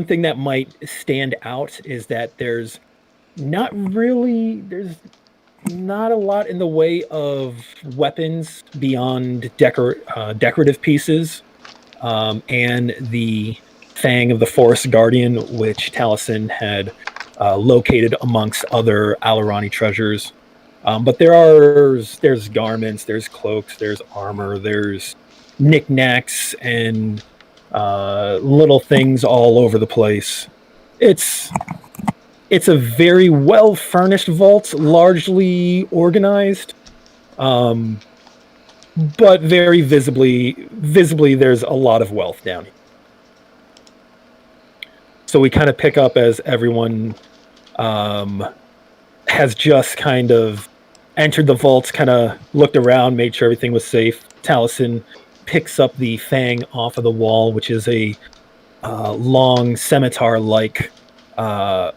thing that might stand out is that there's not a lot in the way of weapons beyond decorative pieces, and the Fang of the Forest Guardian, which Taliesin had located amongst other Alarani treasures. But there's garments, there's cloaks, there's armor, there's knickknacks and little things all over the place. It's it's a very well furnished vault, largely organized, um, but very visibly, there's a lot of wealth down here. So we kind of pick up as everyone um, has just kind of entered the vault, kind of looked around, made sure everything was safe. Taliesin picks up the fang off of the wall, which is a long scimitar-like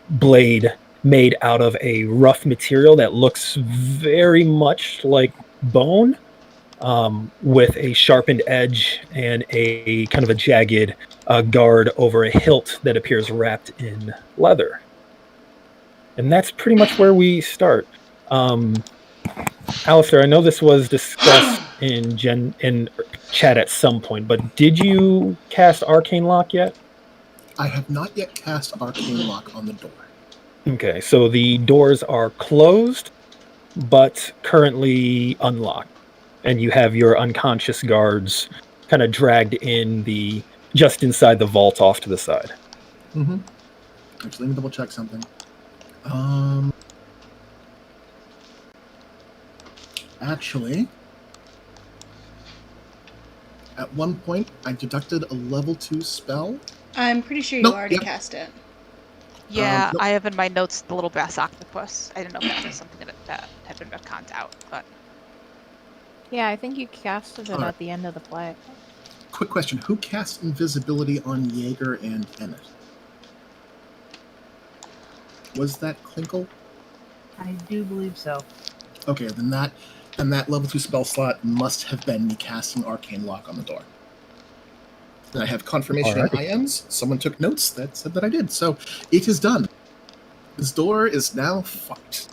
blade made out of a rough material that looks very much like bone, with a sharpened edge and a kind of a jagged guard over a hilt that appears wrapped in leather. And that's pretty much where we start. Alistair, I know this was discussed in chat at some point, but did you cast Arcane Lock yet? I have not yet cast Arcane Lock on the door. Okay, so the doors are closed, but currently unlocked, and you have your unconscious guards kind of dragged just inside the vault off to the side. Mm-hmm. Actually, let me double check something. Actually, at one point, I deducted a level 2 spell. I'm pretty sure you already cast it. Yeah, I have in my notes the little brass octopus. I didn't know if that was something that had been retconned out, but... Yeah, I think you casted it at the end of the play. Quick question. Who cast invisibility on Jaeger and Emmett? Was that Klinkle? I do believe so. Okay, then that level 2 spell slot must have been me casting Arcane Lock on the door. And I have confirmation in IMs. Someone took notes that said that I did. So it is done. This door is now fucked.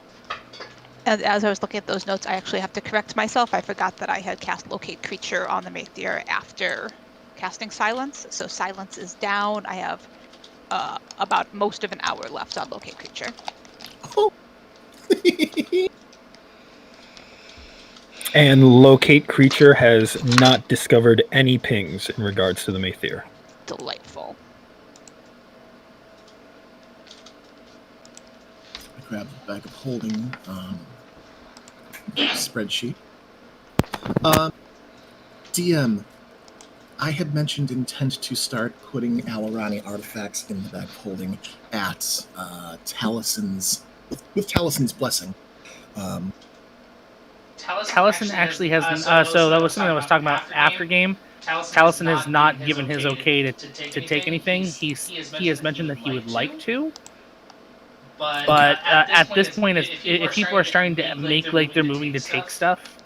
And as I was looking at those notes, I actually have to correct myself. I forgot that I had cast Locate Creature on the Maethier after casting Silence. So Silence is down. I have about most of an hour left on Locate Creature. Oh. And Locate Creature has not discovered any pings in regards to the Maethier. Delightful. I grab the bag of holding spreadsheet. DM, I had mentioned intent to start putting Alarani artifacts in the bag of holding at Taliesin's, with Taliesin's blessing. Taliesin actually hasn't. So that was something I was talking about after game. Taliesin has not given his okay to take anything. He has mentioned that he would like to, but at this point, if people are starting to make like they're moving to take stuff,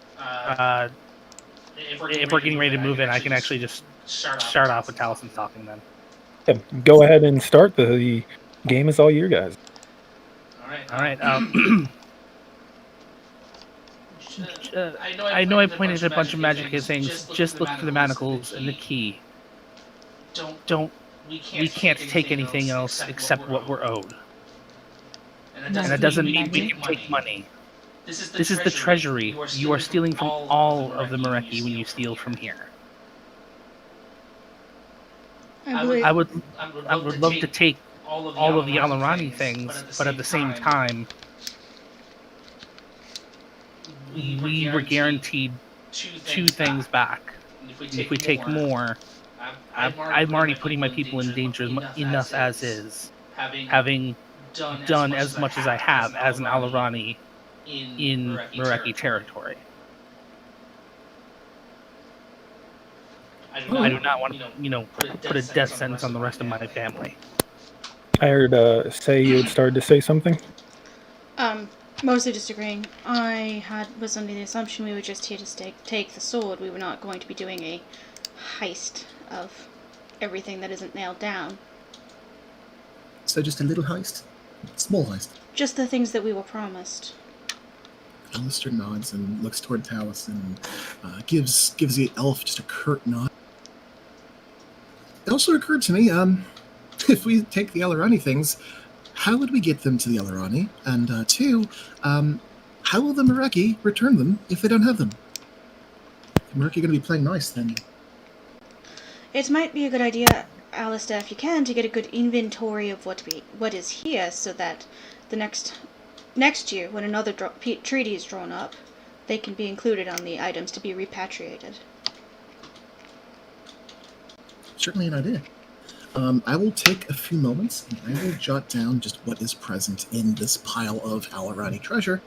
if we're getting ready to move in, I can actually just start off with Taliesin talking then. Yeah, go ahead and start. The game is all your guys. All right. I know I pointed at a bunch of magic things. Just look for the manacles and the key. We can't take anything else except what we're owed. And that doesn't mean we can take money. This is the treasury. You are stealing from all of the Mareki when you steal from here. I would love to take all of the Alarani things, but at the same time, we were guaranteed 2 things back. If we take more, I'm already putting my people in danger enough as is, having done as much as I have as an Alarani in Mareki territory. I do not want to, put a death sentence on the rest of my family. I heard say you had started to say something. Mostly disagreeing. I was under the assumption we were just here to take the sword. We were not going to be doing a heist of everything that isn't nailed down. So just a little heist? Small heist. Just the things that we were promised. Alistair nods and looks toward Talus and gives the elf just a curt nod. It also occurred to me, if we take the Alarani things, how would we get them to the Alarani? And two, how will the Meraki return them if they don't have them? The Meraki are going to be playing nice then. It might be a good idea, Alistair, if you can, to get a good inventory of what is here, so that the next year, when another treaty is drawn up, they can be included on the items to be repatriated. Certainly an idea. I will take a few moments and I will jot down just what is present in this pile of Alarani treasure.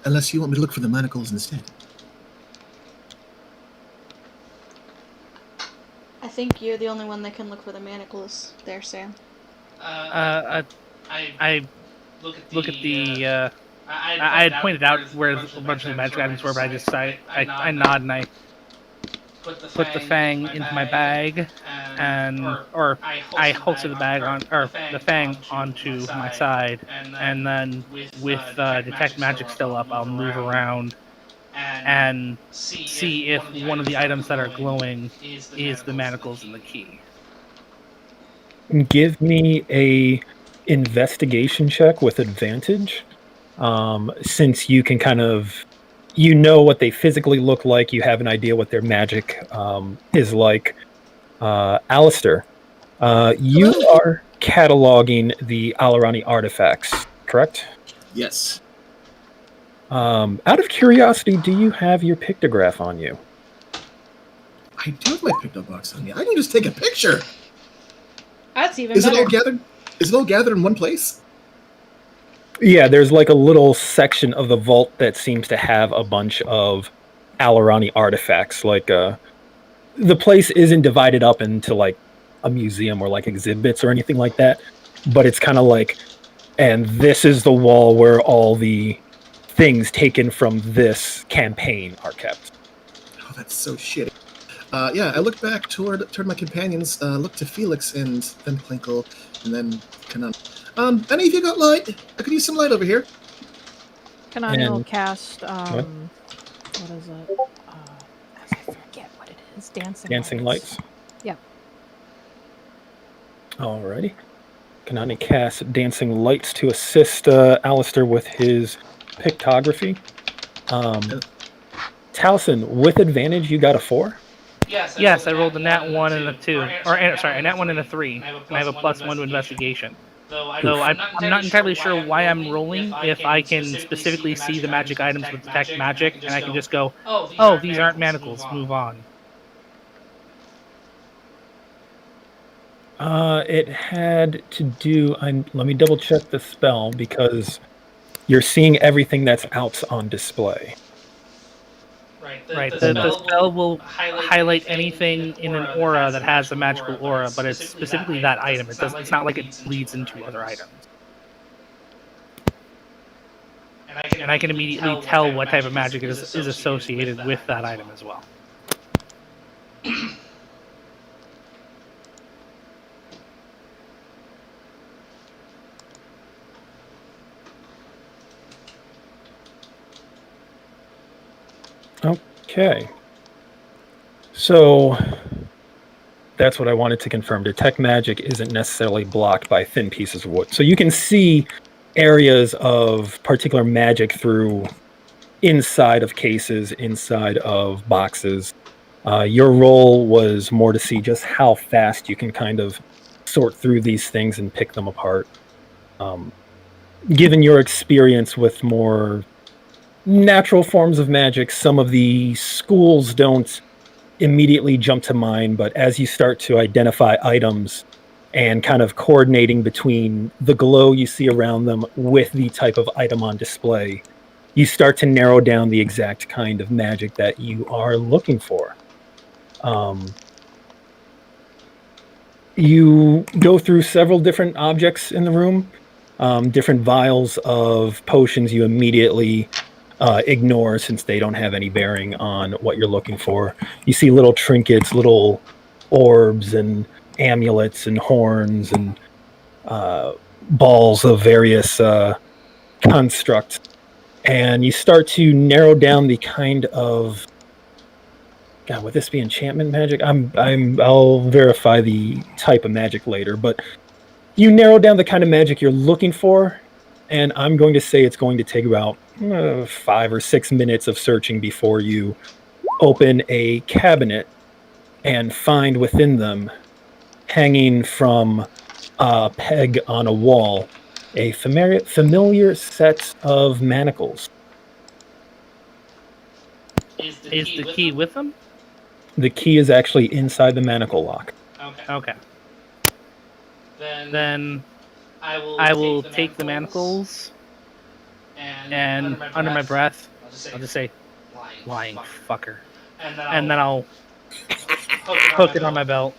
Unless you want me to look for the manacles instead. I think you're the only one that can look for the manacles there, Sam. I look at the. I had pointed out where a bunch of the magic items were, but I nod and I put the fang into my bag, or I holster the bag the fang onto my side, and then with detect magic still up, I'll move around and see if one of the items that are glowing is the manacles and the key. Give me a investigation check with advantage, since you can kind of, you know what they physically look like, you have an idea what their magic is like. Alistair, you are cataloging the Alarani artifacts, correct? Yes. Out of curiosity, do you have your pictograph on you? I do have my picto box on me. I can just take a picture. That's even Is better. it all gathered? Is it all gathered in one place? Yeah, there's like a little section of the vault that seems to have a bunch of Alarani artifacts. Like, the place isn't divided up into like a museum or like exhibits or anything like that, but it's kind of like, and this is the wall where all the things taken from this campaign are kept. Oh, that's so shitty. Yeah, I look back toward my companions, look to Felix and then Plinkle, and then Kanan. Any of you got light? I could use some light over here. Kanani will And- cast, what? what is it? I forget what it is. Dancing lights. Yep. Alrighty. Kanani casts dancing lights to assist Alistair with his pictography. Taliesin, with advantage, you got a 4. Yes, I rolled a nat 1 and a 2, a nat 1 and a 3, and I have a +1 to investigation. Though I'm not entirely sure why I'm rolling. If I can specifically see the magic items with detect magic, and I can just go, oh, these aren't manacles, move on. It had to do. Let me double check the spell because you're seeing everything that's out on display. Right, the spell will highlight anything in an aura that has a magical aura, but it's specifically that item. It's not like it bleeds into other items. And I can immediately tell what type of magic is associated with that item as well. Okay. So that's what I wanted to confirm. Detect magic isn't necessarily blocked by thin pieces of wood. So you can see areas of particular magic through inside of cases, inside of boxes. Your role was more to see just how fast you can kind of sort through these things and pick them apart. Given your experience with more natural forms of magic, some of the schools don't immediately jump to mind, but as you start to identify items and kind of coordinating between the glow you see around them with the type of item on display, you start to narrow down the exact kind of magic that you are looking for. You go through several different objects in the room, different vials of potions you immediately ignore since they don't have any bearing on what you're looking for. You see little trinkets, little orbs, and amulets and horns and balls of various constructs, and you start to narrow down the kind of, God, would this be enchantment magic? I'll verify the type of magic later, but you narrow down the kind of magic you're looking for, and I'm going to say it's going to take about 5 or 6 minutes of searching before you open a cabinet and find within them, hanging from a peg on a wall, a familiar set of manacles. Is the key with them? The key is actually inside the manacle lock. Okay. Then I will take the manacles and under my breath, I'll just say, lying fucker. And then I'll hook it on my belt.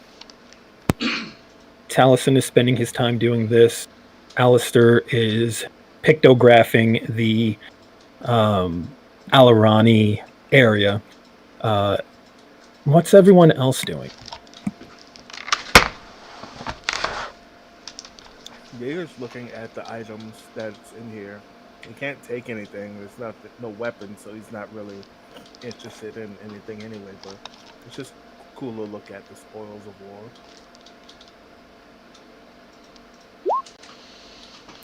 Taliesin is spending his time doing this. Alistair is pictographing the Alarani area. What's everyone else doing? Jaeger's looking at the items that's in here. He can't take anything. There's no weapon, so he's not really interested in anything anyway. But it's just cool to look at the spoils of war.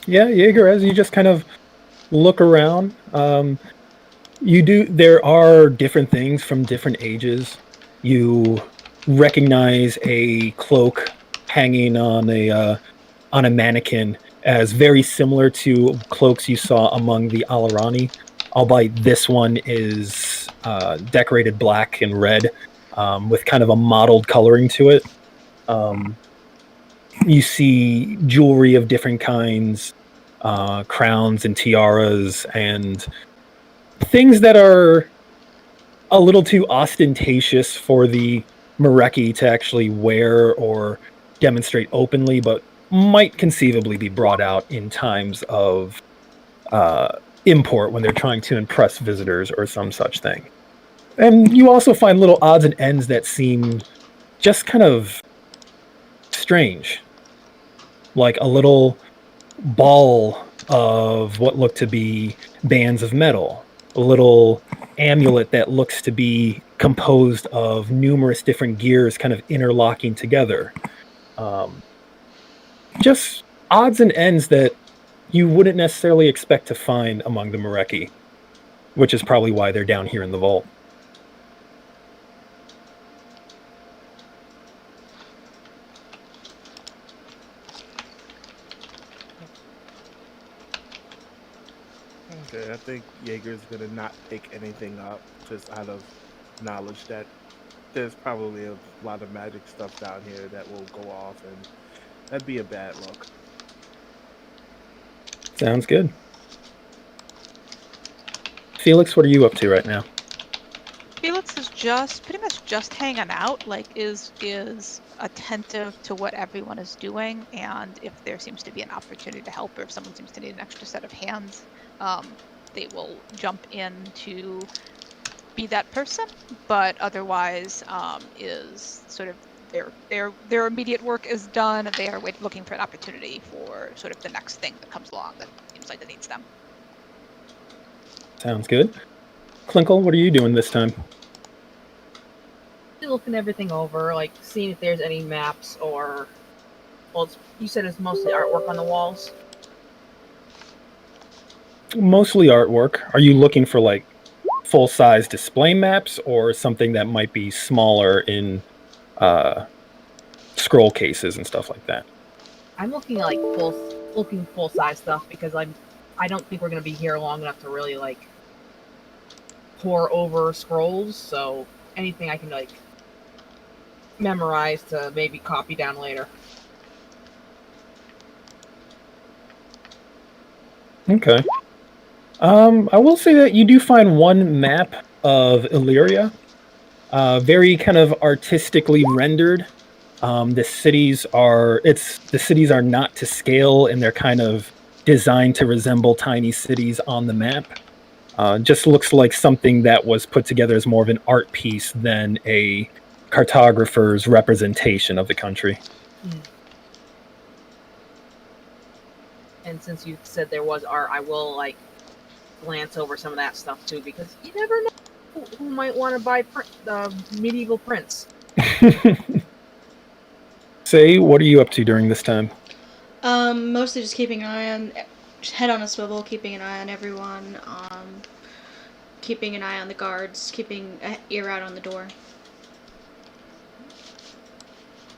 Yeah, Jaeger, as you just kind of look around, there are different things from different ages. You recognize a cloak hanging on a mannequin as very similar to cloaks you saw among the Alarani, albeit this one is decorated black and red with kind of a mottled coloring to it. You see jewelry of different kinds, crowns and tiaras, and things that are a little too ostentatious for the Mareki to actually wear or demonstrate openly, but might conceivably be brought out in times of import when they're trying to impress visitors or some such thing. And you also find little odds and ends that seem just kind of strange. Like a little ball of what looked to be bands of metal. A little amulet that looks to be composed of numerous different gears kind of interlocking together. Just odds and ends that you wouldn't necessarily expect to find among the Mareki, which is probably why they're down here in the vault. Okay, I think Jaeger's gonna not pick anything up just out of knowledge that there's probably a lot of magic stuff down here that will go off, and that'd be a bad look. Sounds good. Felix, what are you up to right now? Felix is just pretty much just hanging out, like is attentive to what everyone is doing, and if there seems to be an opportunity to help, or if someone seems to need an extra set of hands, they will jump in to be that person. But otherwise, is sort of their immediate work is done. They are looking for an opportunity for sort of the next thing that comes along that seems like that needs them. Sounds good. Clinkle, what are you doing this time? Looking everything over, like seeing if there's any maps or, well, you said it's mostly artwork on the walls. Mostly artwork. Are you looking for like full-size display maps or something that might be smaller in scroll cases and stuff like that? I'm looking like full size stuff because I don't think we're gonna be here long enough to really like pour over scrolls. So anything I can like memorize to maybe copy down later. Okay. I will say that you do find one map of Illyria, very kind of artistically rendered. The cities are not to scale, and they're kind of designed to resemble tiny cities on the map. Just looks like something that was put together as more of an art piece than a cartographer's representation of the country. And since you said there was art, I will like glance over some of that stuff too, because you never know who might want to buy medieval prints. Say, what are you up to during this time? Mostly just keeping an eye on, head on a swivel, keeping an eye on everyone, keeping an eye on the guards, keeping an ear out on the door.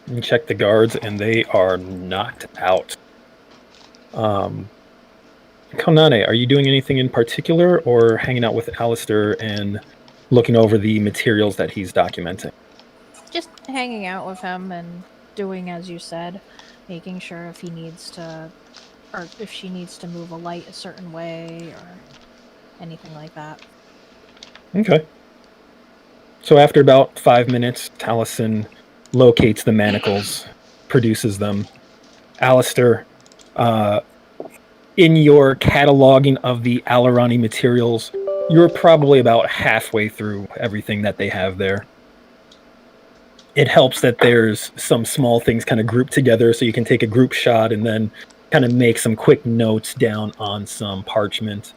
You check the guards, and they are knocked out. Konane, are you doing anything in particular, or hanging out with Alistair and looking over the materials that he's documenting? Just hanging out with him and doing as you said, making sure if he needs to, or if she needs to move a light a certain way, or anything like that. Okay. So after about 5 minutes, Taliesin locates the manacles, produces them. Alistair, in your cataloging of the Alarani materials, you're probably about halfway through everything that they have there. It helps that there's some small things kind of grouped together, so you can take a group shot and then kind of make some quick notes down on some parchment.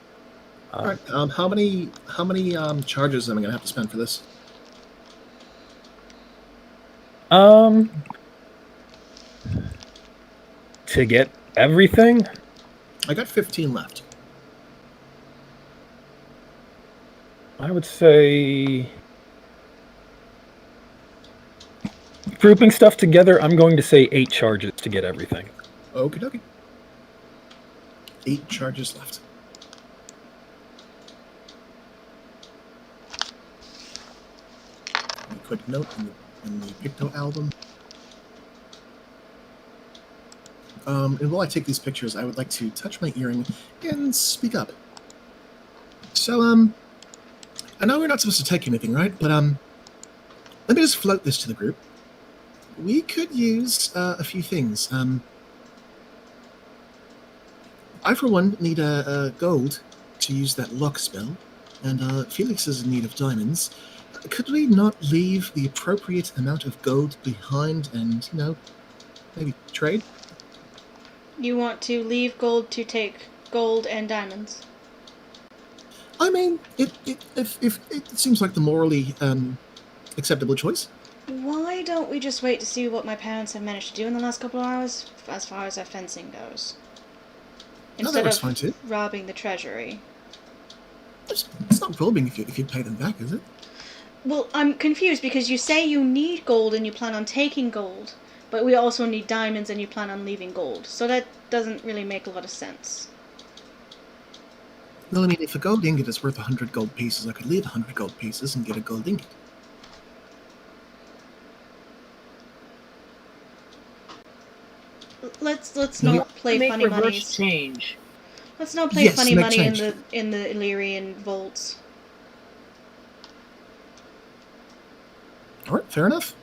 All right. How many charges am I gonna have to spend for this? To get everything, I got 15 left. I would say grouping stuff together, I'm going to say 8 charges to get everything. Okie dokie. 8 charges left. A quick note in the Picto album. And while I take these pictures, I would like to touch my earring and speak up. So, I know we're not supposed to take anything, right? But, let me just float this to the group. We could use a few things. I, for one, need a gold to use that lock spell, and Felix is in need of diamonds. Could we not leave the appropriate amount of gold behind and, maybe trade? You want to leave gold to take gold and diamonds? I mean, if it seems like the morally acceptable choice. Why don't we just wait to see what my parents have managed to do in the last couple of hours, as far as our fencing goes? Instead works fine too. of robbing the treasury. It's not robbing if you pay them back, is it? Well, I'm confused because you say you need gold and you plan on taking gold, but we also need diamonds and you plan on leaving gold. So that doesn't really make a lot of sense. Well, I mean, if a gold ingot is worth 100 gold pieces, I could leave 100 gold pieces and get a gold ingot. Let's not play Make funny reverse monies. change. Let's not play Yes, funny make money change. in the Illyrian vaults. All right, fair enough.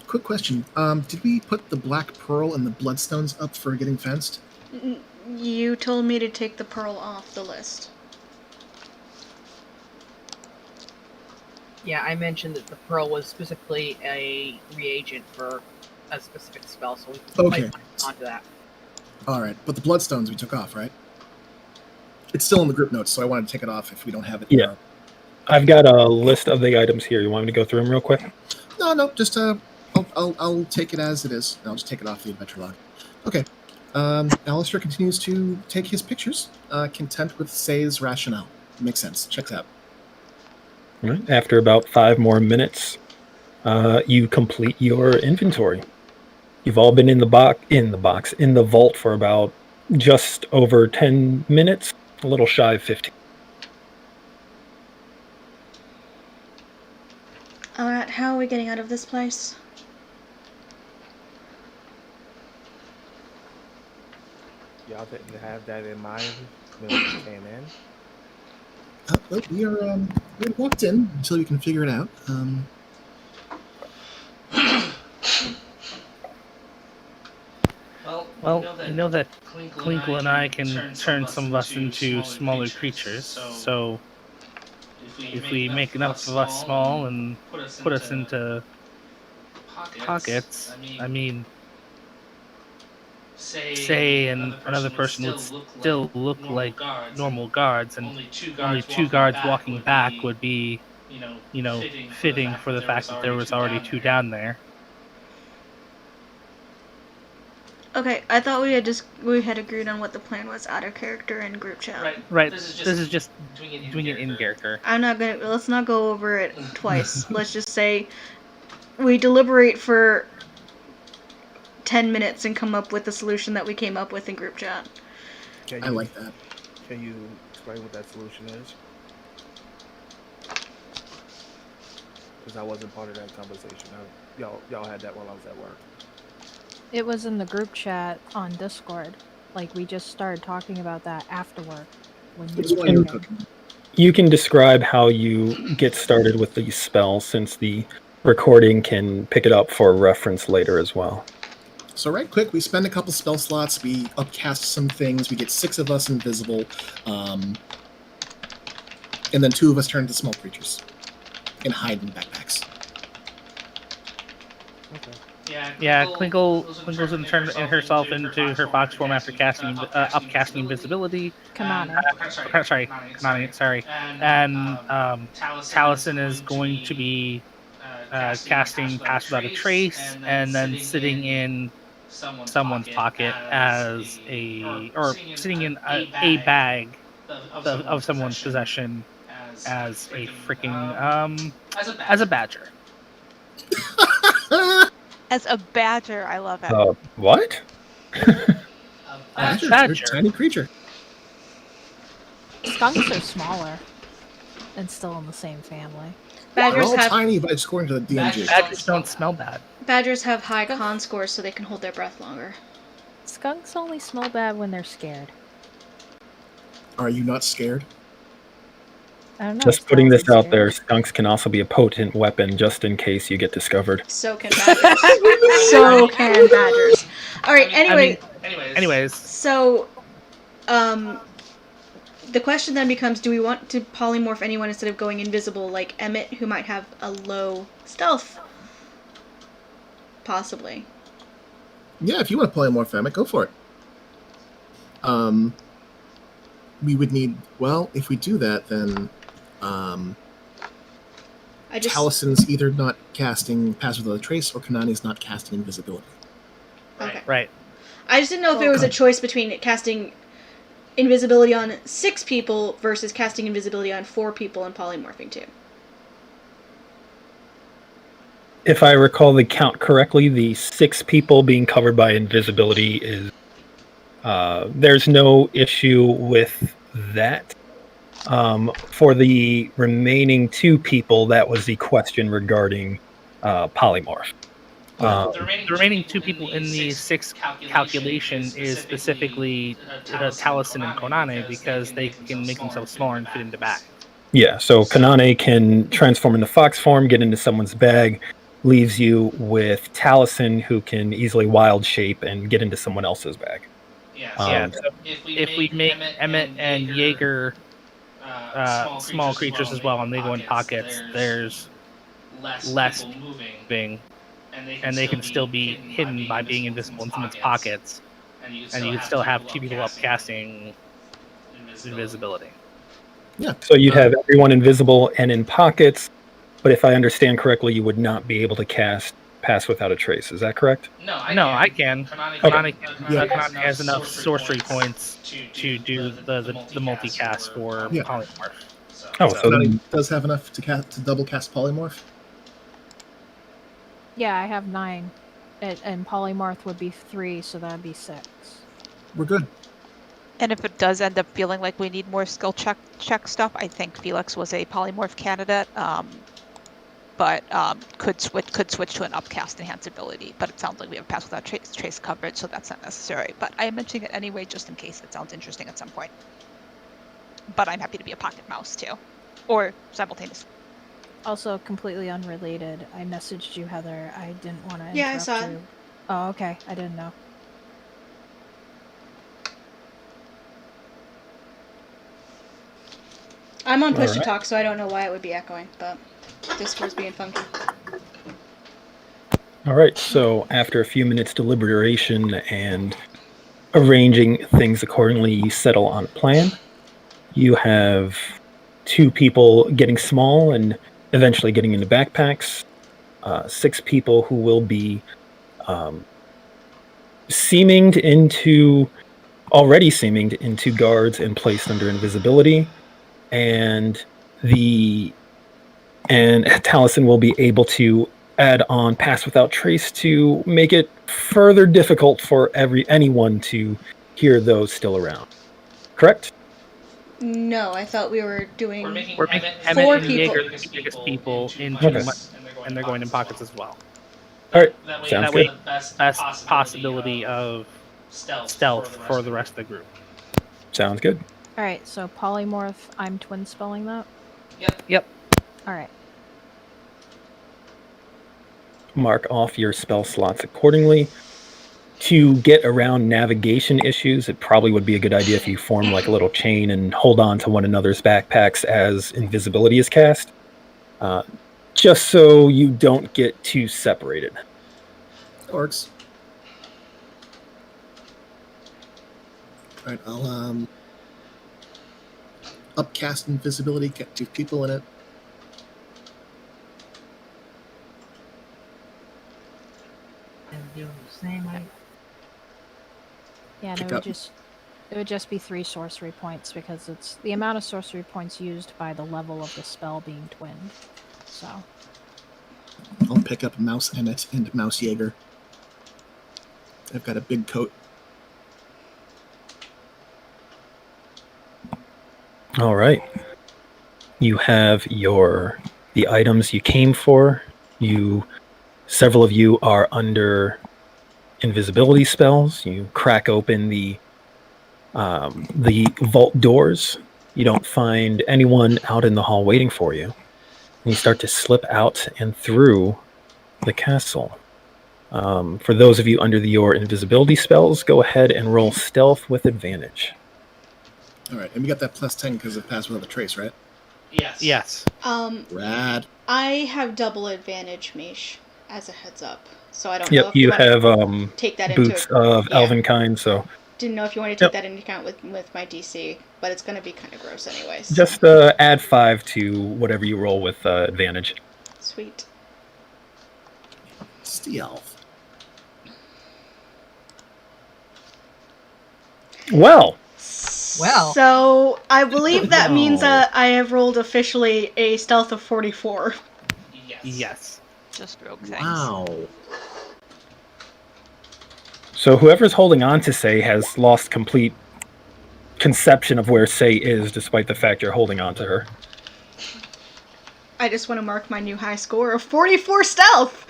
Quick question. Did we put the Black Pearl and the Bloodstones up for getting fenced? You told me to take the pearl off the list. Yeah, I mentioned that the pearl was specifically a reagent for a specific spell, so we can Okay. onto that. All right, but the Bloodstones we took off, right? It's still in the group notes, so I wanted to take it off if we don't have it. Yeah. I've got a list of the items here. You want me to go through them real quick? No, just I'll take it as it is. I'll just take it off the adventure log. Okay. Alistair continues to take his pictures, content with Say's rationale. Makes sense. Checks out. All right. After about 5 more minutes, you complete your inventory. You've all been in the vault for about just over 10 minutes, a little shy of 15. Alright, how are we getting out of this place? Y'all didn't have that in mind when we came in. Well, we're locked in until we can figure it out. Well, I know that Klinkle and I can turn some of us into smaller creatures, so if we make enough of us small and put us into pockets, I mean, say another person would still look like normal guards, and only 2 guards walking back would be, fitting for the fact that there was already 2 down there. Okay, I thought we had agreed on what the plan was out of character and group chat. Right. This is just doing it in character. Let's not go over it twice. Let's just say we deliberate for 10 minutes and come up with the solution that we came up with in group chat. I like that. Can you explain what that solution is? Because I wasn't part of that conversation. Y'all had that while I was at work. It was in the group chat on Discord. Like, we just started talking about that after work. When It was you while you were came. cooking. You can describe how you get started with these spells, since the recording can pick it up for reference later as well. So right quick, we spend a couple spell slots, we upcast some things, we get 6 of us invisible, and then 2 of us turn into small creatures and hide in backpacks. Okay. Yeah, Klinkle's gonna turn herself into her fox form after upcasting invisibility. Kanani. Kanani, sorry. And Taliesin is going to be casting Pass Without a Trace, and then sitting in someone's pocket sitting in a bag of someone's possession as a freaking as a badger. As a badger, I love it. What? Badger, Badger. you're a tiny creature. Skunks are smaller and still in the same family. They're Badgers all have tiny, but according to the DMG. Badgers don't smell bad. badgers have high con scores, so they can hold their breath longer. Skunks only smell bad when they're scared. Are you not scared? I don't know. Just putting skunks this are out there, scared. skunks can also be a potent weapon just in case you get discovered. So can badgers. So can badgers. All right. Anyway, Anyways, so the question then becomes: do we want to polymorph anyone instead of going invisible, like Emmett, who might have a low stealth? Possibly. Yeah, if you want to polymorph Emmett, go for it. We would need, well, if we do that, then Talison's either not casting Pass Without a Trace, or Kanani's not casting Invisibility. Okay. right. I just didn't know if there was a choice between casting invisibility on 6 people versus casting invisibility on 4 people and polymorphing too. If I recall the count correctly, the 6 people being covered by invisibility is... there's no issue with that. For the remaining 2 people, that was the question regarding polymorph. The remaining 2 people in the 6 calculation is specifically Taliesin and Konane, because they can make themselves smaller and fit into bags. Yeah, so Kanane can transform into fox form, get into someone's bag, leaves you with Taliesin, who can easily wild shape and get into someone else's bag. So if we make Emmett and Jaeger small creatures as well, and they go in pockets, there's less moving, and they can still be hidden by being invisible in someone's pockets, and you can still have 2 people upcasting invisibility. Yeah. So you'd have everyone invisible and in pockets, but if I understand correctly, you would not be able to cast Pass Without a Trace. Is that correct? No, I can. Kanani has enough sorcery points to do the multicast for Yeah. polymorph. Oh, so Kanani then, does have enough to double cast Polymorph. Yeah, I have 9. And polymorph would be 3, so that'd be 6. We're good. And if it does end up feeling like we need more skill check stuff, I think Felix was a polymorph candidate, but could switch to an upcast enhanced ability. But it sounds like we have Pass Without Trace coverage, so that's not necessary. But I am mentioning it anyway, just in case it sounds interesting at some point. But I'm happy to be a pocket mouse too, or simultaneous. Also, completely unrelated, I messaged you, Heather. I didn't want to interrupt Yeah, I saw it. you. Oh, okay. I didn't know. I'm on push to Alright. talk, so I don't know why it would be echoing, but Discord's being funky. All right, so after a few minutes deliberation and arranging things accordingly, you settle on a plan. You have 2 people getting small and eventually getting into backpacks, 6 people who will be already seaming into guards and placed under invisibility, and Taliesin will be able to add on Pass Without Trace to make it further difficult for anyone to hear those still around. Correct? No, I thought we were doing. We're making 4 Emmett people. and Jaeger the biggest people into Okay. and they're going in pockets as well. All right, That sounds way, good. best possibility of stealth for the rest of the group. Sounds good. Alright, so polymorph, I'm twin spelling that? Yep. Alright. Mark off your spell slots accordingly. To get around navigation issues, it probably would be a good idea if you form like a little chain and hold on to one another's backpacks as invisibility is cast. Just so you don't get too separated. That works. All right, I'll upcast invisibility, get 2 people in it. And doing the same. Yeah, and Pick it would up. just be 3 sorcery points because it's the amount of sorcery points used by the level of the spell being twinned. So I'll pick up Mouse Emmett and Mouse Jaeger. I've got a big coat. All right. You have the items you came for. Several of you are under invisibility spells. You crack open the vault doors. You don't find anyone out in the hall waiting for you. And you start to slip out and through the castle. For those of you under your invisibility spells, go ahead and roll stealth with advantage. All right, and we got that +10 because of Pass Without a Trace, right? Yes. Rad. I have double advantage, Mish, as a heads up. So I don't know Yep, if you want have to take that boots into of yeah. elven kind, so Didn't know if you want to take Yep. that into account with my DC, but it's going to be kind of gross anyways. just add 5 to whatever you roll with advantage. Sweet. Stealth. Well. So I believe that means I have rolled officially a stealth of 44. Yes. Just rogue things. Wow. So whoever's holding on to Say has lost complete conception of where Say is, despite the fact you're holding on to her. I just want to mark my new high score of 44 stealth!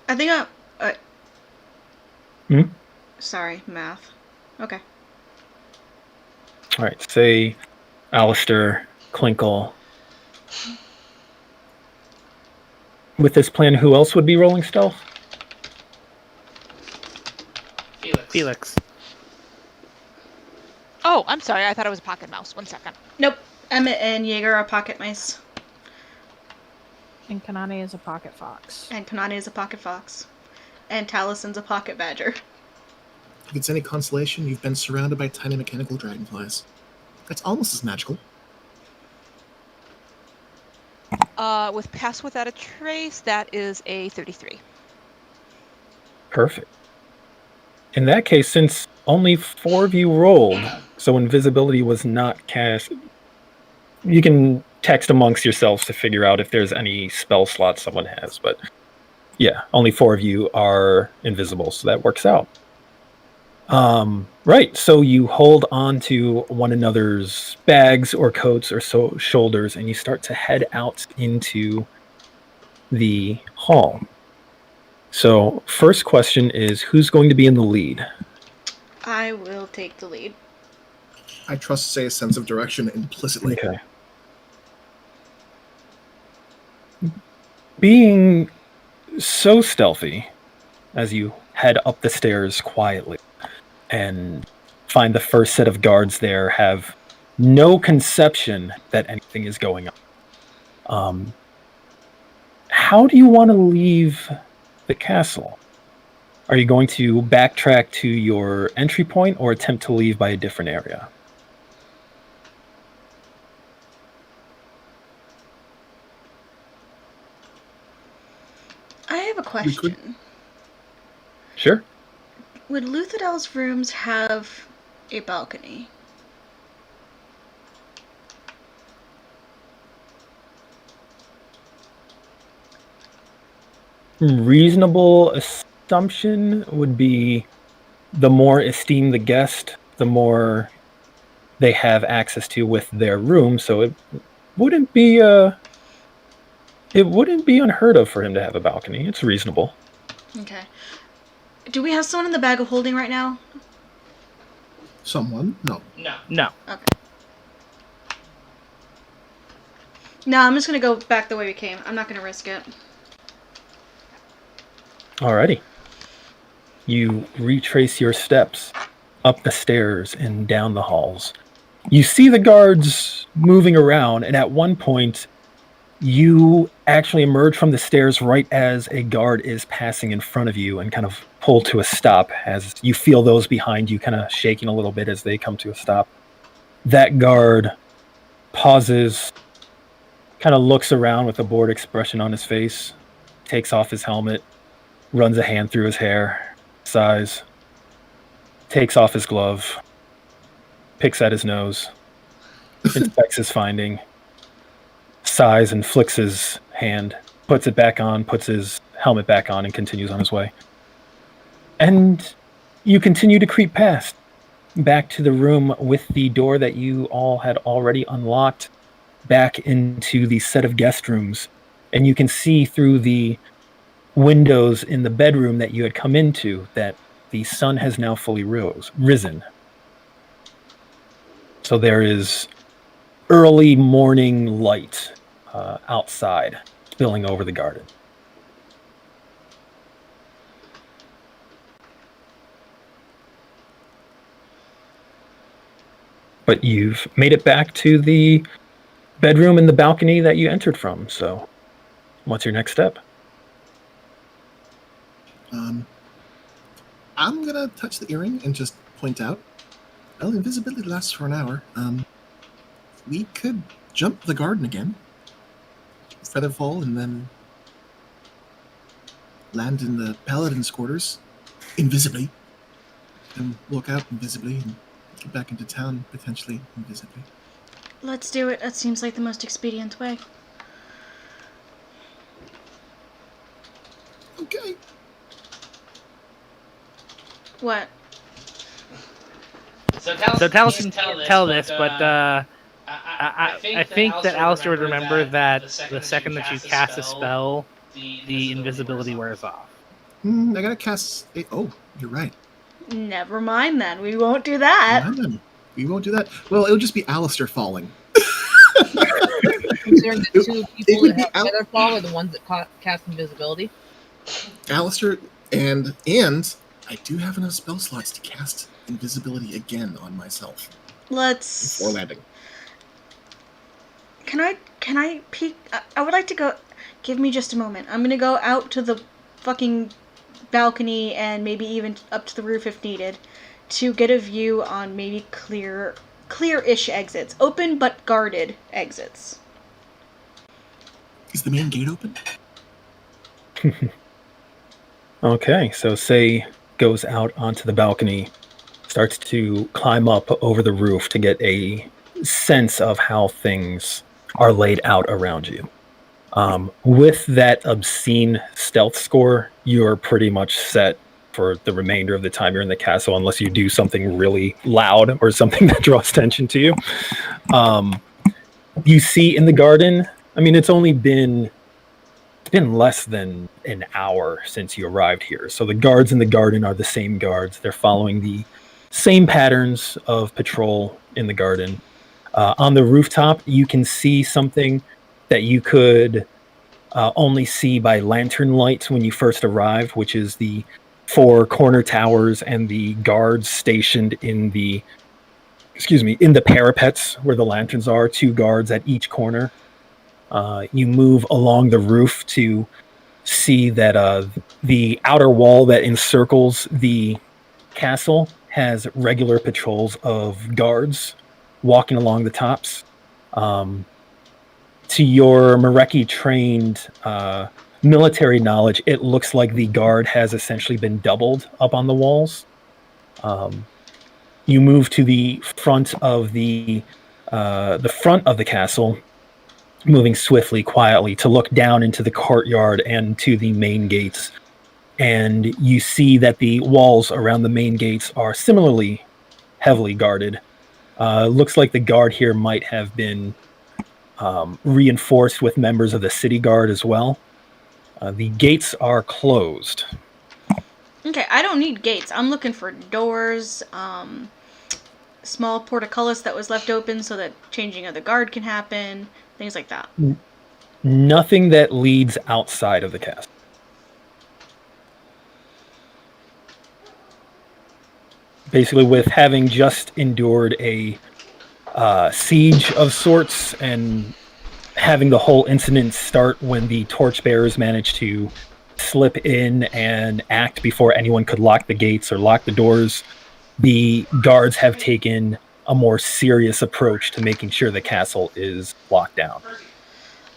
I think Sorry, math. Okay. All right, Say, Alistair, Klinkle. With this plan, who else would be rolling stealth? Felix. Oh, I'm sorry. I thought it was a pocket mouse. 1 second. Nope. Emmett and Jaeger are pocket mice. And Kanane is a pocket fox. And Kanane is a pocket fox. And Talison's a pocket badger. If it's any consolation, you've been surrounded by tiny mechanical dragonflies. That's almost as magical. With Pass Without a Trace, that is a 33. Perfect. In that case, since only 4 of you rolled, so invisibility was not cast, you can text amongst yourselves to figure out if there's any spell slots someone has, but yeah, only 4 of you are invisible, so that works out. Right, so you hold on to one another's bags or coats or shoulders, and you start to head out into the hall. So, first question is, who's going to be in the lead? I will take the lead. I trust Say's sense of direction implicitly. Okay. Being so stealthy as you head up the stairs quietly and find the first set of guards there have no conception that anything is going on. How do you want to leave the castle? Are you going to backtrack to your entry point or attempt to leave by a different area? I have a question. Sure. Would Luthadal's rooms have a balcony? Reasonable assumption would be the more esteemed the guest, the more they have access to with their room. So it wouldn't be unheard of for him to have a balcony. It's reasonable. Okay. Do we have someone in the bag of holding right now? Someone? No. No. Okay. No, I'm just gonna go back the way we came. I'm not gonna risk it. Alrighty. You retrace your steps up the stairs and down the halls. You see the guards moving around, and at one point, you actually emerge from the stairs right as a guard is passing in front of you and kind of pull to a stop as you feel those behind you kind of shaking a little bit as they come to a stop. That guard pauses, kind of looks around with a bored expression on his face, takes off his helmet, runs a hand through his hair, sighs, takes off his glove, picks at his nose, inspects his finding, sighs and flicks his hand, puts it back on, puts his helmet back on, and continues on his way. And you continue to creep past, back to the room with the door that you all had already unlocked, back into the set of guest rooms. And you can see through the windows in the bedroom that you had come into that the sun has now fully risen. So there is early morning light outside spilling over the garden. But you've made it back to the bedroom and the balcony that you entered from. So what's your next step? I'm gonna touch the earring and just point out, well, invisibility lasts for an hour. We could jump the garden again, featherfall, and then land in the paladin's quarters invisibly, and walk out invisibly, and get back into town potentially invisibly. Let's do it. That seems like the most expedient way. Okay. What? So Talos can tell this, but I think that Alistair would remember that the second that you cast a spell, the invisibility wears off. I gotta cast. Oh, you're right. Never mind then. We won't do that. No, we won't do that. Well, it'll just be Alistair falling. Considering the two people would that be have Featherfall are the ones that cast invisibility. Alistair and I do have enough spell slots to cast invisibility again on myself Let's. before landing. Can I peek? I would like to go. Give me just a moment. I'm gonna go out to the fucking balcony and maybe even up to the roof if needed to get a view on maybe clear-ish exits. Open but guarded exits. Is the main gate open? Okay, so Say goes out onto the balcony, starts to climb up over the roof to get a sense of how things are laid out around you. With that obscene stealth score, you're pretty much set for the remainder of the time you're in the castle, unless you do something really loud or something that draws attention to you. You see in the garden, I mean, it's only been less than an hour since you arrived here. So the guards in the garden are the same guards. They're following the same patterns of patrol in the garden. On the rooftop, you can see something that you could only see by lantern light when you first arrive, which is the 4 corner towers and the guards stationed in the parapets where the lanterns are, 2 guards at each corner. You move along the roof to see that the outer wall that encircles the castle has regular patrols of guards walking along the tops. To your Mareki trained military knowledge, it looks like the guard has essentially been doubled up on the walls. You move to the front of the castle, moving swiftly, quietly, to look down into the courtyard and to the main gates. And you see that the walls around the main gates are similarly heavily guarded. Looks like the guard here might have been reinforced with members of the city guard as well. The gates are closed. Okay, I don't need gates. I'm looking for doors, small portcullis that was left open so that changing of the guard can happen, things like that. Nothing that leads outside of the castle. Basically, with having just endured a siege of sorts and having the whole incident start when the torchbearers managed to slip in and act before anyone could lock the gates or lock the doors, the guards have taken a more serious approach to making sure the castle is locked down.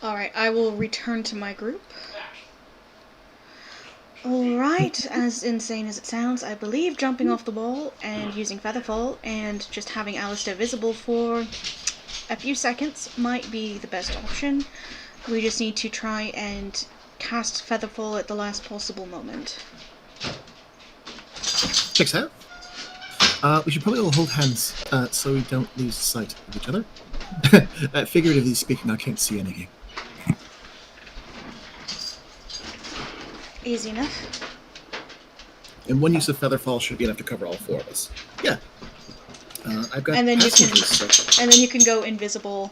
Alright, I will return to my group. Alright, as insane as it sounds, I believe jumping off the wall and using Featherfall and just having Alistair visible for a few seconds might be the best option. We just need to try and cast Featherfall at the last possible moment. Checks out. We should probably all hold hands so we don't lose sight of each other. Figuratively speaking, I can't see any of you. Easy enough. And one use of Featherfall should be enough to cover all 4 of us. Yeah. I've got And then you can, passengers, so- and then you can go invisible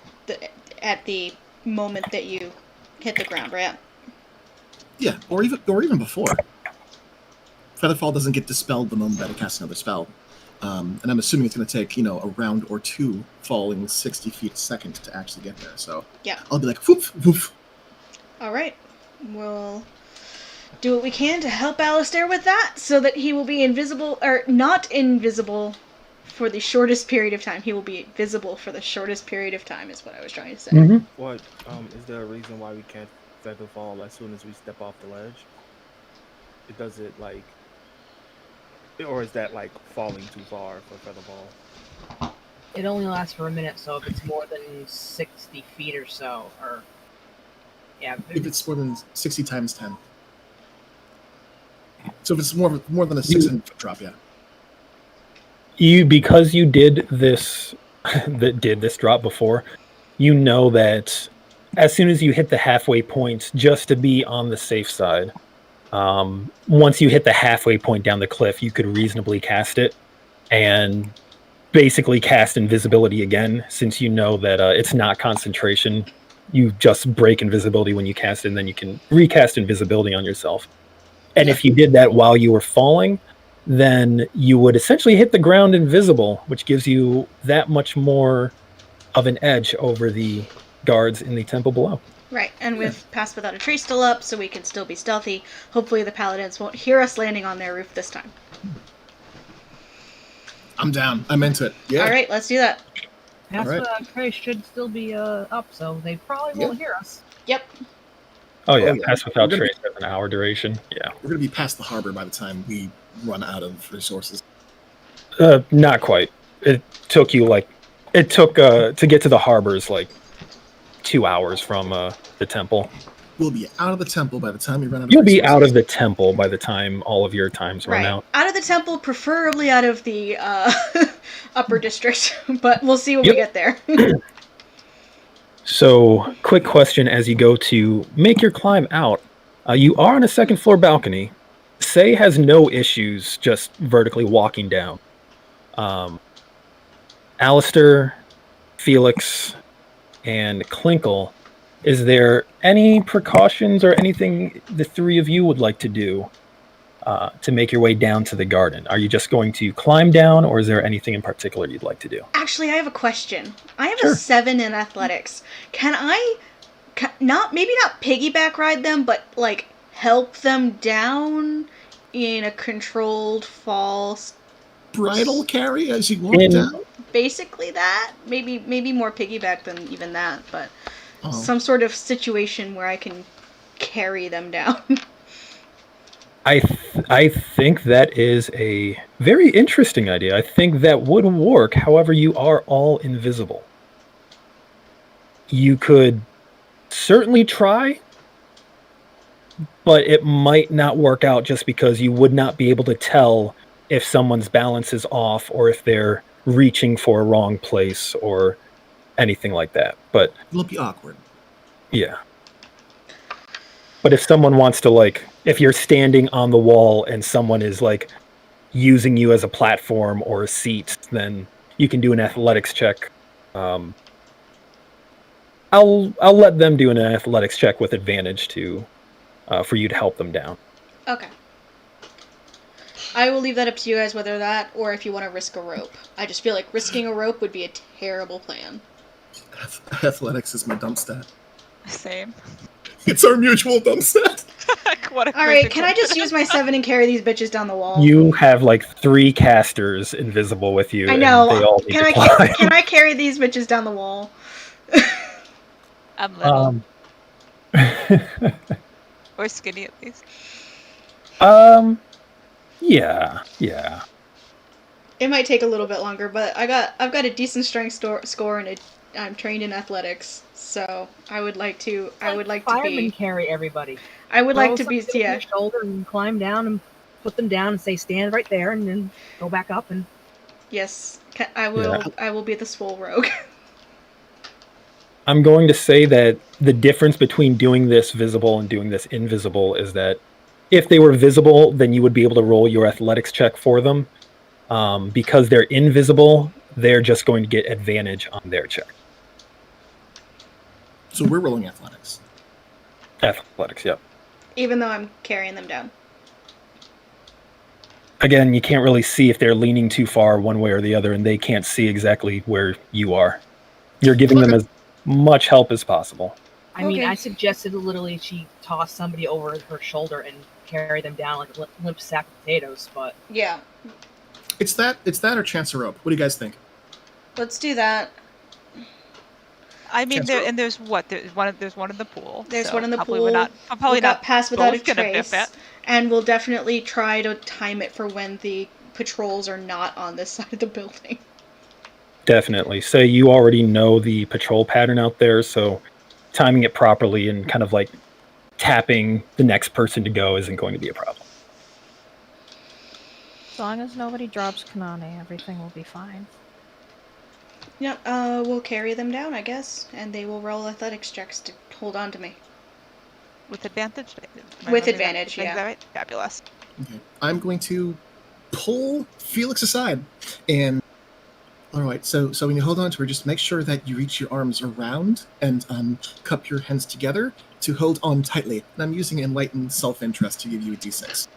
at the moment that you hit the ground, right? Yeah, or even before. Featherfall doesn't get dispelled the moment that it casts another spell. And I'm assuming it's going to take, a round or 2 falling 60 feet a second to actually get there. So Yeah. I'll be like, whoop, whoop. Alright, we'll do what we can to help Alistair with that, so that he will be invisible, or not invisible for the shortest period of time. He will be visible for the shortest period of time, is what I was trying to say. Mm-hmm. What is there a reason why we can't feather fall as soon as we step off the ledge? It does it like, or is that like falling too far for feather fall? It only lasts for a minute, so if it's more than 60 feet or so, or yeah, If it's more than 60 times 10. So if it's more than a 600-foot drop, yeah. Because you did this drop before, you know that as soon as you hit the halfway point, just to be on the safe side, once you hit the halfway point down the cliff, you could reasonably cast it and basically cast invisibility again, since you know that it's not concentration. You just break invisibility when you cast it, and then you can recast invisibility on yourself. And if you did that while you were falling, then you would essentially hit the ground invisible, which gives you that much more of an edge over the guards in the temple below. Right, and with Pass Without a Tree still up, so we can still be stealthy. Hopefully the paladins won't hear us landing on their roof this time. I'm down. I'm into it. Yeah. Alright, let's do that. Pass Alright. Without a Trace should still be up, so they probably won't hear us. Yep. Oh yeah, Oh, yeah. Pass Without We're gonna- Trace has an hour duration. Yeah. We're going to be past the harbor by the time we run out of resources. Not quite. It took to get to the harbors like 2 hours from the temple. We'll be out of the temple by the time we run out of You'll be resources. out of the temple by the time all of your times run Right. out. Out of the temple, preferably out of the upper district, but we'll see when we Yep. get there. So, quick question as you go to make your climb out. You are on a second floor balcony. Say has no issues just vertically walking down. Alistair, Felix, and Klinkle, is there any precautions or anything the three of you would like to do to make your way down to the garden? Are you just going to climb down, or is there anything in particular you'd like to do? Actually, I have a question. I have Sure. a 7 in athletics. Can I maybe not piggyback ride them, but like help them down in a controlled fall? Bridal carry as you walk In- down. Basically that. Maybe more piggyback than even that, but Oh. some sort of situation where I can carry them down. I think that is a very interesting idea. I think that would work. However, you are all invisible. You could certainly try, but it might not work out just because you would not be able to tell if someone's balance is off or if they're reaching for a wrong place or anything like that. But It'll be awkward. yeah. But if someone wants to, like, if you're standing on the wall and someone is like using you as a platform or a seat, then you can do an athletics check. I'll let them do an athletics check with advantage to for you to help them down. Okay. I will leave that up to you guys whether that or if you want to risk a rope. I just feel like risking a rope would be a terrible plan. Athletics is my dump stat. Same. It's our mutual dump stat. What a All right, crazy can I just use my 7 and carry these bitches down the wall? You have like 3 casters invisible with you. I know. And they all need Can to I climb. can I carry these bitches down the wall? I'm little or skinny at least. Yeah. It might take a little bit longer, but I've got a decent strength score and I'm trained in athletics, so I would like to Firemen be carry everybody. I would like Throw to be somebody over yeah. your shoulder and climb down and put them down and say stand right there and then go back up and Yes. I will be the swole rogue. I'm going to say that the difference between doing this visible and doing this invisible is that if they were visible, then you would be able to roll your athletics check for them. Because they're invisible, they're just going to get advantage on their check. So we're rolling athletics. Athletics, yep. Even though I'm carrying them down. Again, you can't really see if they're leaning too far one way or the other, and they can't see exactly where you are. You're giving them as much help as possible. I mean, Okay. I suggested literally she toss somebody over her shoulder and carry them down like a limp sack of potatoes, but Yeah. It's that or chance a rope. What do you guys think? Let's do that. I mean, Chance there's one in the pool. There's so one in the probably pool. We're not, probably We got not pass without a both gonna trace. bip it. And we'll definitely try to time it for when the patrols are not on this side of the building. Definitely. Say you already know the patrol pattern out there, so timing it properly and kind of like tapping the next person to go isn't going to be a problem. As long as nobody drops Kanane, everything will be fine. Yep, we'll carry them down, I guess, and they will roll athletics checks to hold on to me. With advantage? Am I With remembering advantage, that? Is yeah. that right? Fabulous. Okay. I'm going to pull Felix aside and all right, so when you hold on to her, just make sure that you reach your arms around and cup your hands together to hold on tightly. And I'm using enlightened self-interest to give you a d6.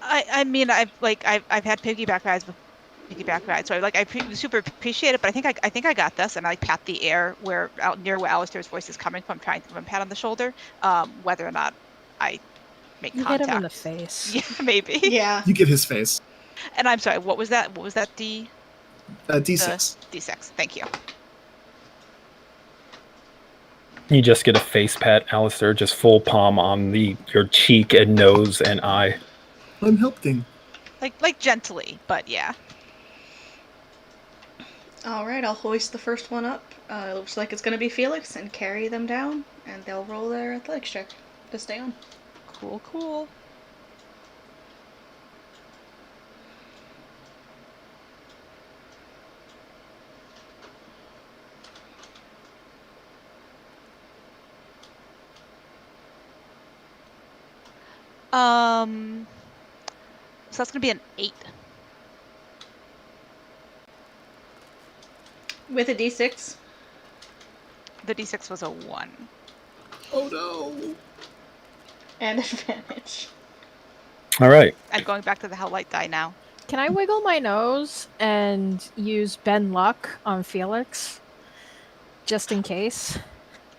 I mean, I've had piggyback rides, so I super appreciate it. But I think I got this, and I pat the air out near where Alistair's voice is coming from, trying to give him a pat on the shoulder. Whether or not I make You contact. hit him in the face. Yeah, maybe. Yeah. You get his face. And I'm sorry. What was that? What was that? D6. D6. Thank you. You just get a face pat, Alistair, just full palm on your cheek and nose and eye. I'm helping. Like gently, but yeah. Alright, I'll hoist the first one up. It looks like it's gonna be Felix, and carry them down, and they'll roll their athletics check to stay on. Cool. So that's gonna be an 8. With a d6? The d6 was a 1. Oh no! And advantage. All right. And going back to the hell light die now. Can I wiggle my nose and use Ben Luck on Felix? Just in case.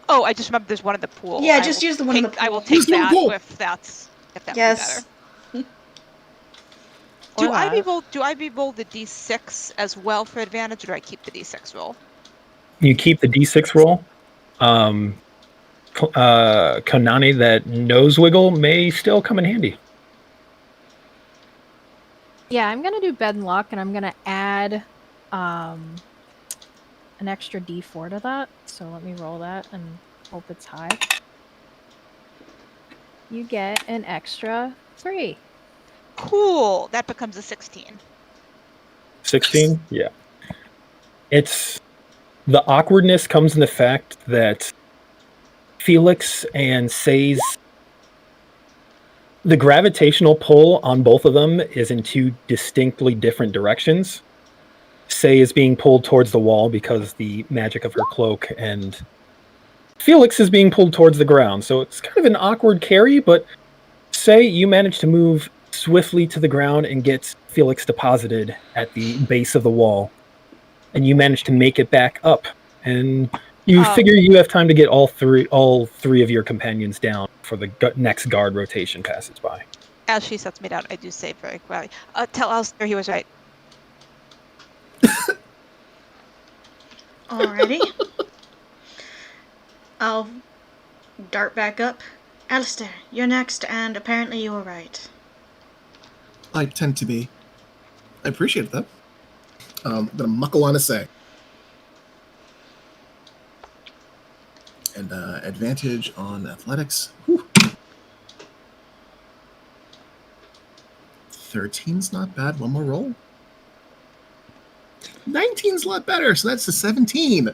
Oh, I just remembered there's one in the pool. Yeah, I just will use the one in the take- I will pool. Use take the one in the that pool. if that would be Yes. better. Or Do I that. re-roll the d6 as well for advantage, or do I keep the d6 roll? You keep the d6 roll. Konani, that nose wiggle may still come in handy. Yeah, I'm gonna do Ben Luck, and I'm gonna add an extra d4 to that. So let me roll that and hope it's high. You get an extra 3. Cool. That becomes a 16. 16? Yeah. It's the awkwardness comes in the fact that Felix and Say's the gravitational pull on both of them is in two distinctly different directions. Say is being pulled towards the wall because the magic of her cloak, and Felix is being pulled towards the ground. So it's kind of an awkward carry, but Say, you manage to move swiftly to the ground and get Felix deposited at the base of the wall. And you manage to make it back up. And you figure you have time to get all three of your companions down for the next guard rotation passes by. As she sets me down, I do say very quietly, tell Alistair he was right. Alrighty. I'll dart back up. Alistair, you're next, and apparently you were right. I tend to be. I appreciate that. I'm gonna muckle on a Say. And advantage on athletics. Whew. 13's not bad. One more roll. 19's a lot better, so that's a 17.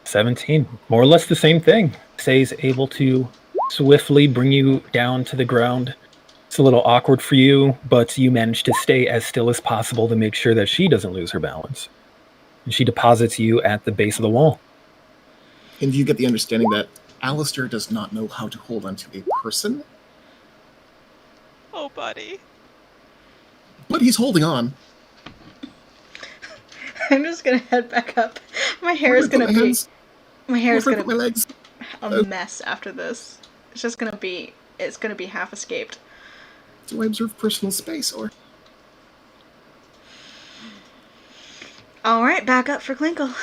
17. More or less the same thing. Say's able to swiftly bring you down to the ground. It's a little awkward for you, but you manage to stay as still as possible to make sure that she doesn't lose her balance. And she deposits you at the base of the wall. And you get the understanding that Alistair does not know how to hold onto a person, Oh, buddy. but he's holding on. I'm just gonna head back up. My hair is gonna be. My hair is Put gonna my legs. a mess after this. It's just gonna be. It's gonna be half escaped. Do I observe personal space, or? All right, back up for Klinkle.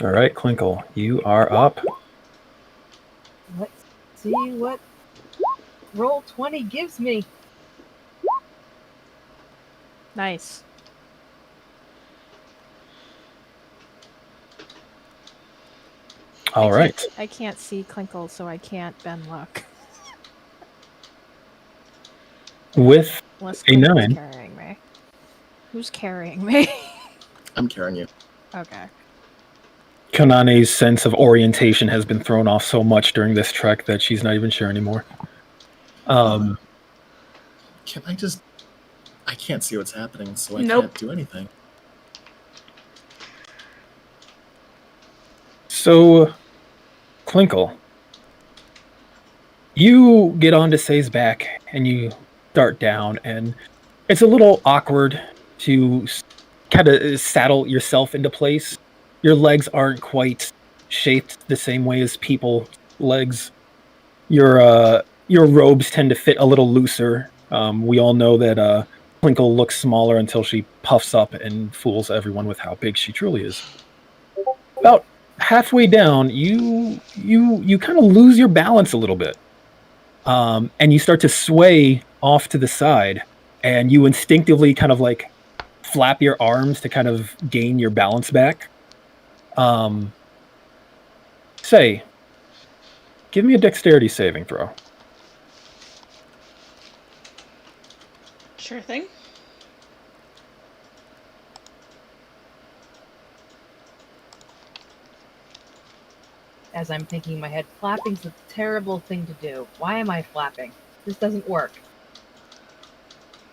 All right, Klinkle, you are up. Let's see what roll 20 gives me. Nice. All right. I can't see Klinkle, so I can't Ben Luck. With Unless A Klinkle's 9. carrying me. Who's carrying me? I'm carrying you. Okay. Kanane's sense of orientation has been thrown off so much during this trek that she's not even sure anymore. Can I just... I can't see what's happening, so I Nope. can't do anything. So, Klinkle, you get onto Say's back and you dart down, and it's a little awkward to kind of saddle yourself into place. Your legs aren't quite shaped the same way as people's legs. Your robes tend to fit a little looser. We all know that Klinkle looks smaller until she puffs up and fools everyone with how big she truly is. About halfway down, you kind of lose your balance a little bit, and you start to sway off to the side, and you instinctively kind of like flap your arms to kind of gain your balance back. Say, give me a dexterity saving throw. Sure thing. As I'm thinking in my head, flapping's a terrible thing to do. Why am I flapping? This doesn't work.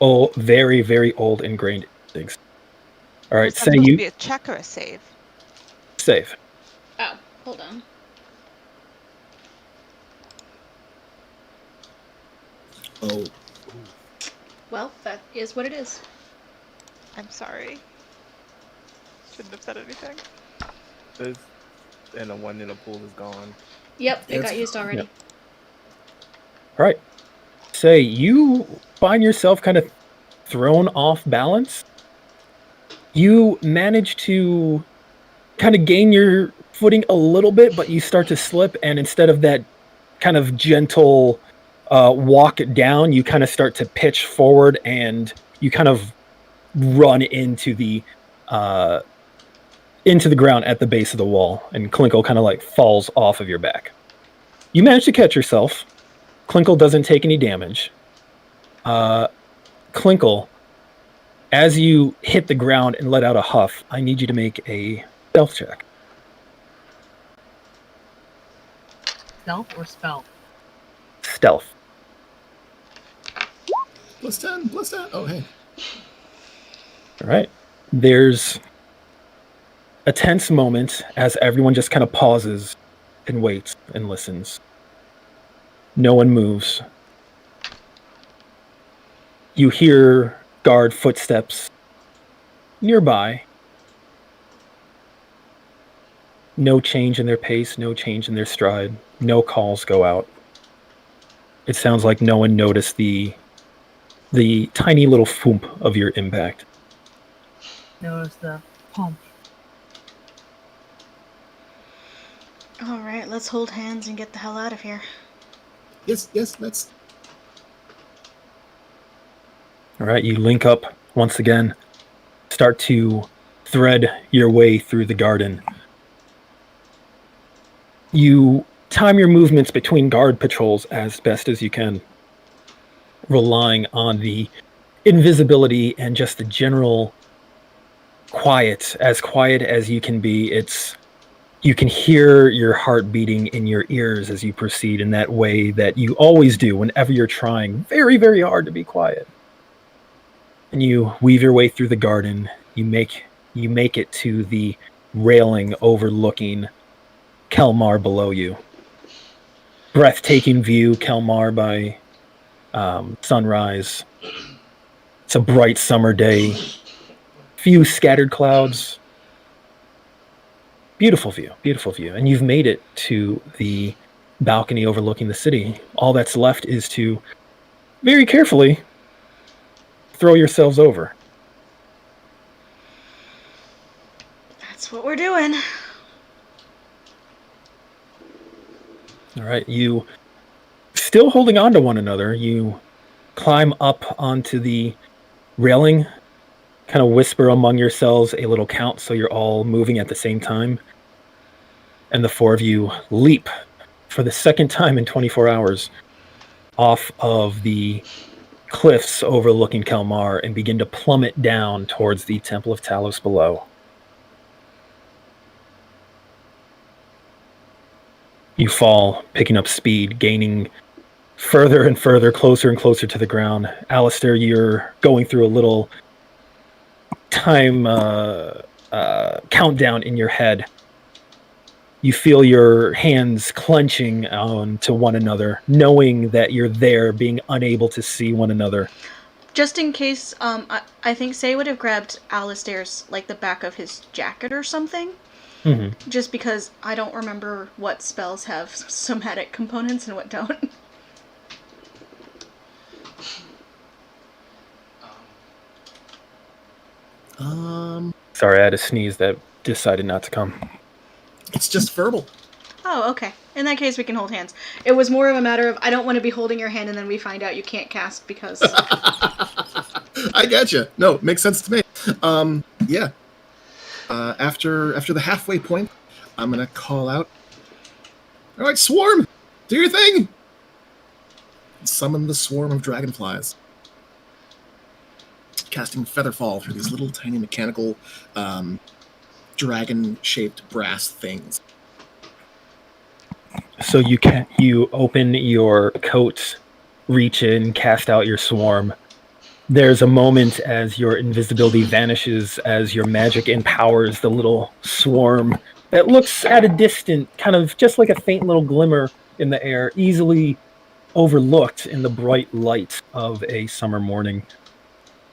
Oh, very, very old ingrained instincts. All right, Was that say supposed to you be a check or a save? save. Oh, hold on. Oh, Well, that is what it is. I'm sorry. Shouldn't have said anything. And the one in the pool is gone. Yep, it It's- got used already. Yep. All right. Say you find yourself kind of thrown off balance. You manage to kind of gain your footing a little bit, but you start to slip, and instead of that kind of gentle walk down, you kind of start to pitch forward, and you kind of run into the ground at the base of the wall, and Klinkle kind of like falls off of your back. You manage to catch yourself. Klinkle doesn't take any damage. Klinkle, as you hit the ground and let out a huff, I need you to make a stealth check. Stealth or spell? Stealth. +10, +10. Oh, hey. All right. There's a tense moment as everyone just kind of pauses and waits and listens. No one moves. You hear guard footsteps nearby. No change in their pace, no change in their stride. No calls go out. It sounds like no one noticed the tiny little foomp of your impact. Notice the pump. All right, let's hold hands and get the hell out of here. Yes, that's... All right, you link up once again, start to thread your way through the garden. You time your movements between guard patrols as best as you can, relying on the invisibility and just the general quiet as you can be. You can hear your heart beating in your ears as you proceed in that way that you always do whenever you're trying very, very hard to be quiet. And you weave your way through the garden. You make it to the railing overlooking Kelmar below you. Breathtaking view, Kelmar by sunrise. It's a bright summer day. Few scattered clouds. Beautiful view. And you've made it to the balcony overlooking the city. All that's left is to very carefully throw yourselves over. That's what we're doing. All right, you still holding on to one another, you climb up onto the railing, kind of whisper among yourselves a little count so you're all moving at the same time. And the four of you leap for the second time in 24 hours off of the cliffs overlooking Kelmar and begin to plummet down towards the Temple of Talos below. You fall, picking up speed, gaining further and further, closer and closer to the ground. Alistair, you're going through a little time countdown in your head. You feel your hands clenching onto one another, knowing that you're there, being unable to see one another. Just in case, I think Say would have grabbed Alistair's, like, the back of his jacket or something. Mm-hmm. Just because I don't remember what spells have somatic components and what don't. Sorry, I had a sneeze that decided not to come. It's just verbal. Oh, okay. In that case, we can hold hands. It was more of a matter of, I don't want to be holding your hand and then we find out you can't cast because... I gotcha. No, makes sense to me. Yeah. After the halfway point, I'm gonna call out. All right, swarm, do your thing. Summon the swarm of dragonflies. Casting Featherfall through these little tiny mechanical, dragon-shaped brass things. So you open your coat, reach in, cast out your swarm, There's a moment as your invisibility vanishes, as your magic empowers the little swarm that looks at a distant, kind of just like a faint little glimmer in the air, easily overlooked in the bright light of a summer morning.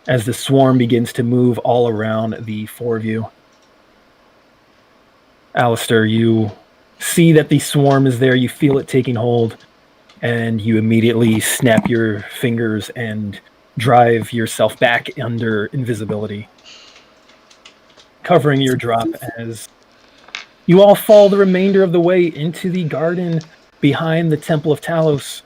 As the swarm begins to move all around the four of you. Alistair, you see that the swarm is there, you feel it taking hold, and you immediately snap your fingers and drive yourself back under invisibility, covering your drop as you all fall the remainder of the way into the garden behind the Temple of Talos.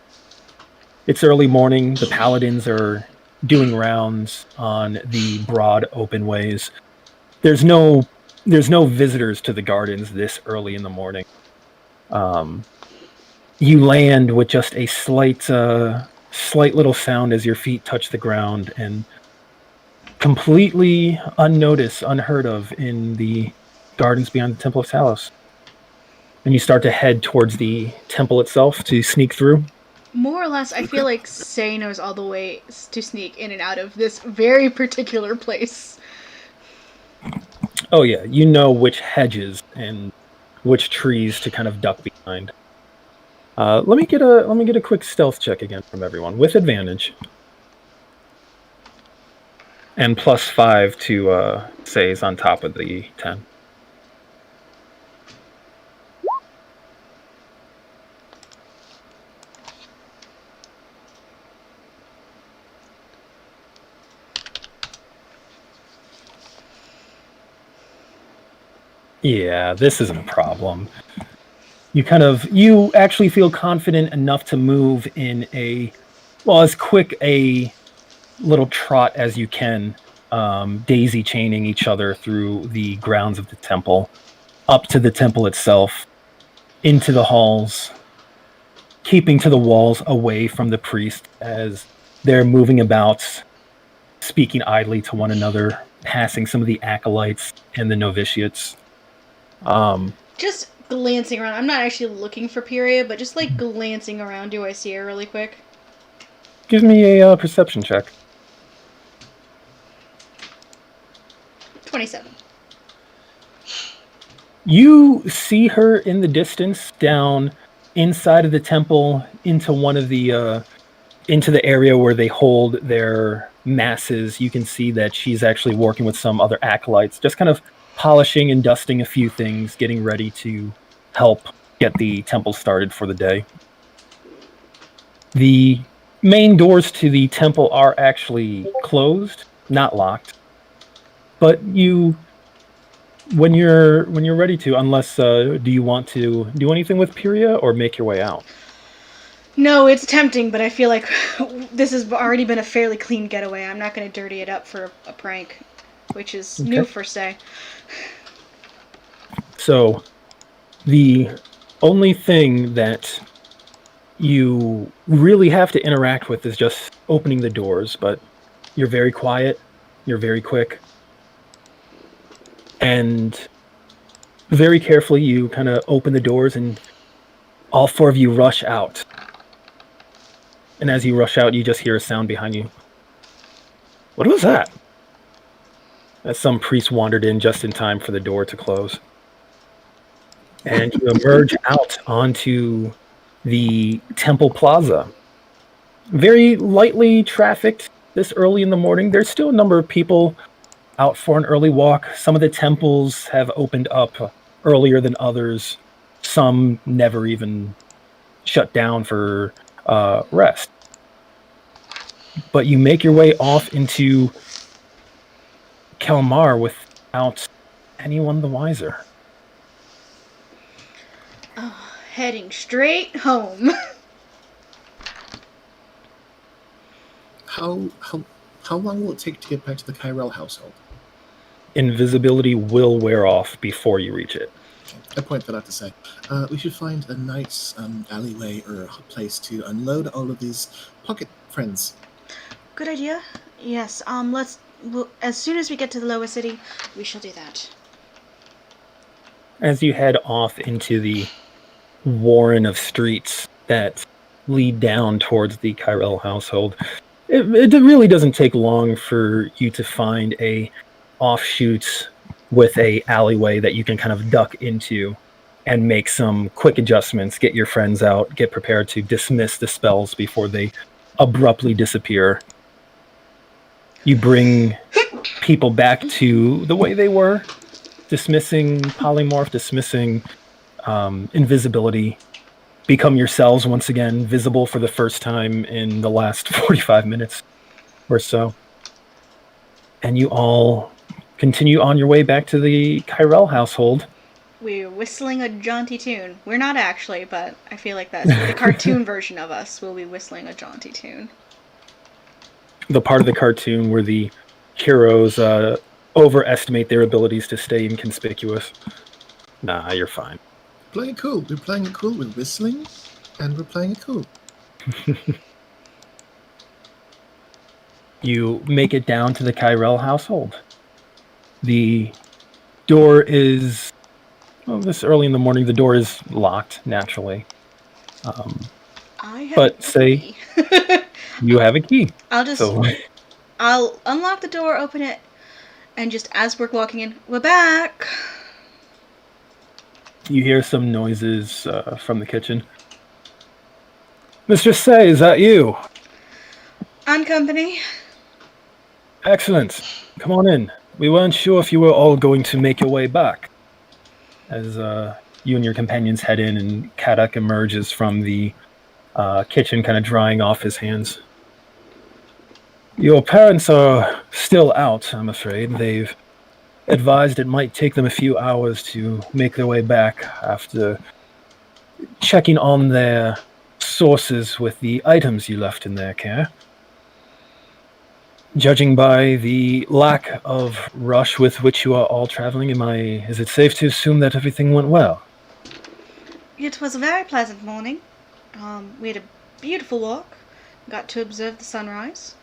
It's early morning. The paladins are doing rounds on the broad open ways. There's no visitors to the gardens this early in the morning. You land with just a slight little sound as your feet touch the ground, and completely unnoticed, unheard of in the gardens beyond the Temple of Talos. And you start to head towards the temple itself to sneak through. More or less, I feel like Say knows all the ways to sneak in and out of this very particular place. Oh yeah, you know which hedges and which trees to kind of duck behind. Let me get a quick stealth check again from everyone with advantage, and +5 to Say's on top of the 10. Yeah, this isn't a problem. You actually feel confident enough to move in as quick a little trot as you can, daisy chaining each other through the grounds of the temple, up to the temple itself, into the halls, keeping to the walls away from the priest as they're moving about, speaking idly to one another, passing some of the acolytes and the novitiates. Just glancing around. I'm not actually looking for Pyria, but just like glancing around. Do I see her really quick? Give me a perception check. 27. You see her in the distance down inside of the temple into one of the into the area where they hold their masses. You can see that she's actually working with some other acolytes, just kind of polishing and dusting a few things, getting ready to help get the temple started for the day. The main doors to the temple are actually closed, not locked. But when you're ready to, unless do you want to do anything with Pyria or make your way out? No, it's tempting, but I feel like this has already been a fairly clean getaway. I'm not going to dirty it up for a prank, which is new for Say. So, the only thing that you really have to interact with is just opening the doors, but you're very quiet, you're very quick, and very carefully you kind of open the doors and all four of you rush out. And as you rush out, you just hear a sound behind you. What was that? As some priest wandered in just in time for the door to close. And you emerge out onto the temple plaza. Very lightly trafficked this early in the morning. There's still a number of people out for an early walk. Some of the temples have opened up earlier than others. Some never even shut down for rest. But you make your way off into Kalmar without anyone the wiser. Oh, heading straight home. How long will it take to get back to the Kyrell household? Invisibility will wear off before you reach it. I point that out to say, we should find a nice alleyway or place to unload all of these pocket friends. Good idea. Yes. As soon as we get to the lower city, we shall do that. As you head off into the warren of streets that lead down towards the Kyrell household, It really doesn't take long for you to find a offshoot with a alleyway that you can kind of duck into and make some quick adjustments, get your friends out, get prepared to dismiss the spells before they abruptly disappear. You bring people back to the way they were, dismissing polymorph, dismissing invisibility, become yourselves once again, visible for the first time in the last 45 minutes or so. And you all continue on your way back to the Kyrell household. We're whistling a jaunty tune. We're not actually, but I feel like that's the cartoon version of us will be whistling a jaunty tune. The part of the cartoon where the heroes overestimate their abilities to stay inconspicuous. Nah, you're fine. Playing it cool. We're playing it cool. We're whistling, and we're playing it cool. You make it down to the Kyrell household. The door is... Well, this early in the morning, the door is locked, naturally. I have But a say key. you have a key. I'll unlock the door, open it, and just as we're walking in, we're back. You hear some noises from the kitchen. Mr. Say, is that you? On company. Excellent. Come on in. We weren't sure if you were all going to make your way back. As you and your companions head in, and Kadak emerges from the kitchen, kind of drying off his hands. Your parents are still out, I'm afraid. They've advised it might take them a few hours to make their way back after checking on their sources with the items you left in their care. Judging by the lack of rush with which you are all traveling, is it safe to assume that everything went well? It was a very pleasant morning. We had a beautiful walk. Got to observe the sunrise.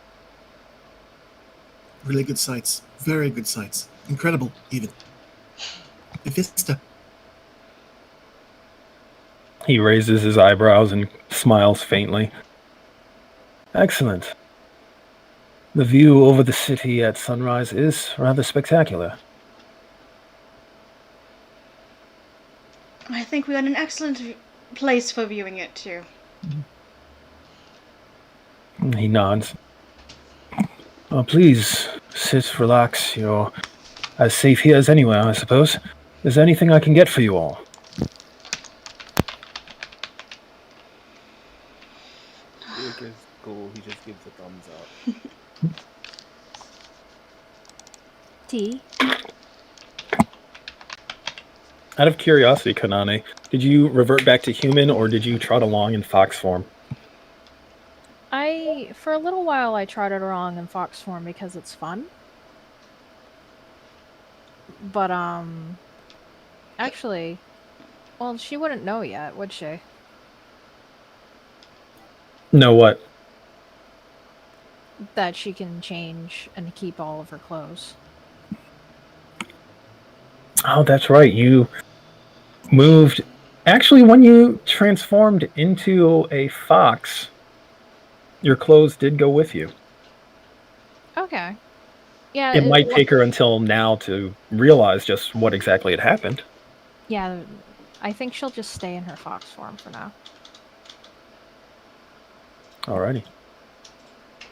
Really good sights. Very good sights. Incredible, even. The vista. He raises his eyebrows and smiles faintly. Excellent. The view over the city at sunrise is rather spectacular. I think we had an excellent place for viewing it, too. He nods. Oh, please, sit, relax. You're as safe here as anywhere, I suppose. Is there anything I can get for you all? Jaeger's cool. He just gives a thumbs up. Tea. Out of curiosity, Kanane, did you revert back to human or did you trot along in fox form? For a little while, I trotted along in fox form because it's fun. But, actually, well, she wouldn't know yet, would she? No, what? That she can change and keep all of her clothes. Oh, that's right. You moved... Actually, when you transformed into a fox, your clothes did go with you. Okay. Yeah. It might take her until now to realize just what exactly had happened. Yeah, I think she'll just stay in her fox form for now. Alrighty.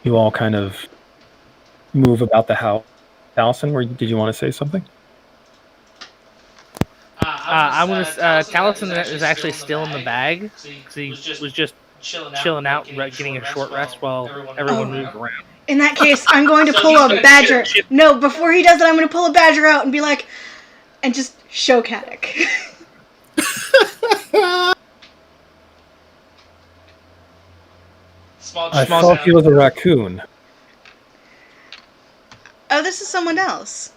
You all kind of move about the house. Allison, did you want to say something? Callison is actually still in the bag. So he was just chilling out, getting a short rest while everyone moved around. In that case, I'm going to pull a badger. No, before he does that, I'm going to pull a badger out and be like, and just show Kadak. I thought he was a raccoon. Oh, this is someone else.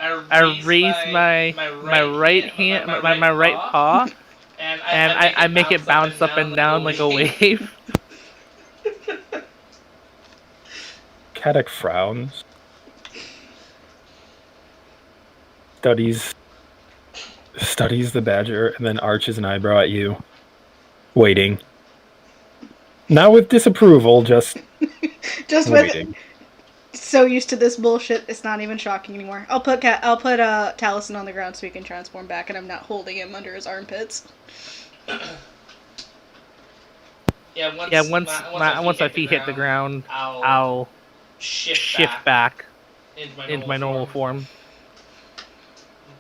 I raise my right hand, my right paw, and I make it bounce up and down like a wave. Kadak frowns. Studies the badger, and then arches an eyebrow at you. Waiting. Not with disapproval, just Just with waiting. so used to this bullshit, it's not even shocking anymore. I'll put Taliesin on the ground so he can transform back, and I'm not holding him under his armpits. Once my feet hit the ground, I'll shift back into my normal form,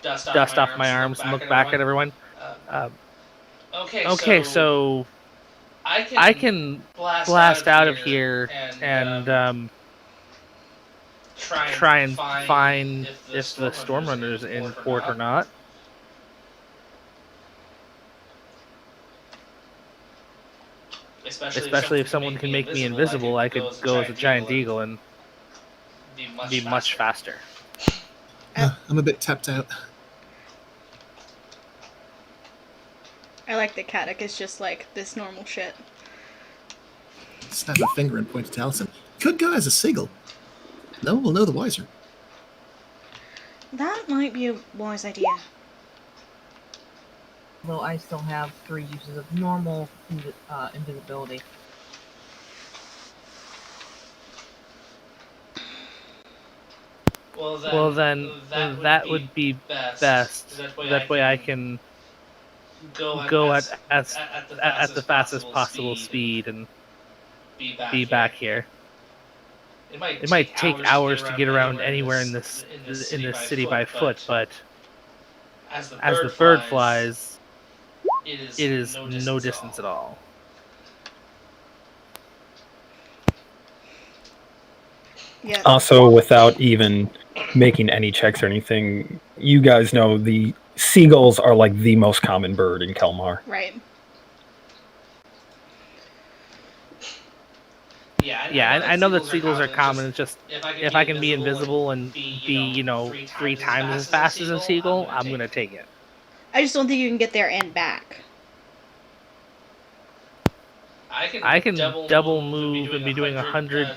dust off my arms, and look back at everyone. Okay, so I can blast out of here and try and find if the Stormrunner's in port or not. Especially if someone can make me invisible, I could go as a giant eagle and be much faster. I'm a bit tapped out. I like that Kadak is just like this normal shit. Snap a finger and point to Taliesin. Could go as a seagull. No one will know the wiser. That might be a wise idea. Though I still have 3 uses of normal invisibility. Well, then that would be best. That way I can go at the fastest possible speed and be back here. It might take hours to get around anywhere in this city by foot, but as the bird flies, it is no distance at all. Yeah. Also, without even making any checks or anything, you guys know the seagulls are like the most common bird in Kelmar. Right. Yeah, I know that seagulls are common. It's just if I can be invisible and be 3 times as fast as a seagull, I'm gonna take it. I just don't think you can get there and back. I can double move and be doing 100.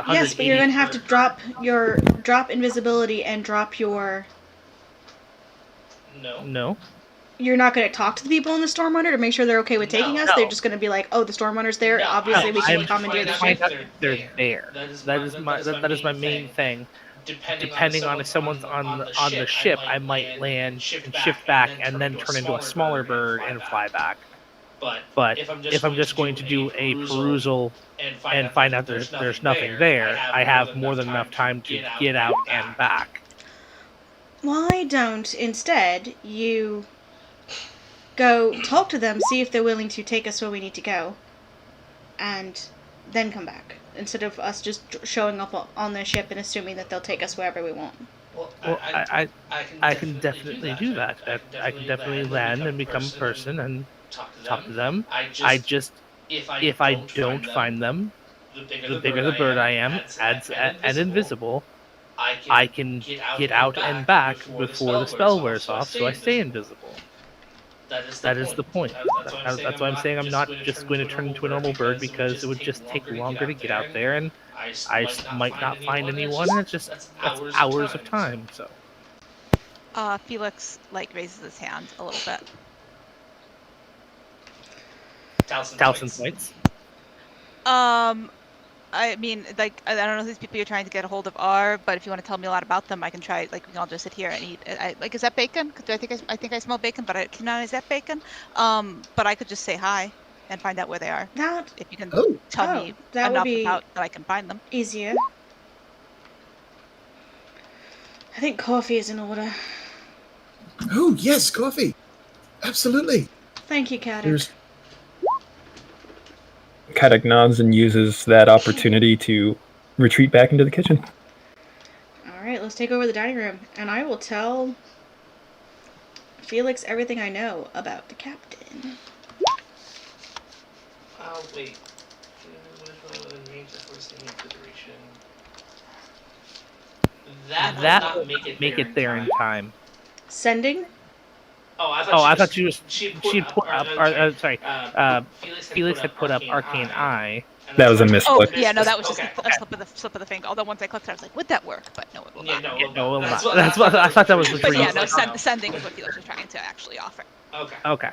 Yes, but you're gonna have to drop invisibility and drop your. No. You're not gonna talk to the people in the Stormrunner to make sure they're okay with taking us. No. They're just gonna be like, "Oh, the Stormrunner's there. Obviously, we can commandeer the ship." They're there. That is my main thing. Depending on if someone's on the ship, I might land and shift back and then turn into a smaller bird and fly back. But if I'm just going to do a perusal and find out there's nothing there, I have more than enough time to get out and back. Why don't instead you go talk to them, see if they're willing to take us where we need to go, and then come back, instead of us just showing up on their ship and assuming that they'll take us wherever we want. Well, I can definitely do that. I can definitely land and become a person and talk to them. I just if I don't find them, the bigger the bird I am, and invisible, I can get out and back before the spell wears off, so I stay invisible. That is the point. That's why I'm saying I'm not just going to turn into a normal bird, because it would just take longer to get out there, and I might not find anyone, and that's hours of time. So. Felix raises his hand a little bit. Taliesin points. I mean, I don't know who these people you're trying to get a hold of are, but if you want to tell me a lot about them, I can try. We can all just sit here and eat. Is that bacon? I think I smell bacon, but I cannot. Is that bacon? But I could just say hi and find out where they are. If you can tell me that enough would be about that, I can find them. Easier. I think coffee is in order. Oh yes, coffee. Absolutely. Thank you, Kadak. There's Kadak nods and uses that opportunity to retreat back into the kitchen. Alright, let's take over the dining room, and I will tell Felix everything I know about the captain. Wait. That will make it there in time. Sending? I thought she'd put up. Felix had put up Arcane Eye. That was a misclick. Oh yeah, no, that was just a slip of the finger. Although once I clicked it, I was like, would that work? But no, it will not. No, it will not. That's what I thought. That was what But you yeah, no, sending is what Felix was trying to actually offer. Okay.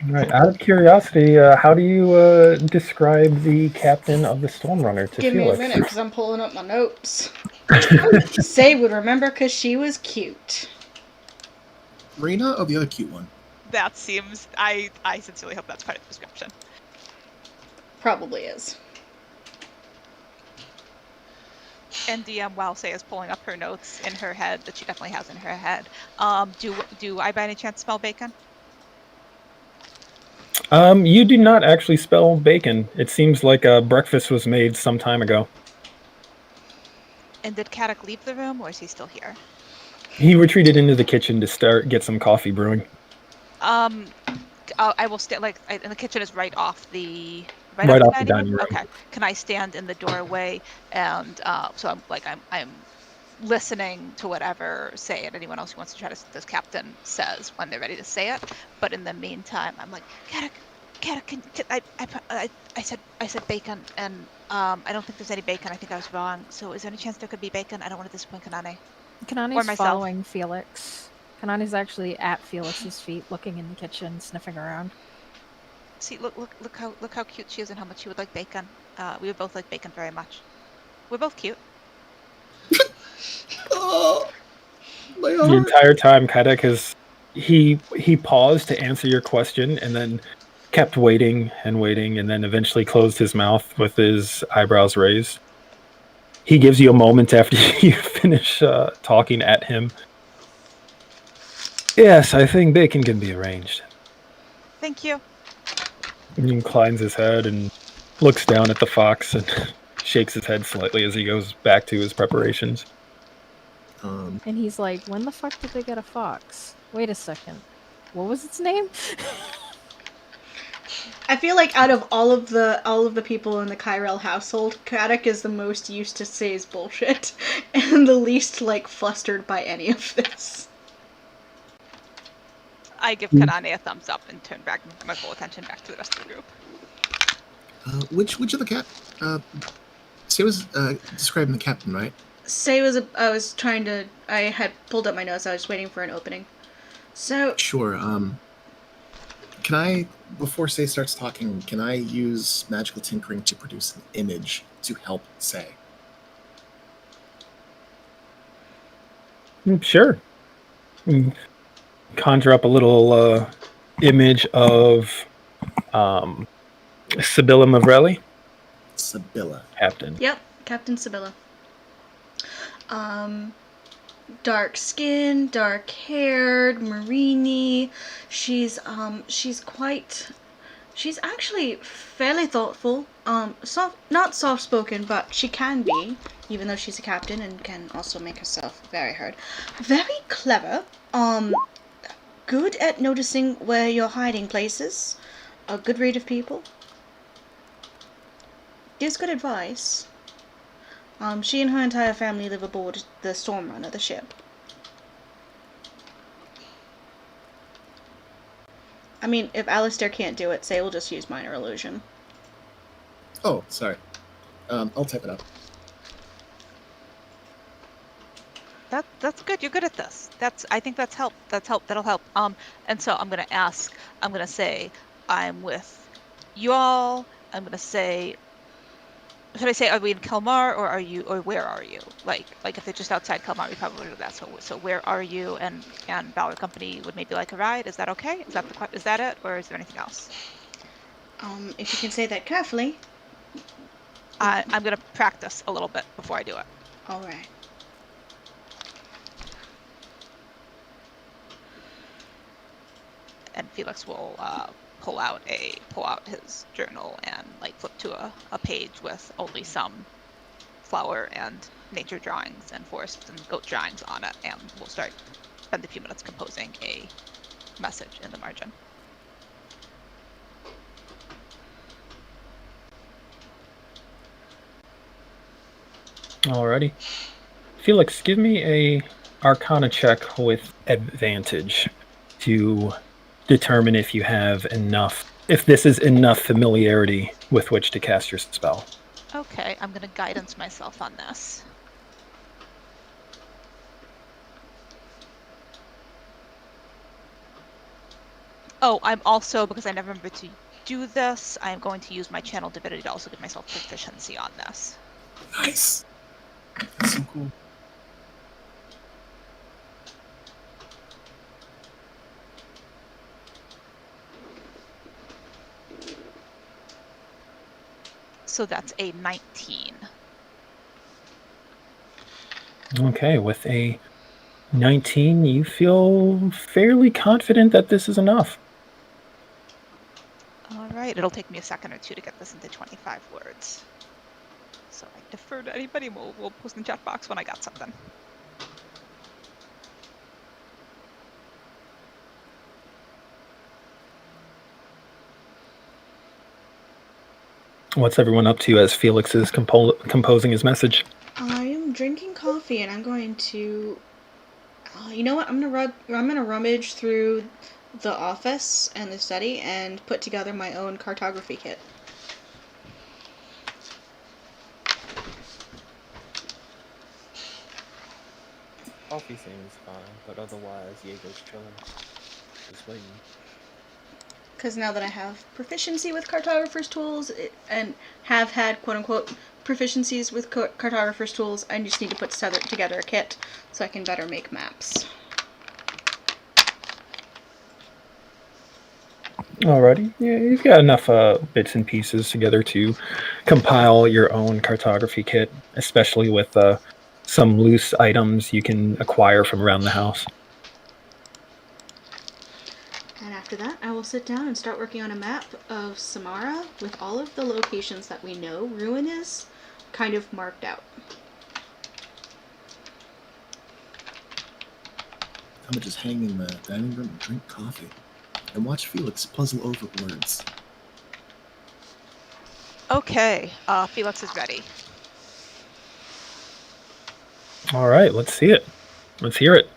Right. Out of curiosity, how do you describe the captain of the Stormrunner to Give me a Felix? minute, because I'm pulling up my notes. Say would remember because she was cute. Marina or the other cute one? That seems. I sincerely hope that's part of the description. Probably is. And DM, while Say is pulling up her notes in her head that she definitely has in her head, do I by any chance smell bacon? You do not actually spell bacon. It seems like breakfast was made some time ago. And did Kaddock leave the room, or is he still here? He retreated into the kitchen to get some coffee brewing. I will stand and the kitchen is right off the Right off off the dining room. Okay. Can I stand in the doorway and so I'm listening to whatever Say and anyone else who wants to try to this captain says when they're ready to say it. But in the meantime, I'm like, Kaddock, I said bacon, and I don't think there's any bacon. I think I was wrong. So is there any chance there could be bacon? I don't want to disappoint Kanane. Kanani's myself. following Felix. Kanani's actually at Felix's feet, looking in the kitchen, sniffing around. See, look how cute she is and how much she would like bacon. We would both like bacon very much. We're both cute. Oh, my The heart. entire time, Kadek he paused to answer your question and then kept waiting and waiting, and then eventually closed his mouth with his eyebrows raised. He gives you a moment after you finish talking at him. Yes, I think bacon can be arranged. Thank you. He inclines his head and looks down at the fox and shakes his head slightly as he goes back to his preparations. And he's like, when the fuck did they get a fox? Wait a second. What was its name? I feel like out of all of the people in the Kyrell household, Kaddock is the most used to Say's bullshit and the least flustered by any of this. I give Kanane a thumbs up and turn back my full attention back to the rest of the group. Which of the cat? Say was describing the captain, right? Say I had pulled up my notes. I was waiting for an opening. So Sure. Can I, before Say starts talking, can I use magical tinkering to produce an image to help Say? Sure. Conjure up a little image of Sibylla Mavrelli. Sibylla. Captain. Yep, Captain Sibylla. Dark skin, dark haired, marini. She's actually fairly thoughtful. Not soft spoken, but she can be, even though she's a captain and can also make herself very heard. Very clever. Good at noticing where you're hiding places. A good read of people. Gives good advice. She and her entire family live aboard the Stormrunner, the ship. I mean, if Alistair can't do it, Say will just use Minor Illusion. Oh, sorry. I'll type it up. That's good. You're good at this. I think that'll help. And so I'm gonna say I'm with you all. I'm gonna say, should I say, are we in Kelmar or where are you? Like if they're just outside Kelmar, we probably do that. So where are you? And Valor Company would maybe like a ride. Is that okay? Is that it, or is there anything else? If you can say that carefully. I'm gonna practice a little bit before I do it. All right. And Felix will pull out his journal and flip to a page with only some flower and nature drawings and forest and goat drawings on it, and we'll spend a few minutes composing a message in the margin. Alrighty. Felix, give me a Arcana check with advantage to determine if you have if this is enough familiarity with which to cast your spell. Okay, I'm gonna guidance myself on this. Oh, I'm also, because I never remember to do this, I'm going to use my channel divinity to also give myself proficiency on this. Nice. That's so cool. So that's a 19. Okay, with a 19, you feel fairly confident that this is enough. All right, it'll take me a second or two to get this into 25 words. So I defer to anybody. We'll post in the chat box when I got something. What's everyone up to as Felix is composing his message? I am drinking coffee, and I'm going to. You know what? I'm gonna rummage through the office and the study and put together my own cartography kit. Coffee seems fine, but otherwise, Jaeger's chilling. Just waiting. Because now that I have proficiency with cartographer's tools and have had quote-unquote proficiencies with cartographer's tools, I just need to put together a kit so I can better make maps. Alrighty, yeah, you've got enough bits and pieces together to compile your own cartography kit, especially with some loose items you can acquire from around the house. And after that, I will sit down and start working on a map of Samara with all of the locations that we know Ruin is kind of marked out. I'm gonna just hang in the dining room and drink coffee and watch Felix puzzle over words. Okay, Felix is ready. All right, let's see it. Let's hear it.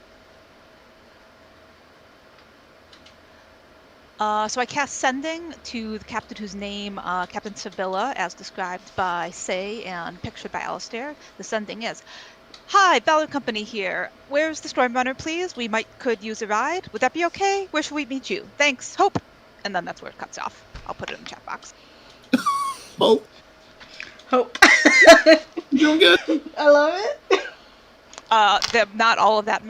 So I cast Sending to the captain whose name, Captain Sibylla, as described by Say and pictured by Alistair. The Sending is, "Hi, Ballard Company here. Where's the Stormrunner, please? We could use a ride. Would that be okay? Where should we meet you? Thanks, Hope." And then that's where it cuts off. I'll put it in the chat box. Oh, Hope. you're doing good. I love it. Not all of that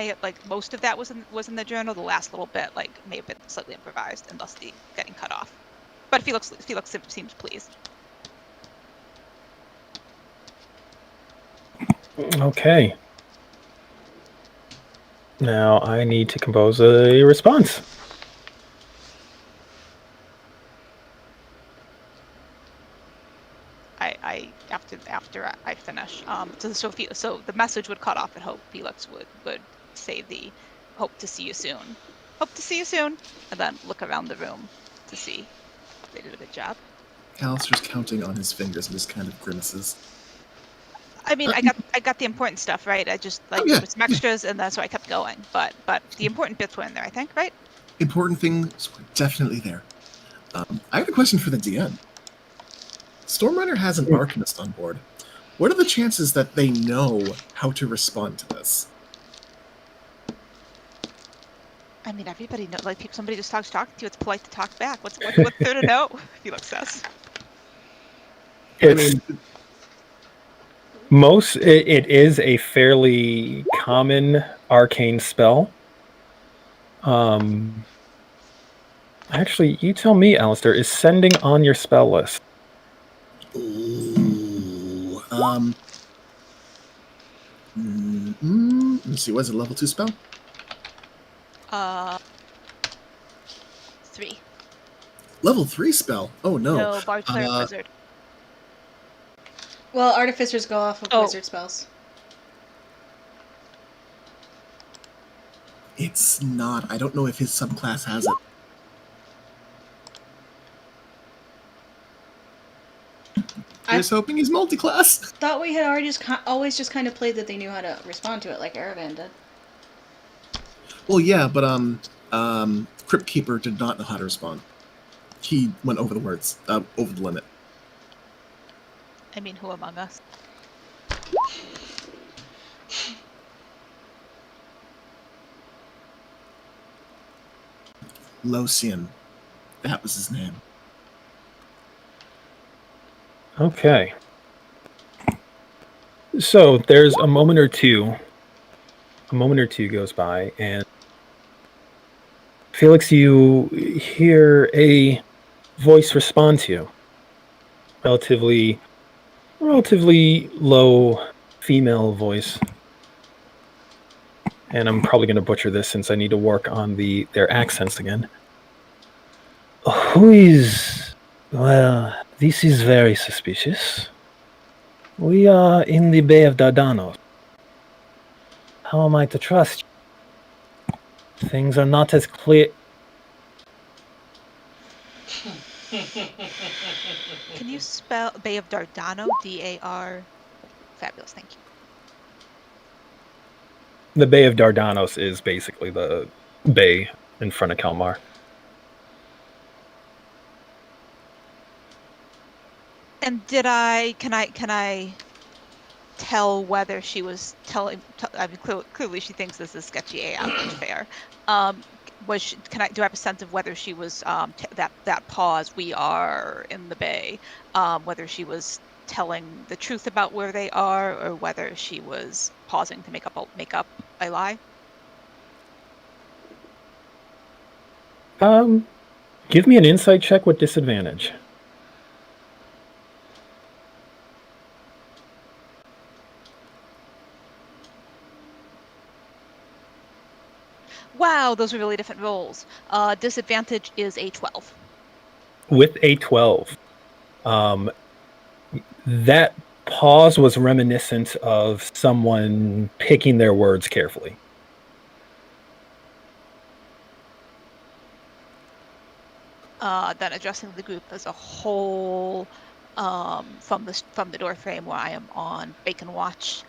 most of that was in the journal. The last little bit may have been slightly improvised and thus the getting cut off. But Felix seems pleased. Okay. Now I need to compose a response. After I finish. So the message would cut off and hope Felix would say the "hope to see you soon." Hope to see you soon, and then look around the room to see if they did a good job. Alistair's counting on his fingers and just kind of grimaces. I mean, I got the important stuff right. I just there was some extras, and that's why I kept going. But the important bits were in there, I think, right? Important things were definitely there. I have a question for the DM. Stormrunner has an Arcanist on board. What are the chances that they know how to respond to this? I mean, everybody knows. Somebody just starts talking to you. It's polite to talk back. What's there to know? Felix says. It is a fairly common arcane spell. Actually, you tell me, Alistair, is Sending on your spell list? Ooh, let me see, was it a level 2 spell? 3. Level 3 spell? Oh no. No, Bard, Cleric, Wizard. Well, artificers go off of wizard spells. It's not. I don't know if his subclass has it. I was hoping he's multi-class. Thought we had always just kind of played that they knew how to respond to it, like Aravan did. Well, yeah, but Crypt Keeper did not know how to respond. He went over the words, over the limit. I mean, who among us? Losian, That was his name. Okay. So there's a moment or two goes by, and Felix, you hear a voice respond to you. Relatively low female voice. And I'm probably going to butcher this since I need to work on their accents again. Who is... Well, this is very suspicious. We are in the Bay of Dardanos. How am I to trust you? Things are not as clear... Can you spell Bay of Dardano? D-A-R... Fabulous, thank you. The Bay of Dardanos is basically the bay in front of Kalmar. And can I tell whether she was telling? I mean, clearly she thinks this is sketchy AF, which fair. Do I have a sense of whether she was that pause? We are in the bay. Whether she was telling the truth about where they are, or whether she was pausing to make up a lie. Give me an insight check with disadvantage. Wow, those are really different rolls. Disadvantage is a 12. With a 12, that pause was reminiscent of someone picking their words carefully. Then addressing the group as a whole, from the door frame where I am on Bacon Watch.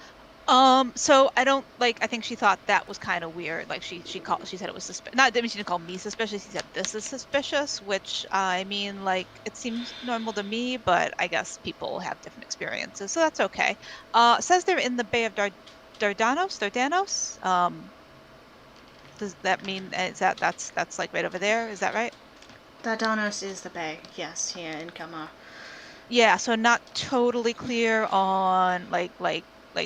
So I don't I think she thought that was kind of weird. Like she said it was suspicious. Not, I mean, she didn't call me suspicious. She said this is suspicious, which I mean, it seems normal to me, but I guess people have different experiences, so that's okay. It says they're in the Bay of Dardanos. Does that mean that's right over there? Is that right? Dardanos is the bay, yes, here in Kalmar. Yeah, so not totally clear on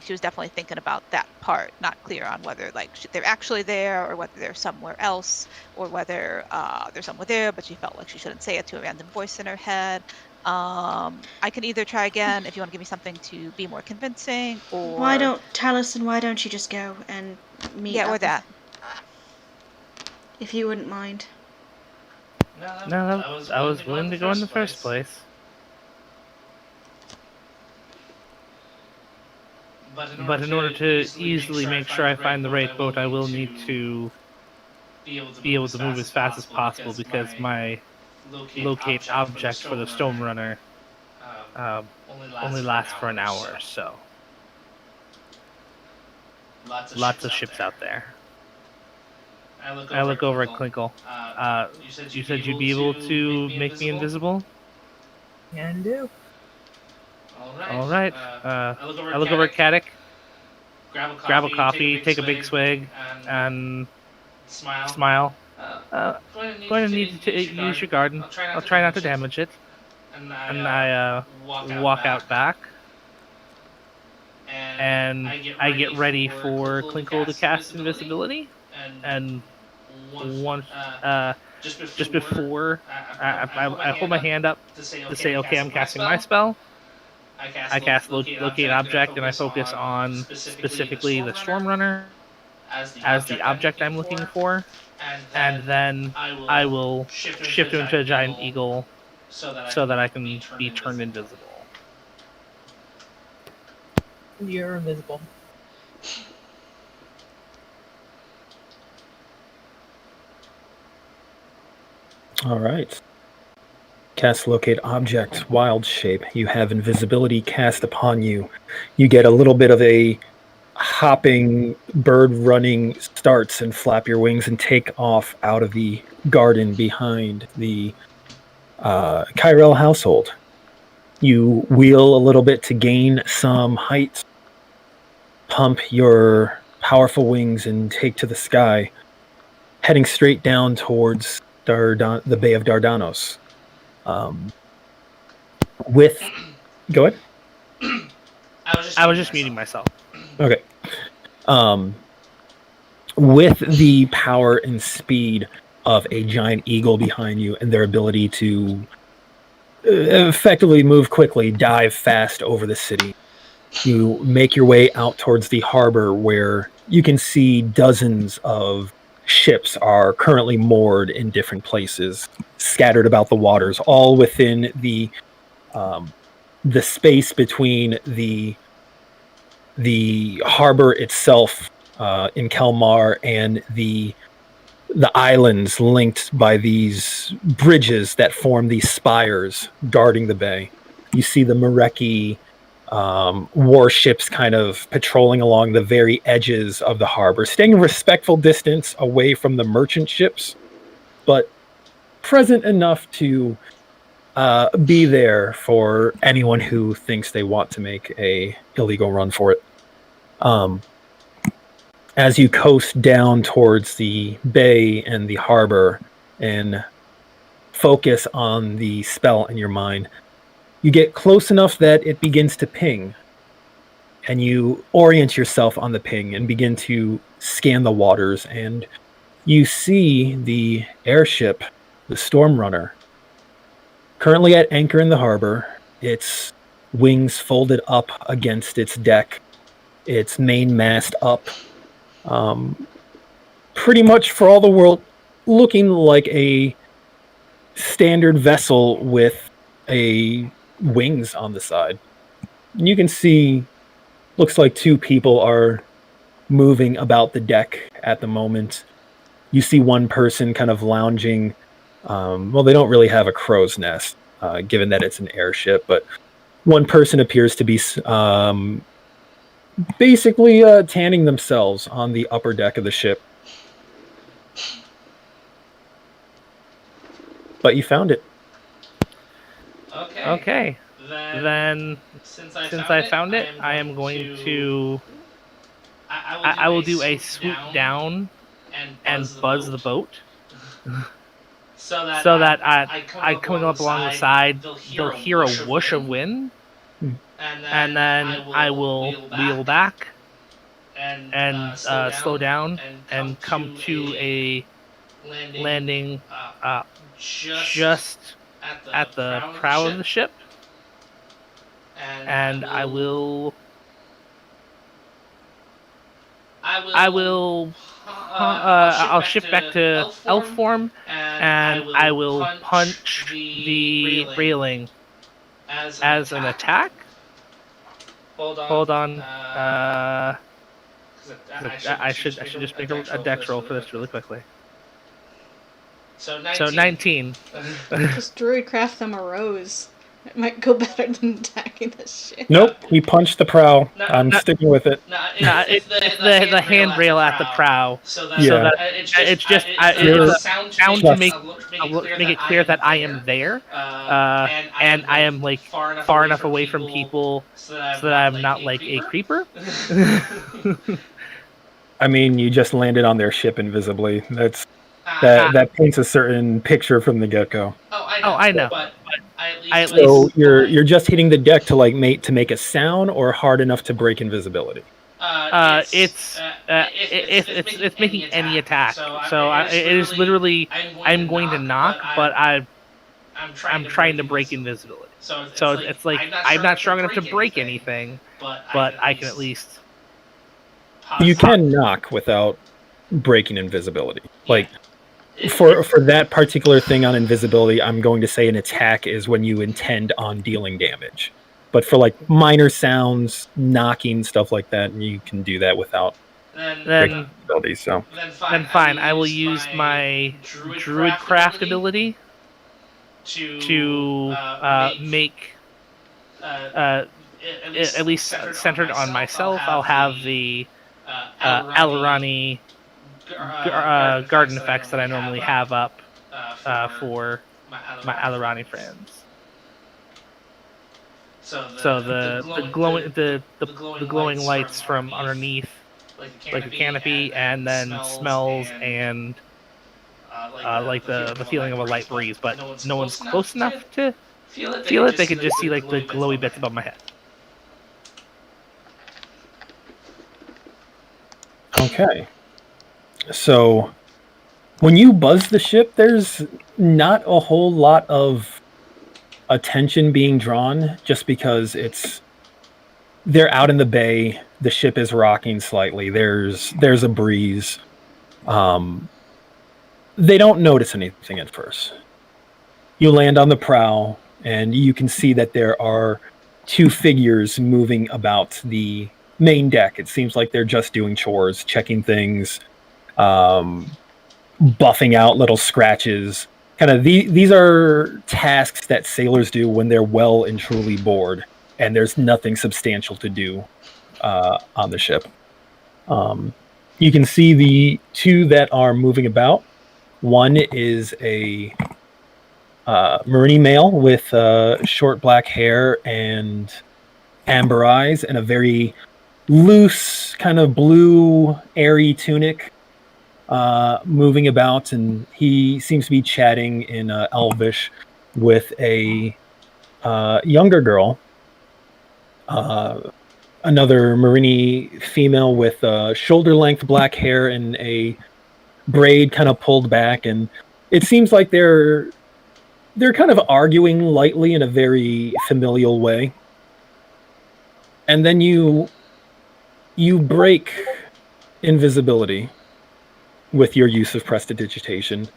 she was definitely thinking about that part, not clear on whether they're actually there or whether they're somewhere else, or whether they're somewhere there, but she felt like she shouldn't say it to a random voice in her head. I can either try again if you want to give me something to be more convincing, or why don't you just go and meet up or that. If you wouldn't mind. No, I was willing to go in the first place. But in order to easily make sure I find the right boat, I will need to be able to move as fast as possible, because my locate object for the Stone Runner only lasts for an hour or so. Lots of ships out there. I look over at Klinkle. You said you'd be able to make me invisible? Can do. All right. I look over at Caddick, grab a coffee, take a big swig, and smile. Going to need to use your garden. I'll try not to damage it. And I walk out back, and I get ready for Klinkle to cast invisibility. And once, just before I hold my hand up to say, okay, I'm casting my spell. I cast locate object, and I focus on specifically the Storm Runner as the object I'm looking for, and then I will shift into a giant eagle so that I can be turned invisible. You're invisible. All right. Cast locate object, wild shape. You have invisibility cast upon you. You get a little bit of a hopping bird running starts and flap your wings and take off out of the garden behind the Kyrell household. You wheel a little bit to gain some height, pump your powerful wings and take to the sky, heading straight down towards the Bay of Dardanos. With go ahead. I was just muting myself. Okay. With the power and speed of a giant eagle behind you and their ability to effectively move quickly, dive fast over the city, you make your way out towards the harbor where you can see dozens of ships are currently moored in different places, scattered about the waters, all within the space between the harbor itself in Kelmar and the islands linked by these bridges that form these spires guarding the bay. You see the Mareki warships kind of patrolling along the very edges of the harbor, staying a respectful distance away from the merchant ships, but present enough to be there for anyone who thinks they want to make a illegal run for it. As you coast down towards the bay and the harbor and focus on the spell in your mind, you get close enough that it begins to ping, and you orient yourself on the ping and begin to scan the waters, and you see the airship, the Stormrunner, currently at anchor in the harbor, its wings folded up against its deck, its main mast up, pretty much for all the world looking like a standard vessel with a wings on the side. You can see, looks like two people are moving about the deck at the moment. You see one person kind of lounging. Well, they don't really have a crow's nest, given that it's an airship, but one person appears to be basically tanning themselves on the upper deck of the ship. But you found it. Okay. Then since I found it, I am going to... I will do a swoop down and buzz the boat. So that I coming up along the side, they'll hear a whoosh of wind, and then I will wheel back and slow down and come to a landing just at the prow of the ship, and I'll shift back to elf form, and I will punch the railing as an attack. Hold on. I should just make a dex roll for this really quickly. So 19. Just druid craft them a rose. It might go better than attacking the ship. Nope, he punched the prow. I'm sticking with it. It's the handrail at the prow. So that it's just sound to make it clear that I am there, and I am like far enough away from people so that I'm not like a creeper. I mean, you just landed on their ship invisibly. That paints a certain picture from the get-go. Oh, I know. But at least so you're just hitting the deck to like make a sound, or hard enough to break invisibility? It's making any attack. So it is literally I'm going to knock, but I'm trying to break invisibility. So it's like I'm not strong enough to break anything, but I can at least. You can knock without breaking invisibility. Like for that particular thing on invisibility, I'm going to say an attack is when you intend on dealing damage. But for like minor sounds, knocking, stuff like that, you can do that without then ability. So then fine, I will use my druid craft ability to make at least centered on myself. I'll have the Alarani garden effects that I normally have up for my Alarani friends. So the glowing lights from underneath, like a canopy, and then smells and like the feeling of a light breeze, but no one's close enough to feel it. They can just see like the glowy bits above my head. Okay. So when you buzz the ship, there's not a whole lot of attention being drawn, just because they're out in the bay. The ship is rocking slightly. There's a breeze. They don't notice anything at first. You land on the prow, and you can see that there are two figures moving about the main deck. It seems like they're just doing chores, checking things, buffing out little scratches. Kind of these are tasks that sailors do when they're well and truly bored, and there's nothing substantial to do on the ship. You can see the two that are moving about. One is a Marini male with short black hair and amber eyes and a very loose, kind of blue, airy tunic, moving about, and he seems to be chatting in Elvish with a younger girl. Another Marini female with shoulder-length black hair and a braid kind of pulled back, and it seems like they're kind of arguing lightly in a very familial way. And then you break invisibility with your use of prestidigitation,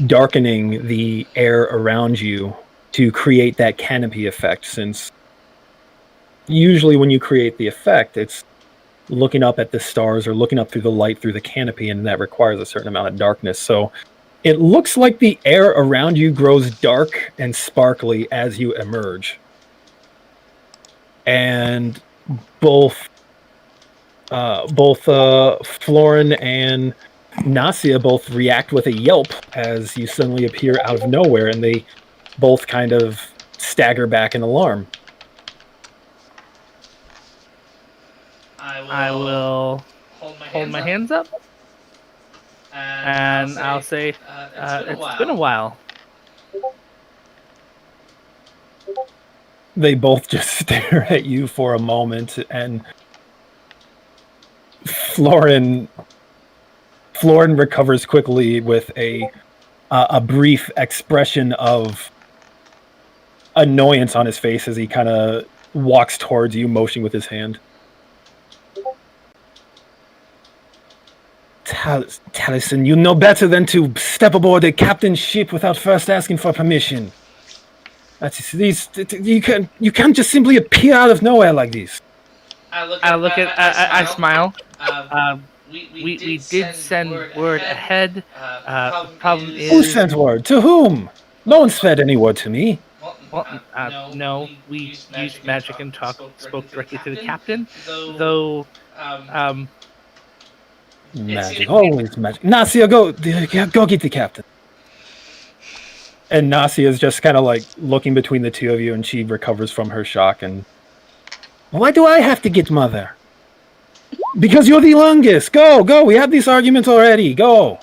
darkening the air around you to create that canopy effect, since usually when you create the effect, it's looking up at the stars or looking up through the light through the canopy, and that requires a certain amount of darkness. So it looks like the air around you grows dark and sparkly as you emerge. And both Florin and Nasia both react with a yelp as you suddenly appear out of nowhere, and they both kind of stagger back in alarm. I will hold my hands up, and I'll say, it's been a while. They both just stare at you for a moment, and Florin recovers quickly with a brief expression of annoyance on his face as he kind of walks towards you, motioning with his hand. Taliesin, you know better than to step aboard a captain's ship without first asking for permission. You can't just simply appear out of nowhere like this. I smile. We did send word ahead. The problem is... Who sent word? To whom? No one's fed any word to me. No, we used magic and spoke directly to the captain, though... Magic, always magic. Nasia, go get the captain. And Nasia is just kind of like looking between the two of you, and she recovers from her shock. And why do I have to get Mother? Because you're the longest. Go. We had these arguments already. Go.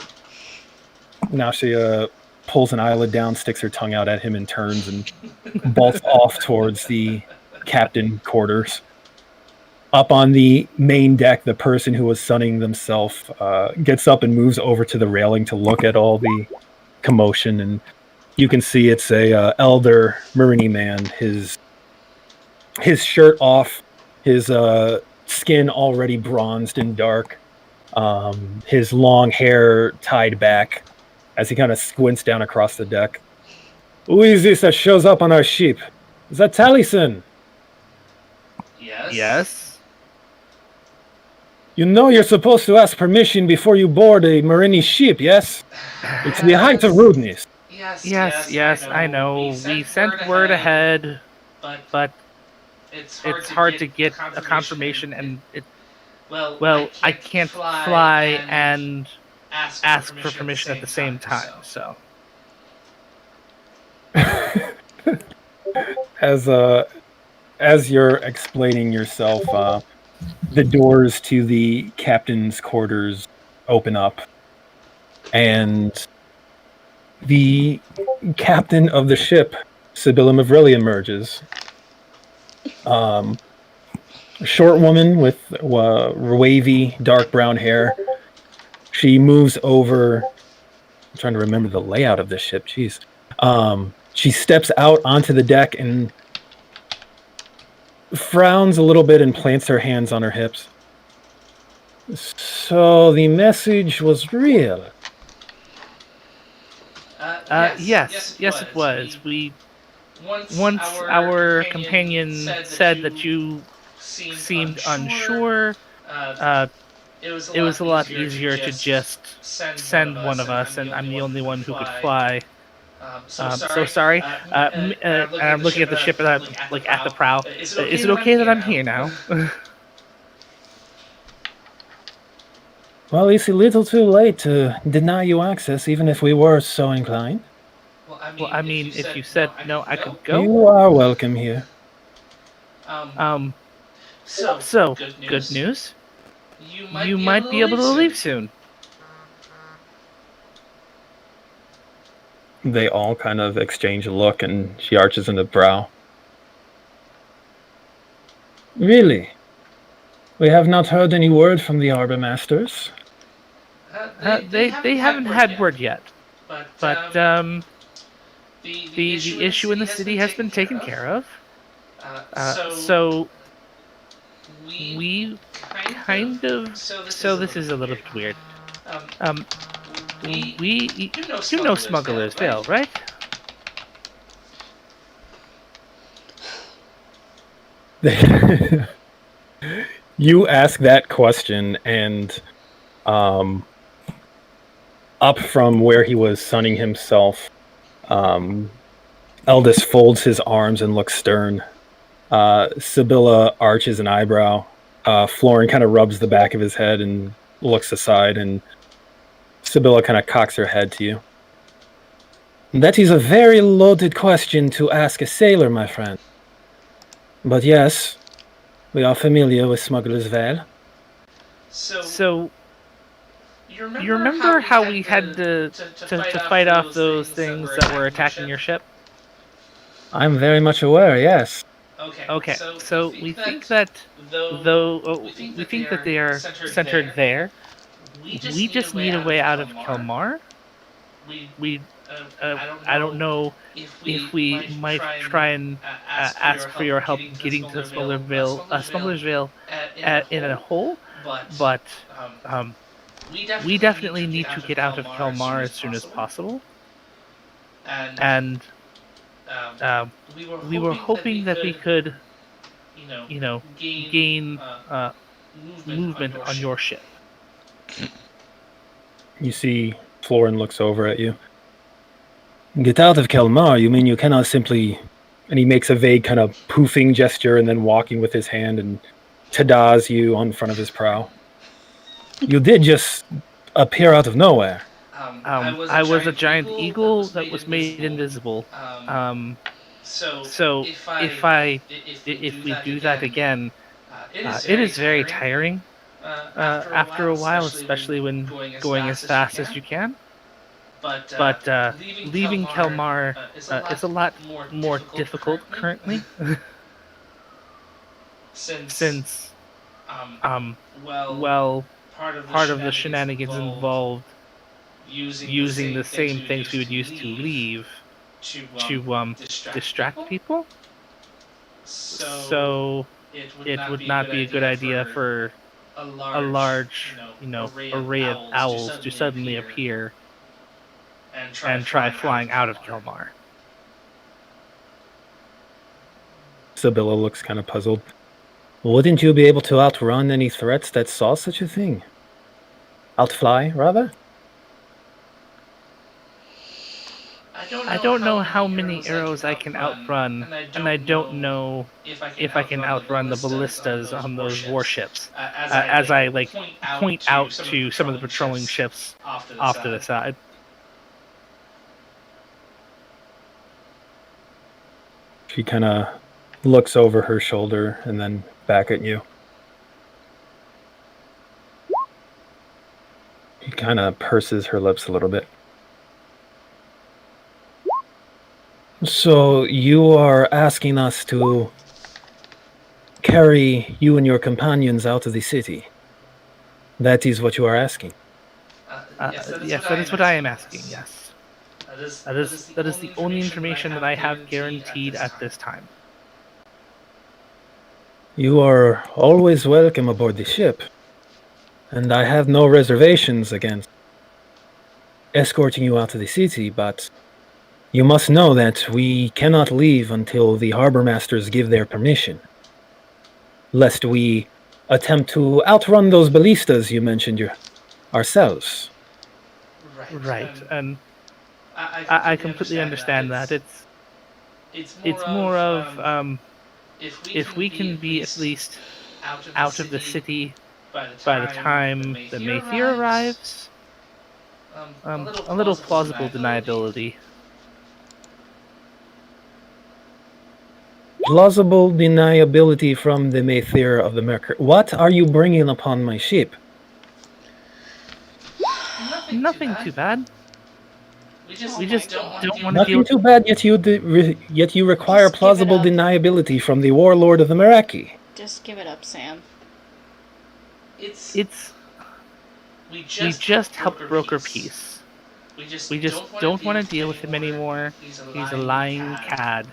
Nasia pulls an eyelid down, sticks her tongue out at him, and turns and bolts off towards the captain quarters. Up on the main deck, the person who was sunning themselves gets up and moves over to the railing to look at all the commotion, and you can see it's a elder Marini man. His shirt off, his skin already bronzed and dark, his long hair tied back as he kind of squints down across the deck. Who is this that shows up on our ship? Is that Taliesin? Yes. You know you're supposed to ask permission before you board a Marini ship, yes? It's the height of rudeness. Yes, I know. We sent word ahead, but it's hard to get a confirmation, and I can't fly and ask for permission at the same time, so... As you're explaining yourself, the doors to the captain's quarters open up, and The captain of the ship, Sibylla Mavrili, emerges. A short woman with wavy, dark brown hair. She moves over. I'm trying to remember the layout of this ship. Jeez. She steps out onto the deck and frowns a little bit and plants her hands on her hips. So the message was real. Yes, it was. Once our companion said that you seemed unsure, it was a lot easier to just send one of us, and I'm the only one who could fly. So sorry. And I'm looking at the ship and I'm like at the prow. Is it okay that I'm here now? Well, it's a little too late to deny you access, even if we were so inclined. Well, I mean, if you said no, I could go. You are welcome here. So good news. You might be able to leave soon. They all kind of exchange a look, and she arches a brow. Really? We have not heard any word from the Arbor Masters. They haven't had word yet, but the issue in the city has been taken care of. So we kind of. So this is a little bit weird. You know Smuggler's Veil, right? You ask that question, and up from where he was sunning himself, Eldest folds his arms and looks stern. Sibylla arches an eyebrow. Florin kind of rubs the back of his head and looks aside, and Sibylla kind of cocks her head to you. That is a very loaded question to ask a sailor, my friend. But yes, we are familiar with Smuggler's Veil. So you remember how we had to fight off those things that were attacking your ship? I'm very much aware, yes. Okay, so we think that they are centered there. We just need a way out of Kelmar. I don't know if we might try and ask for your help getting to Smuggler's Veil in a hole, but we definitely need to get out of Kelmar as soon as possible. And we were hoping that we could, gain movement on your ship. You see, Florin looks over at you. Get out of Kelmar? You mean you cannot simply... And he makes a vague kind of poofing gesture and then walking with his hand and ta-das you on front of his prow. You did just appear out of nowhere. I was a giant eagle that was made invisible. So if we do that again, it is very tiring after a while, especially when going as fast as you can. But leaving Kelmar is a lot more difficult currently, since part of the shenanigans involved using the same things we would use to leave to distract people. So it would not be a good idea for a large, array of owls to suddenly appear and try flying out of Kelmar. Sibylla looks kind of puzzled. Wouldn't you be able to outrun any threats that saw such a thing? Outfly, rather? I don't know how many arrows I can outrun, and I don't know if I can outrun the ballistas on those warships, as I point out to some of the patrolling ships off to the side. She kind of looks over her shoulder and then back at you. She kind of purses her lips a little bit. So you are asking us to carry you and your companions out of the city? That is what you are asking? Yes, that is what I am asking, yes. That is the only information that I have guaranteed at this time. You are always welcome aboard the ship, and I have no reservations against escorting you out of the city, but you must know that we cannot leave until the harbor masters give their permission, lest we attempt to outrun those ballistas you mentioned ourselves. Right, and I completely understand that. It's more of if we can be at least out of the city by the time the Maytheer arrives, a little plausible deniability. Plausible deniability from the Maytheer of the Mercury. What are you bringing upon my ship? Nothing too bad. We just don't want to deal Nothing with... too bad, yet you require Just give it plausible up. deniability from the warlord of the Meraki. Just give it up, Sam. We just helped broker peace. We just don't want to deal with him anymore. He's a lying cad.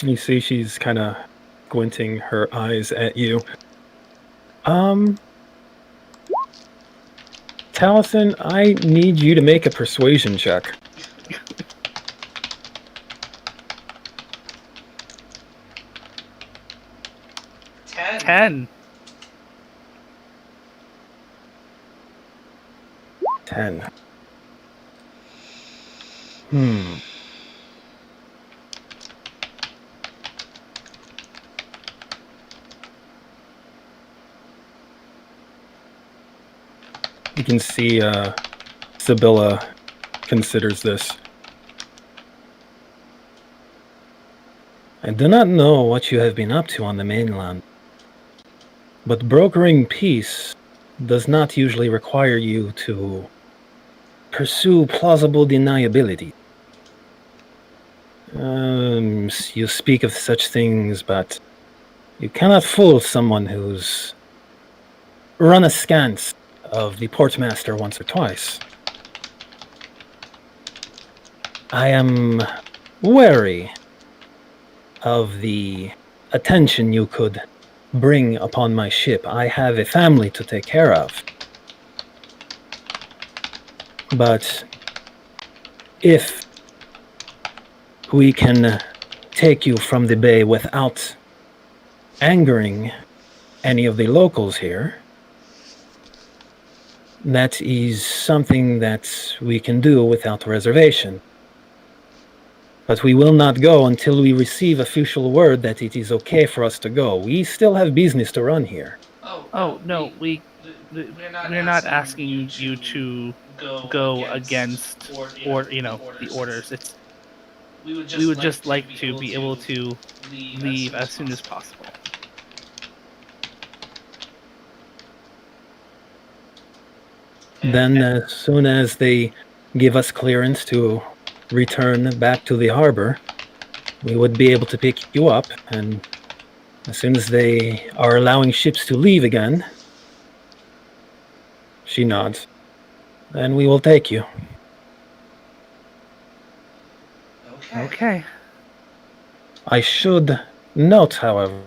You see she's kind of squinting her eyes at you. Taliesin, I need you to make a persuasion check. Ten. 10. You can see Sibylla considers this. I do not know what you have been up to on the mainland, but brokering peace does not usually require you to pursue plausible deniability. You speak of such things, but you cannot fool someone who's run askance of the portmaster once or twice. I am wary of the attention you could bring upon my ship. I have a family to take care of. But if we can take you from the bay without angering any of the locals here, that is something that we can do without reservation. But we will not go until we receive official word that it is okay for us to go. We still have business to run here. Oh no, we're not asking you to go against the orders. We would just like to be able to leave as soon as possible. Then as soon as they give us clearance to return back to the harbor, we would be able to pick you up, and as soon as they are allowing ships to leave again, she nods, then we will take you. Okay. I should note, however,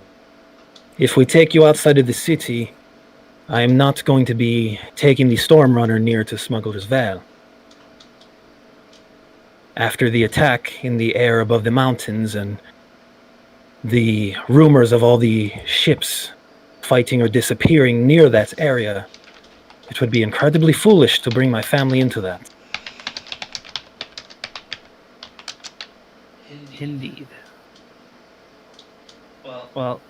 if we take you outside of the city, I am not going to be taking the Stormrunner near to Smuggler's Vale. After the attack in the air above the mountains and the rumors of all the ships fighting or disappearing near that area, it would be incredibly foolish to bring my family into that. Indeed. Well,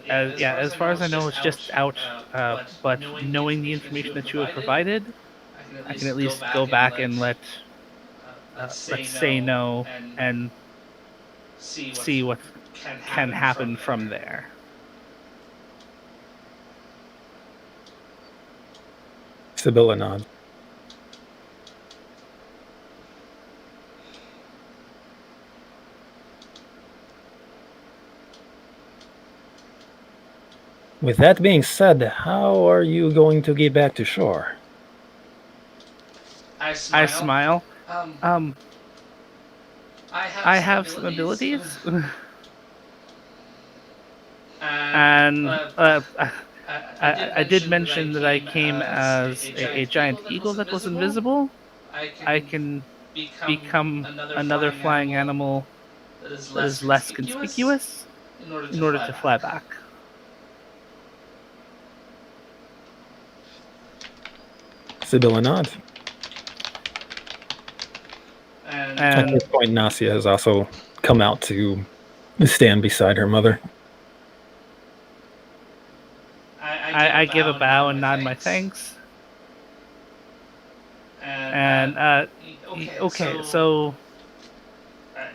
as far as I know, it's just out. But knowing the information that you have provided, I can at least go back and let's say no and see can happen from there. Sibylla nods. With that being said, how are you going to get back to shore? I smile. I have some abilities. And I did mention that I came as a giant eagle that was invisible. I can become another flying animal that is less conspicuous in order to fly back. Sibylla nods. At And this point, Nasia has also come out to stand beside her mother. I give a bow and nod my thanks. And okay, so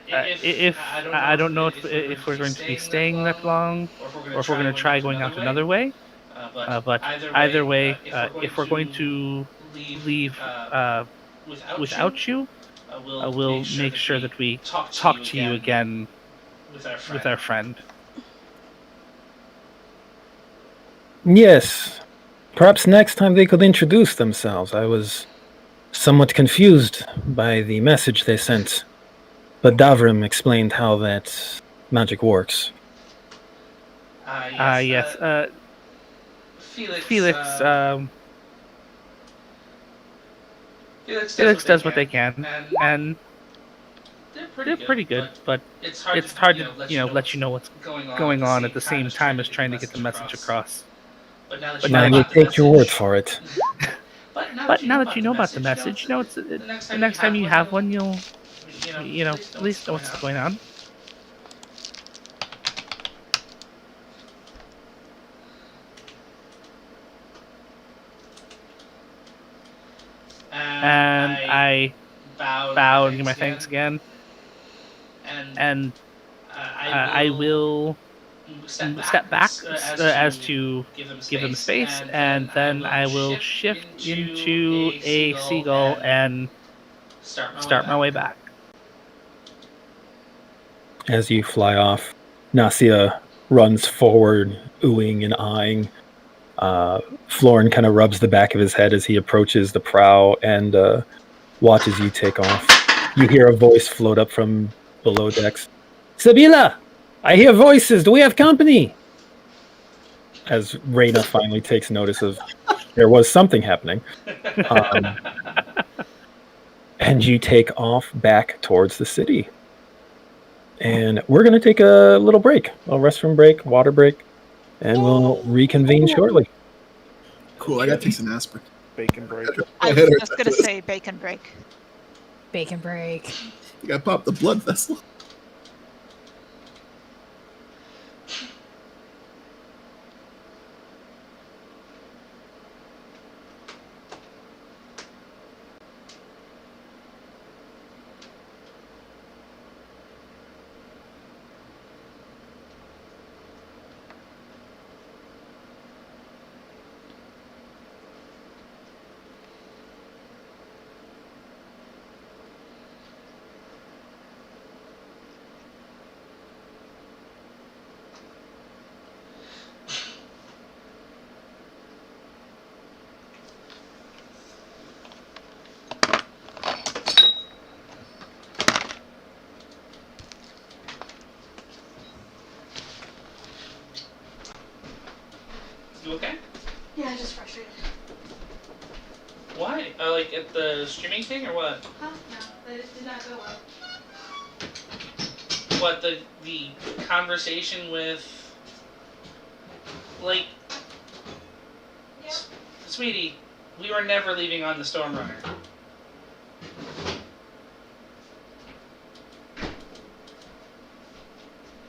if I don't know if we're going to be staying that long, or if we're going to try going out another way. But either way, if we're going to leave without you, I will make sure that we talk to you again with our friend. Yes. Perhaps next time they could introduce themselves. I was somewhat confused by the message they sent, but Davrim explained how that magic works. Yes. Felix, Felix does what they can, and they're pretty good, but it's hard to let you know what's going on at the same time as trying to get the message across. But now you take your word for it. But now that you know about the message, it's the next time you have one, you'll at least know what's going on. And I bow and give my thanks again. And I will step back as to give them space, and then I will shift into a seagull and start my way back. As you fly off, Nasia runs forward, oohing and eyeing. Florin kind of rubs the back of his head as he approaches the prow and watches you take off. You hear a voice float up from below decks. Sibylla! I hear voices! Do we have company? As Reyna finally takes notice of there was something happening. And you take off back towards the city. And we're going to take a little break. A restroom break, water break. And we'll reconvene shortly. Cool, I gotta take some aspirin. Bacon break. I was just gonna say bacon break. Bacon break. You gotta pop the blood vessel. You okay? Yeah, just frustrated. Why? Like at the streaming thing or what? Huh? No, it did not go well. What, the conversation with, like, Yeah. Sweetie, we were never leaving on the Stormrunner.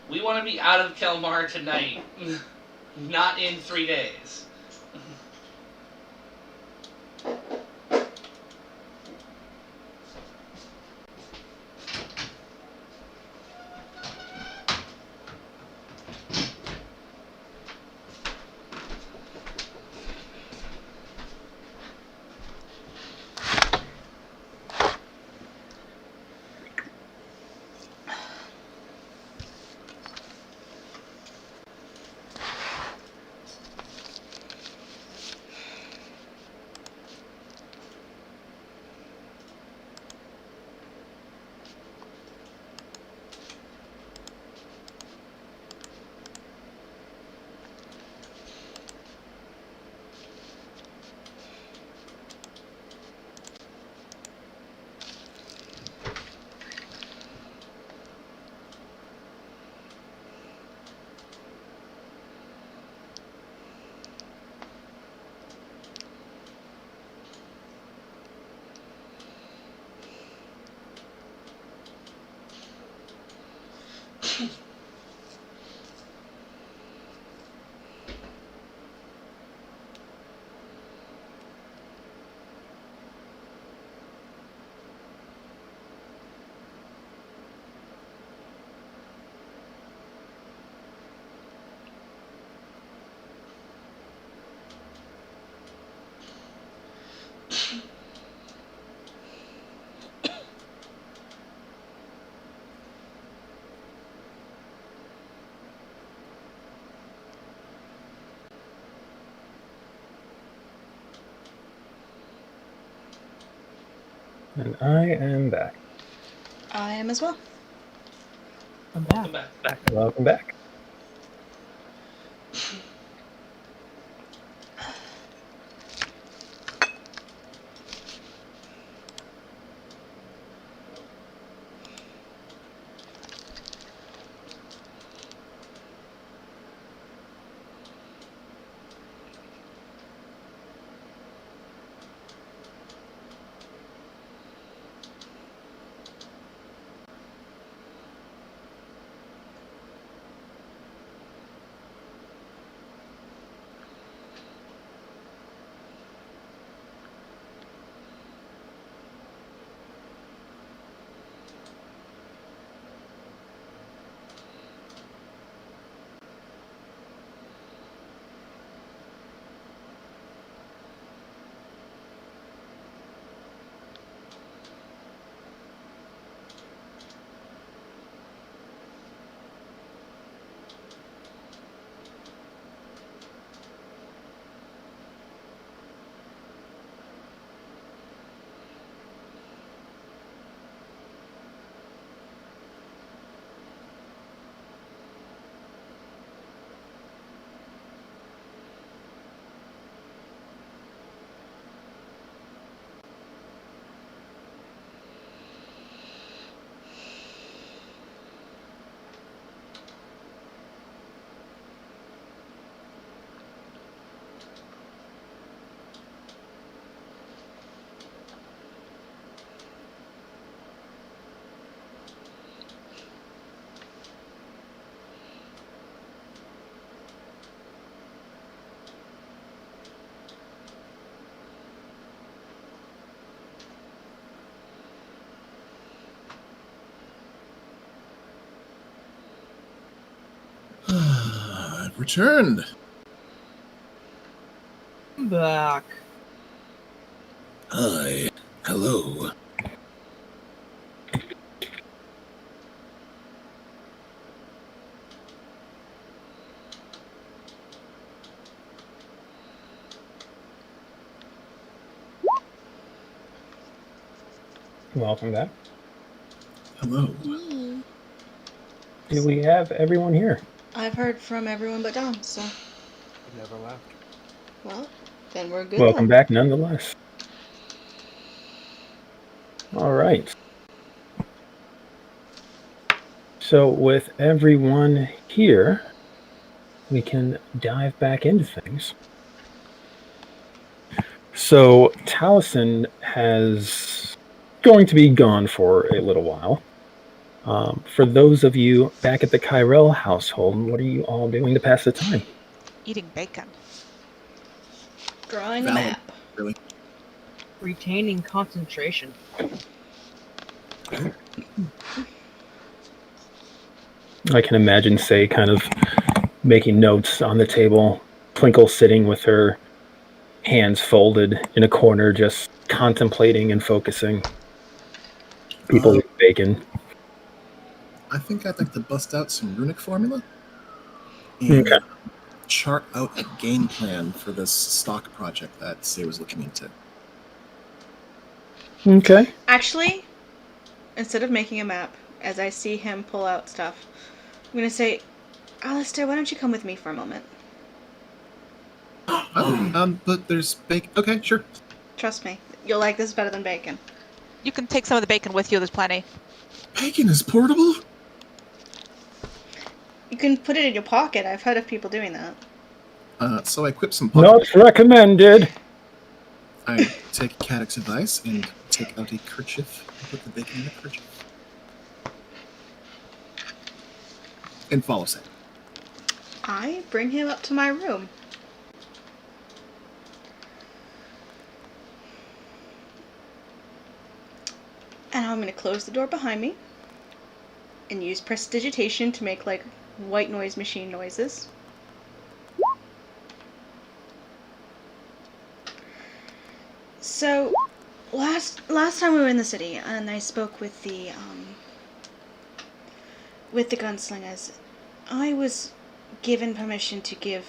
We want to be out of Kelmar tonight, not in 3 days. And I am back. I am as well. I'm back. Welcome back. I've returned. I'm back. Hi. Hello. Welcome back. Hello. Do we have everyone here? I've heard from everyone but Dom, so I never left. well, then we're good. Welcome then. back nonetheless. All right. So with everyone here, we can dive back into things. So Taliesin has going to be gone for a little while. For those of you back at the Kyrell household, what are you all doing to pass the time? Eating bacon. Drawing a Valid. map. Really? Retaining concentration. I can imagine, say, kind of making notes on the table, Plinkle sitting with her hands folded in a corner, just contemplating and focusing. People eat bacon. I think I'd like to bust out some runic formula and Okay. chart out a game plan for this stock project that Say was looking into. Okay. Actually, instead of making a map, as I see him pull out stuff, I'm gonna say, Alistair, why don't you come with me for a moment? Oh, but there's bacon. Okay, sure. Trust me, you'll like this better than bacon. You can take some of the bacon with you. There's plenty. Bacon is portable? You can put it in your pocket. I've heard of people doing that. So I equip some pocket. Not recommended. I take Caddock's advice and take out a kerchief and put the bacon in the kerchief. And follow Say. I bring him up to my room. And I'm gonna close the door behind me and use prestidigitation to make like white noise machine noises. So last time we were in the city and I spoke with the gunslingers, I was given permission to give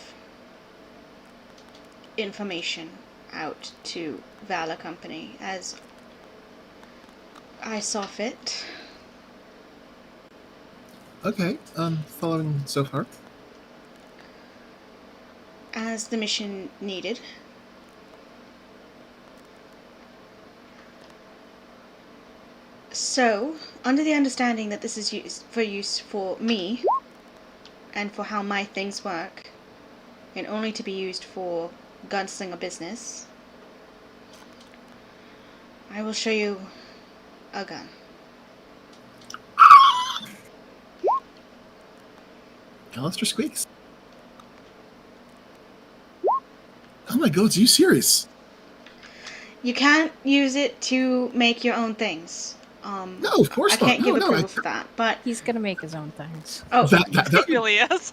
information out to Valor Company as I saw fit. Okay, following so far. As the mission needed. So, under the understanding that this is use for me, and for how my things work, and only to be used for gunslinger business, I will show you a gun. Alistair squeaks. Oh my god, are you serious? You can't use it to make your own things. No, of course I can't not. give No, approval for that, but He's gonna make his own things. oh, It really is.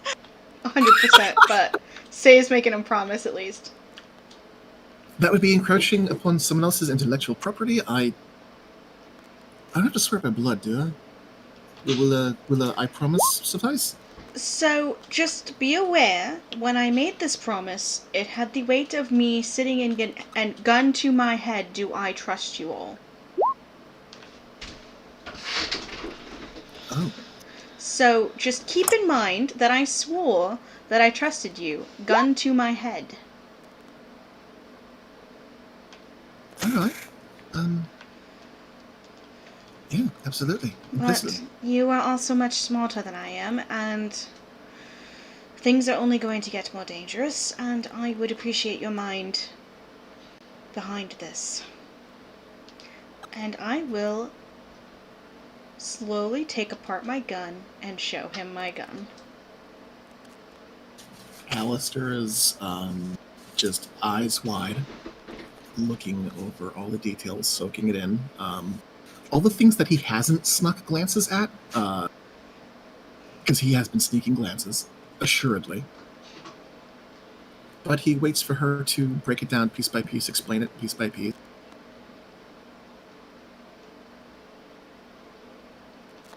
100%. But Say's making him promise at least. that would be encroaching upon someone else's intellectual property. I don't have to swear by blood, do I? Will I promise suffice? So just be aware, when I made this promise, it had the weight of me sitting in and gun to my head. Do I trust you all? Oh. So just keep in mind that I swore that I trusted you. Gun to my head. Alright. Yeah, absolutely. But Implicitly. you are also much smarter than I am, and things are only going to get more dangerous, and I would appreciate your mind behind this. And I will slowly take apart my gun and show him my gun. Alistair is just eyes wide, looking over all the details, soaking it in. All the things that he hasn't snuck glances at, because he has been sneaking glances, assuredly. But he waits for her to break it down piece by piece, explain it piece by piece.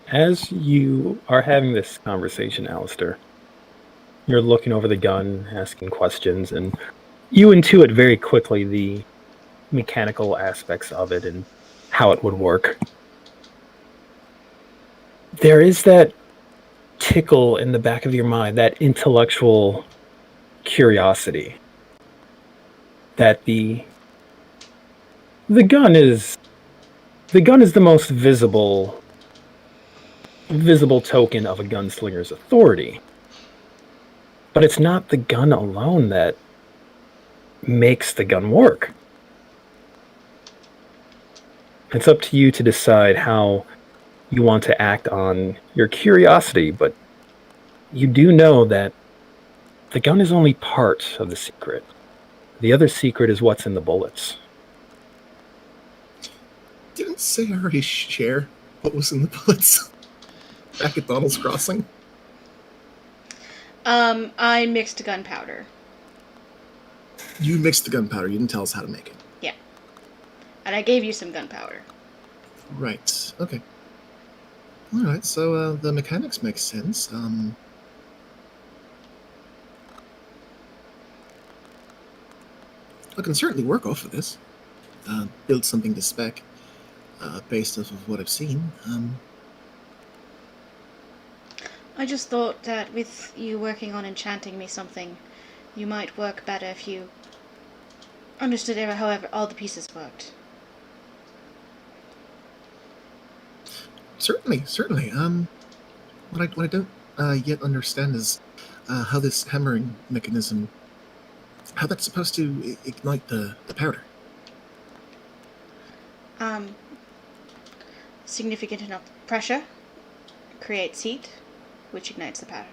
As you are having this conversation, Alistair, you're looking over the gun, asking questions, and you intuit very quickly the mechanical aspects of it and how it would work. There is that tickle in the back of your mind, that intellectual curiosity, that the gun is the most visible token of a gunslinger's authority. But it's not the gun alone that makes the gun work. It's up to you to decide how you want to act on your curiosity, but you do know that the gun is only part of the secret. The other secret is what's in the bullets. Didn't say I already share what was in the bullets back at Donald's Crossing? I mixed gunpowder. You mixed the gunpowder, you didn't tell us how to make it. Yeah. And I gave you some gunpowder. Right, okay. Alright, so the mechanics make sense. I can certainly work off of this. Build something to spec, based off of what I've seen. I just thought that with you working on enchanting me something, you might work better if you understood however all the pieces worked. Certainly. What I don't yet understand is how this hammering mechanism, how that's supposed to ignite the powder. Significant enough pressure creates heat, which ignites the powder.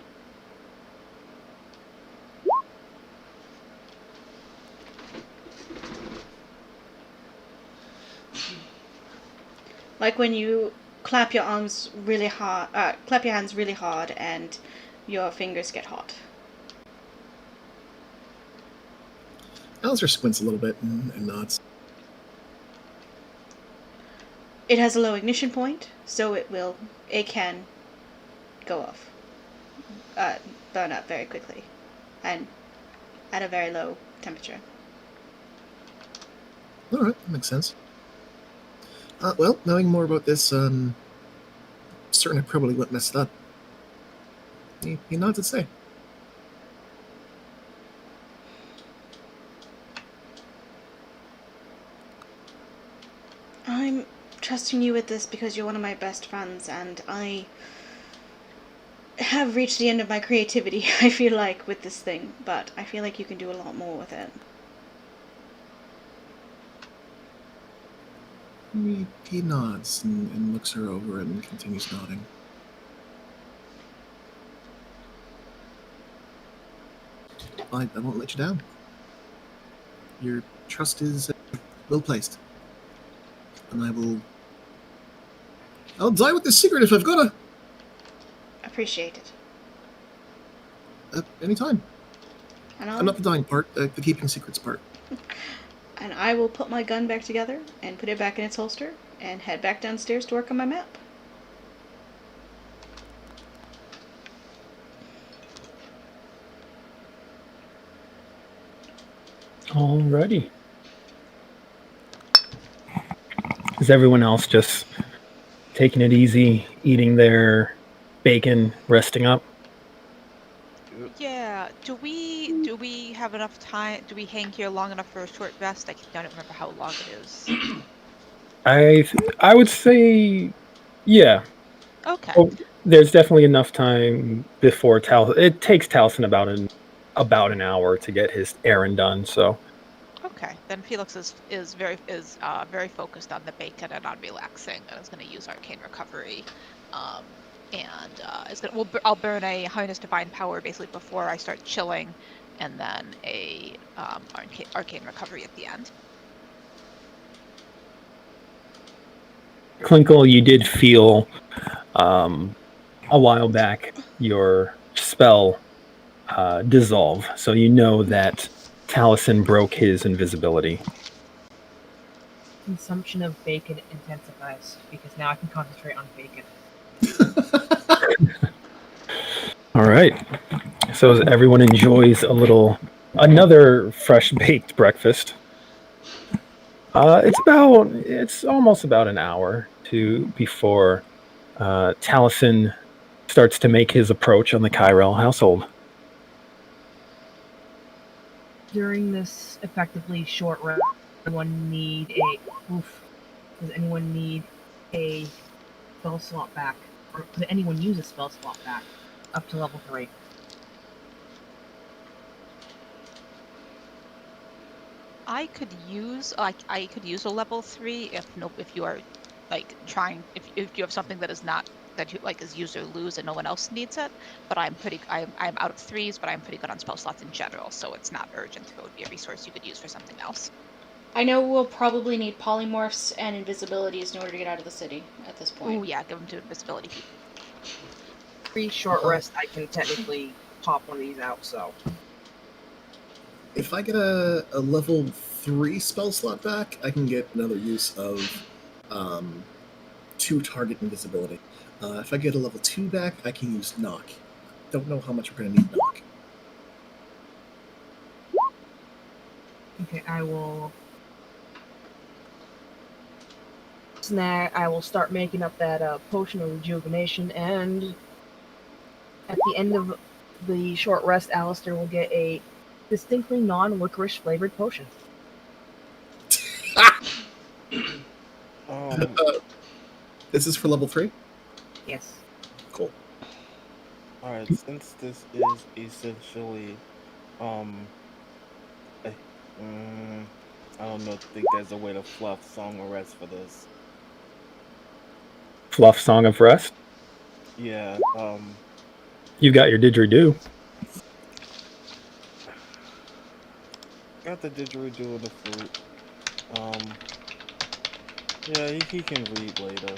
Like when you clap your hands really hard, and your fingers get hot. Alistair squints a little bit and nods. It has a low ignition point, so it can go off, burn up very quickly, and at a very low temperature. Alright, that makes sense. Well, knowing more about this, certain I probably went messed up. He nods and say. I'm trusting you with this because you're one of my best friends, and I have reached the end of my creativity, I feel like, with this thing, but I feel like you can do a lot more with it. He nods and looks her over and continues nodding. I won't let you down. Your trust is well placed. And I'll die with this secret if I've gotta. Appreciate it. Anytime. And I'm not the dying part, the keeping secrets part. And I will put my gun back together and put it back in its holster and head back downstairs to work on my map. Alrighty. Is everyone else just taking it easy, eating their bacon, resting up? Yeah. Do we have enough time? Do we hang here long enough for a short rest? I don't remember how long it is. I would say, yeah. Okay. Oh, there's definitely enough time before it takes Taliesin about an hour to get his errand done. So. Okay. Then Felix is very focused on the bacon and on relaxing, and is going to use Arcane Recovery, I'll burn a Highness Divine Power basically before I start chilling, and then a Arcane Recovery at the end. Clinkle, you did feel a while back your spell dissolve, so you know that Taliesin broke his invisibility. Consumption of bacon intensifies because now I can concentrate on bacon. All right. So as everyone enjoys another fresh baked breakfast. It's almost about an hour before Taliesin starts to make his approach on the Kyrell household. During this effectively short rest, does anyone need a spell slot back? Or could anyone use a spell slot back up to level 3? I could use a level 3 if you are like trying if you have something that is not that you like is use or lose and no one else needs it. But I'm out of 3s, but I'm pretty good on spell slots in general, so it's not urgent. It would be a resource you could use for something else. I know we'll probably need polymorphs and invisibilities in order to get out of the city at this point. Oh yeah, give them to invisibility. 3 short rest, I can technically pop one of these out. So if I get a level 3 spell slot back, I can get another use of 2 target invisibility. If I get a level 2 back, I can use knock. Don't know how much we're going to need knock. Okay, I will start making up that potion of rejuvenation, and at the end of the short rest, Alistair will get a distinctly non-licorice flavored potion. This is for level 3? Yes. Cool. Alright, since this is essentially, I don't think there's a way to fluff Song of Rest for this. Fluff Song of Rest? Yeah, You got your didgeridoo. Got the didgeridoo and the flute. Yeah, he can read later.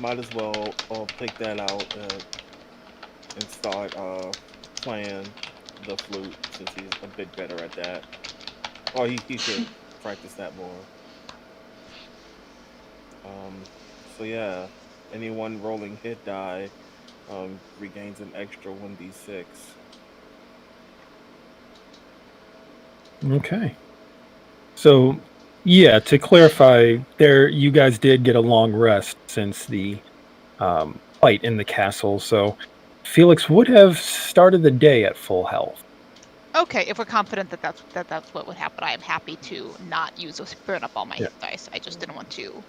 Might as well pick that out and start playing the flute since he's a bit better at that. Or he should practice that more. So yeah, anyone rolling hit die regains an extra 1d6. Okay. So Yeah, to clarify, you guys did get a long rest since the fight in the castle, so Felix would have started the day at full health. Okay, if we're confident that that's what would happen, I am happy to not burn up all my hit dice. I just didn't want to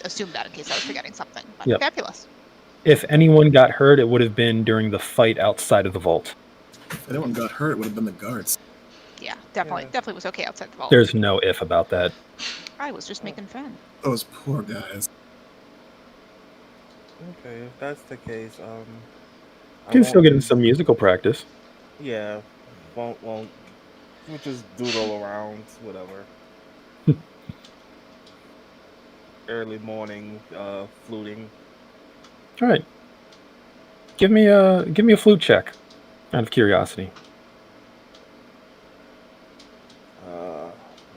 assume that in case I was forgetting something. But Yep. fabulous. If anyone got hurt, it would have been during the fight outside of the vault. If anyone got hurt, it would have been the guards. Yeah, definitely was okay outside the vault. There's no if about that. I was just making fun. Those poor guys. Okay, if that's the case, You can still get in some musical practice. Yeah, won't. We'll just doodle around, whatever. Early morning, fluting. All right. Give me a flute check, out of curiosity.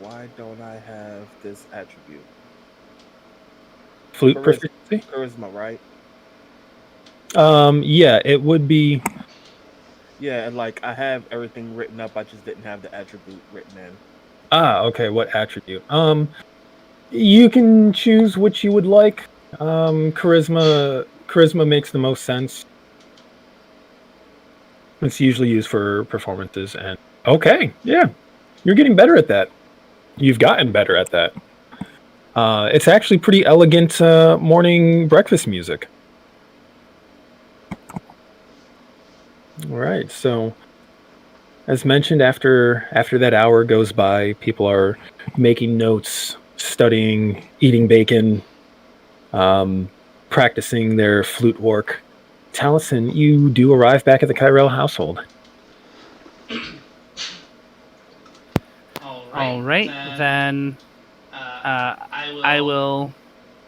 Why don't I have this attribute? Flute proficiency? Charisma, right? Yeah, it would be. Yeah, and like I have everything written up, I just didn't have the attribute written in. Okay, what attribute? You can choose which you would like. Charisma makes the most sense. It's usually used for performances, and okay, yeah, you're getting better at that. You've gotten better at that. It's actually pretty elegant morning breakfast music. All right, so as mentioned, after that hour goes by, people are making notes, studying, eating bacon, practicing their flute work. Taliesin, you do arrive back at the Kyrell household. All right, then I will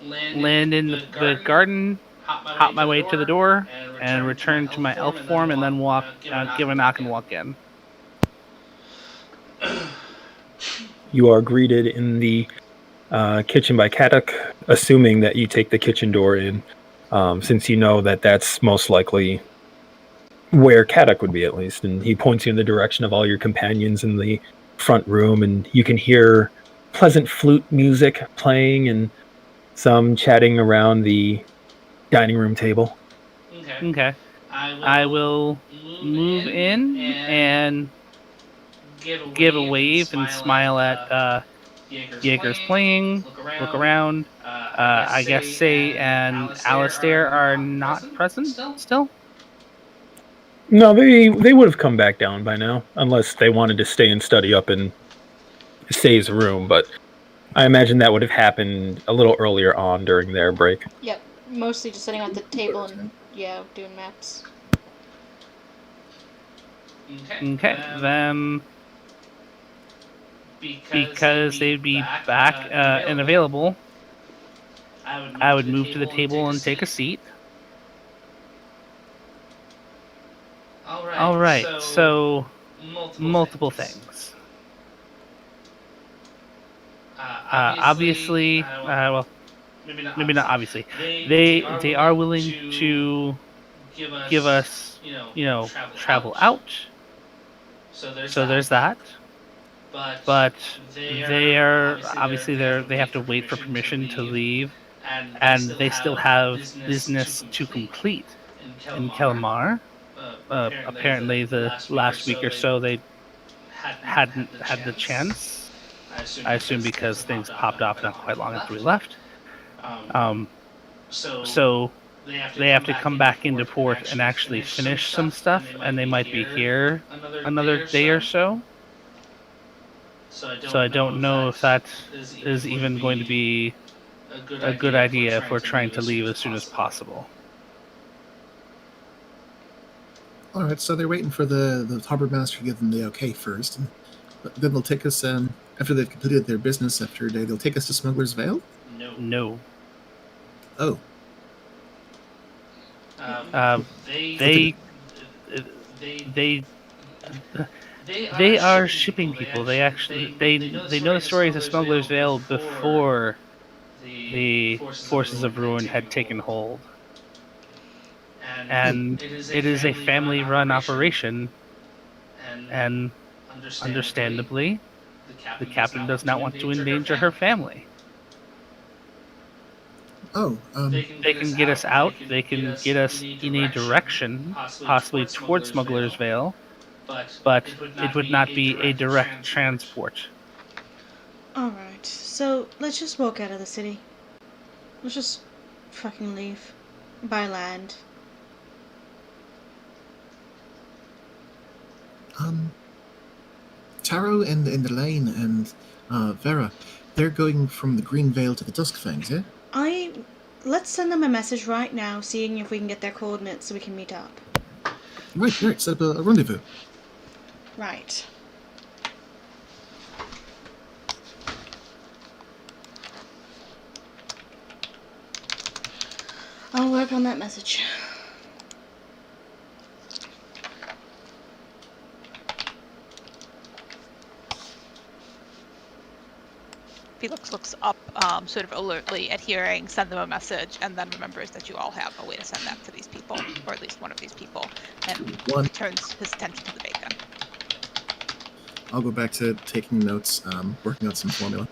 land in the garden, hop my way to the door, and return to my elf form, and then give a knock and walk in. You are greeted in the kitchen by Katak, assuming that you take the kitchen door in, since you know that that's most likely where Katak would be, at least. And he points you in the direction of all your companions in the front room, and you can hear pleasant flute music playing and some chatting around the dining room table. Okay. I will move in and give a wave and smile at Jaeger's playing, look around. I guess Say and Alistair are not present still? No, they would have come back down by now, unless they wanted to stay and study up in Say's room, but I imagine that would have happened a little earlier on during their break. Yep, mostly just sitting at the table and, doing maps. Okay, then because they'd be back and available, I would move to the table and take a seat. All right, so multiple things. Obviously, well, maybe not obviously. They are willing to give us, travel out. So there's that. But they are obviously they have to wait for permission to leave, and they still have business to complete in Kelmar. Apparently, the last week or so they hadn't had the chance. I assume because things popped off not quite long after we left. So they have to come back into port and actually finish some stuff, and they might be here another day or so. So I don't know if that is even going to be a good idea if we're trying to leave as soon as possible. All right, so they're waiting for the harbor master to give them the okay first, and then they'll take us after they've completed their business after a day. They'll take us to Smuggler's Vale. No. Oh. They are shipping people. They actually they know the stories of Smuggler's Vale before the forces of ruin had taken hold. And it is a family-run operation, and understandably, The captain does not want to endanger her family. Oh, They can get us out. They can get us in a direction, possibly towards Smuggler's Vale, but it would not be a direct transport. Alright, so let's just walk out of the city. Let's just fucking leave. By land. Taro and Elaine and Vera, they're going from the Green Vale to the Duskfangs, yeah? Let's send them a message right now, seeing if we can get their coordinates so we can meet up. Right, set up a rendezvous. Right. I'll work on that message. Felix looks up, sort of alertly at hearing, send them a message, and then remembers that you all have a way to send that to these people, or at least one of these people, and turns his attention to the bacon. I'll go back to taking notes, working on some formula.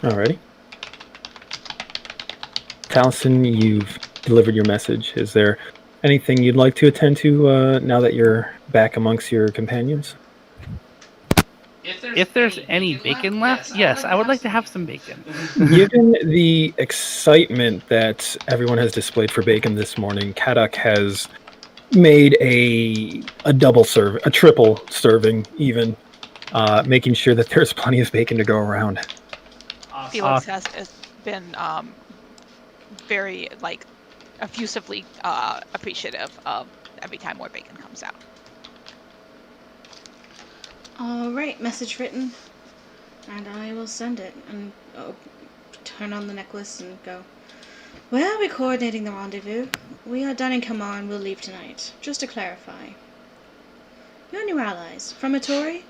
Alrighty. Taliesin, you've delivered your message. Is there anything you'd like to attend to now that you're back amongst your companions? If there's any bacon left, yes, I would like to have some bacon. Given the excitement that everyone has displayed for bacon this morning, Kadok has made a triple serving even, making sure that there's plenty of bacon to go around. Felix has been very, effusively appreciative of every time more bacon comes out. Alright, message written. And I will send it and turn on the necklace and go. Well, we're coordinating the rendezvous. We are done in Kamar and we'll leave tonight. Just to clarify. Your new allies. From Atori?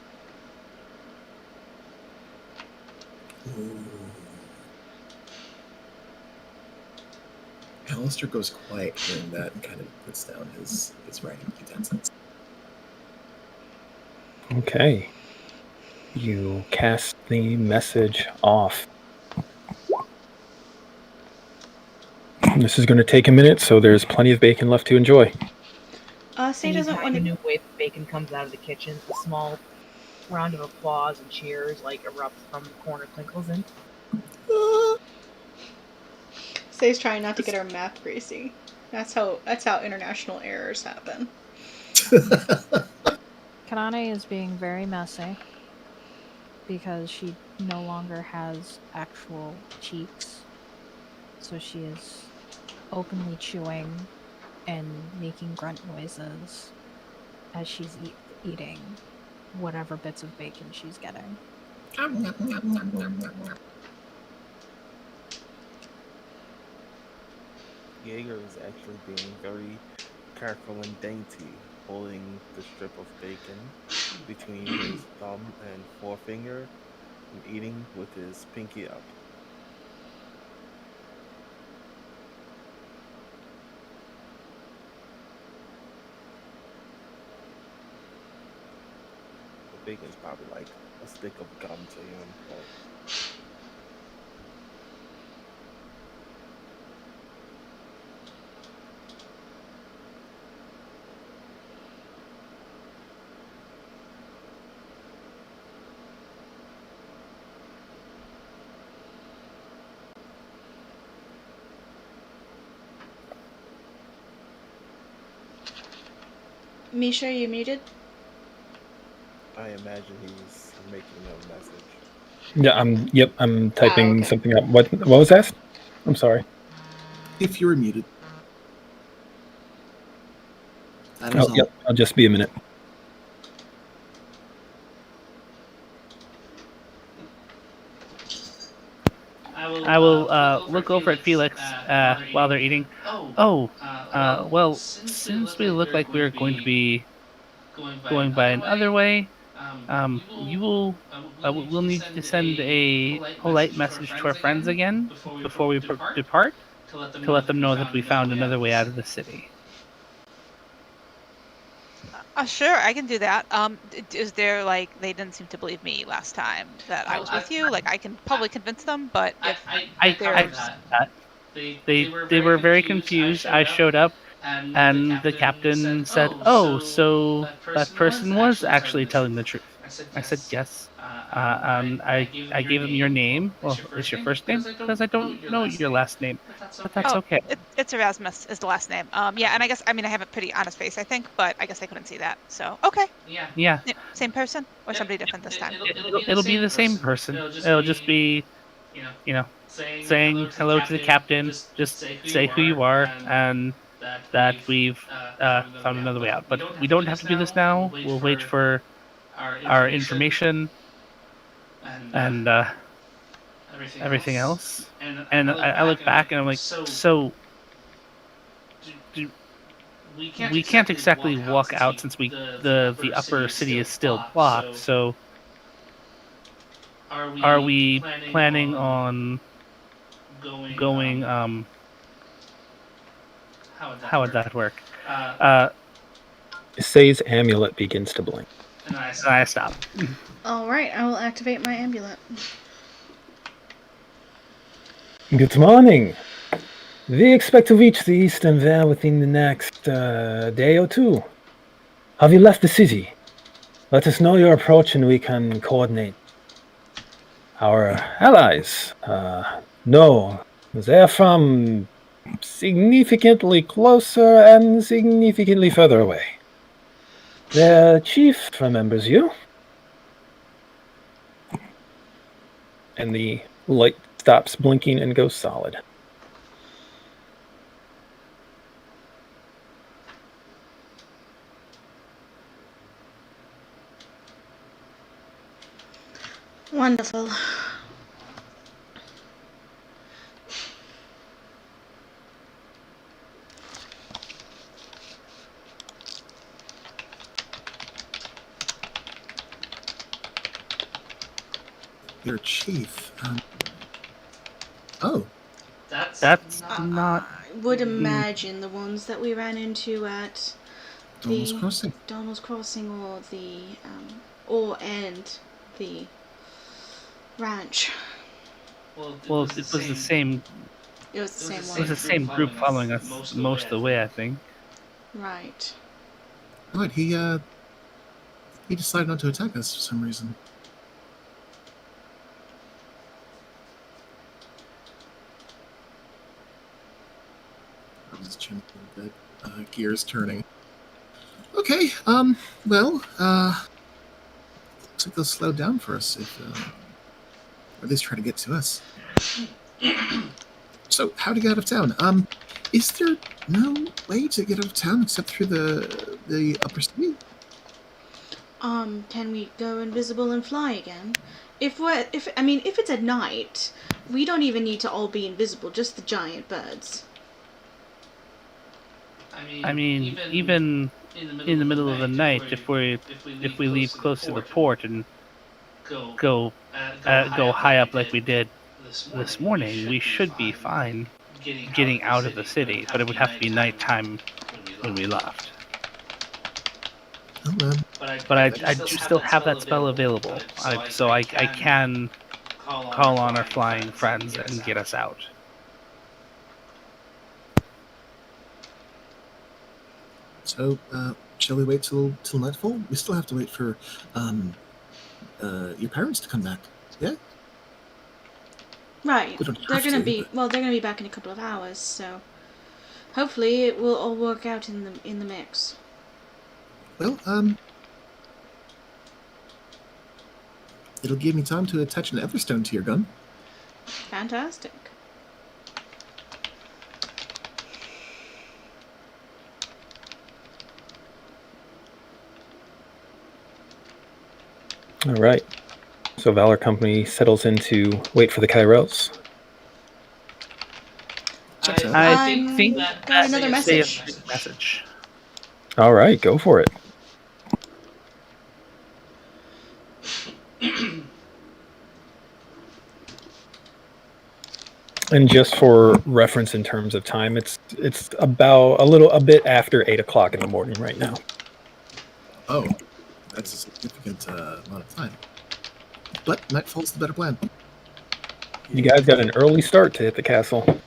Alistair goes quiet hearing that and kind of puts down his writing utensils. Okay. You cast the message off. This is going to take a minute, so there's plenty of bacon left to enjoy. Say doesn't want a to. new wave of bacon comes out of the kitchen. A small round of applause and cheers erupts from the corner Twinkles in. Say's trying not to get her mouth greasy. That's how international errors happen. Kanane is being very messy because she no longer has actual cheeks. So she is openly chewing and making grunt noises as she's eating whatever bits of bacon she's getting. Jaeger is actually being very careful and dainty, holding the strip of bacon between his thumb and forefinger and eating with his pinky up. The bacon's probably like a stick of gum to him, but Misha, you muted? I imagine he's making a message. Yeah, I'm typing okay. something up. What was that? I'm sorry. If you're muted. That is all. Yep, I'll just be a minute. I will look over at Felix while they're eating. Well, since we look like we're going to be going by another way, we'll need to send a polite message to our friends again before we depart to let them know that we found another way out of the city. Sure, I can do that. Is there like they didn't seem to believe me last time that I was with you? Like I can probably convince them, but if I there's they were very confused. I showed up, and the captain said, "Oh, so that person was actually telling the truth." I said, "Yes." I gave him your name. Well, it's your first name because I don't know your last name, but that's okay. It's Erasmus is the last name. Yeah, and I guess I mean I have a pretty honest face, I think, but I guess they couldn't see that. So okay, Yeah, yeah, same person or somebody different this time. it'll be the same person. It'll just be, you know, saying hello to the captain. Just say who you are and that we've found another way out. But we don't have to do this now. We'll wait for our information and everything else. And I look back and I'm like, so we can't exactly walk out since the upper city is still blocked. So are we planning on going? How would that work? Say's amulet begins to blink. And I stop. Alright, I will activate my amulet. Good morning. We expect to reach the Eastern Vale within the next day or two. Have you left the city? Let us know your approach and we can coordinate. Our allies, no, they're from significantly closer and significantly further away. Their chief remembers you. And the light stops blinking and goes solid. Wonderful. Your chief. Oh. That's not. I would imagine the ones that we ran into at Donald's Crossing. Donald's Crossing or the the ranch. Well, it was the same. It was the same It one. was the same group following us most of the way, I think. Right. Right, he decided not to attack us for some reason. I'll just chin a little bit. Gears turning. Okay, well, looks like they'll slow down for us if, or at least try to get to us. So, how to get out of town? Is there no way to get out of town except through the upper city? Can we go invisible and fly again? If it's at night, we don't even need to all be invisible, just the giant birds. I mean, even in the middle of the night, if we leave close to the port and go high up like we did this morning, we should be fine getting out of the city. But it would have to be nighttime when we left. Oh, man. But I do still have that spell available, so I can call on our flying friends and get us out. So, shall we wait till nightfall? We still have to wait for your parents to come back. Yeah. Right. We don't They're have gonna to, be but- they're gonna be back in a couple of hours, so hopefully it will all work out in the mix. Well, it'll give me time to attach an Everstone to your gun. Fantastic. All right. So Valor Company settles in to wait for the Kairos. Checks out. I think got another message. Message. All right, go for it. And just for reference in terms of time, it's about a bit after 8 o'clock in the morning right now. Oh, that's a significant amount of time. But nightfall's the better plan. You guys got an early start to hit the castle.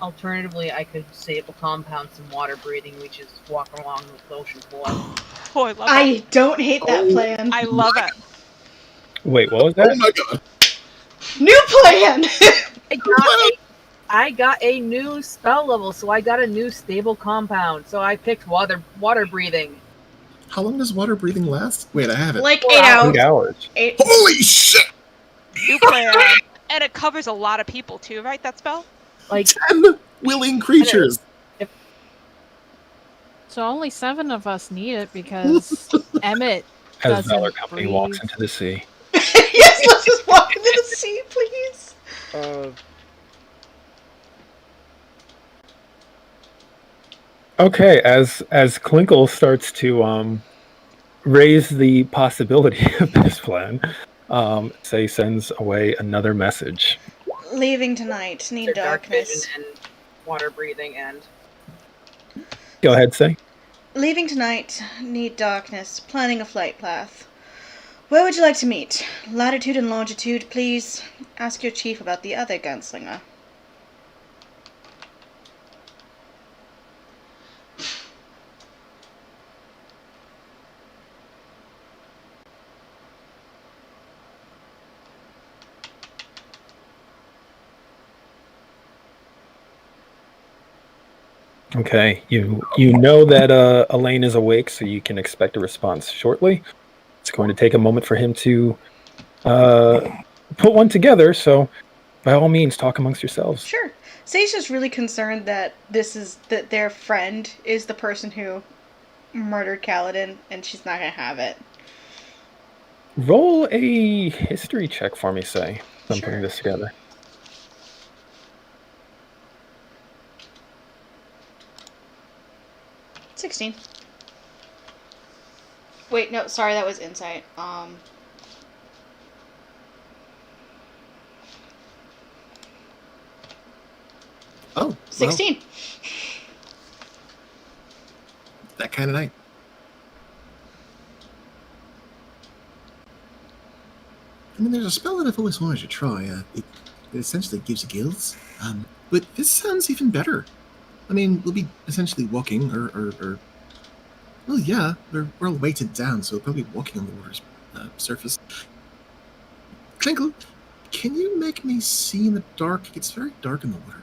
Alternatively, I could save a compound some water breathing. We just walk along the ocean floor. Oh, I love it. I don't hate that plan. I love it. Wait, what was that? Oh my god! New plan! I got a new spell level, so I got a new stable compound. So I picked water breathing. How long does water breathing last? Wait, I have it. Like 4 8 hours. 8 hours. Holy shit! New plan. And it covers a lot of people too, right? That spell? Like 10 willing creatures! So only 7 of us need it because Emmett As doesn't Valor Company walks breathe. into the sea. Yes, let's just walk into the sea, please. Okay, as Klinkle starts to raise the possibility of this plan, Say sends away another message. Leaving tonight. Need dark vision darkness. and water breathing and Go ahead, Say. Leaving tonight. Need darkness. Planning a flight path. Where would you like to meet? Latitude and longitude, please. Ask your chief about the other gunslinger. Okay, you know that Elaine is awake, so you can expect a response shortly. It's going to take a moment for him to put one together, so by all means, talk amongst yourselves. Sure. Say's just really concerned that that their friend is the person who murdered Kaladin, and she's not gonna have it. Roll a history check for me, Say. I'm Sure. putting this together. 16. Wait, no, sorry, that was insight. Oh, 16. well, that kind of night. I mean, there's a spell that I've always wanted to try. It essentially gives you gills. But this sounds even better. I mean, we'll be essentially walking, or well, yeah, we're all weighted down, so we'll probably be walking on the water's surface. Klinkle, can you make me see in the dark? It's very dark in the water.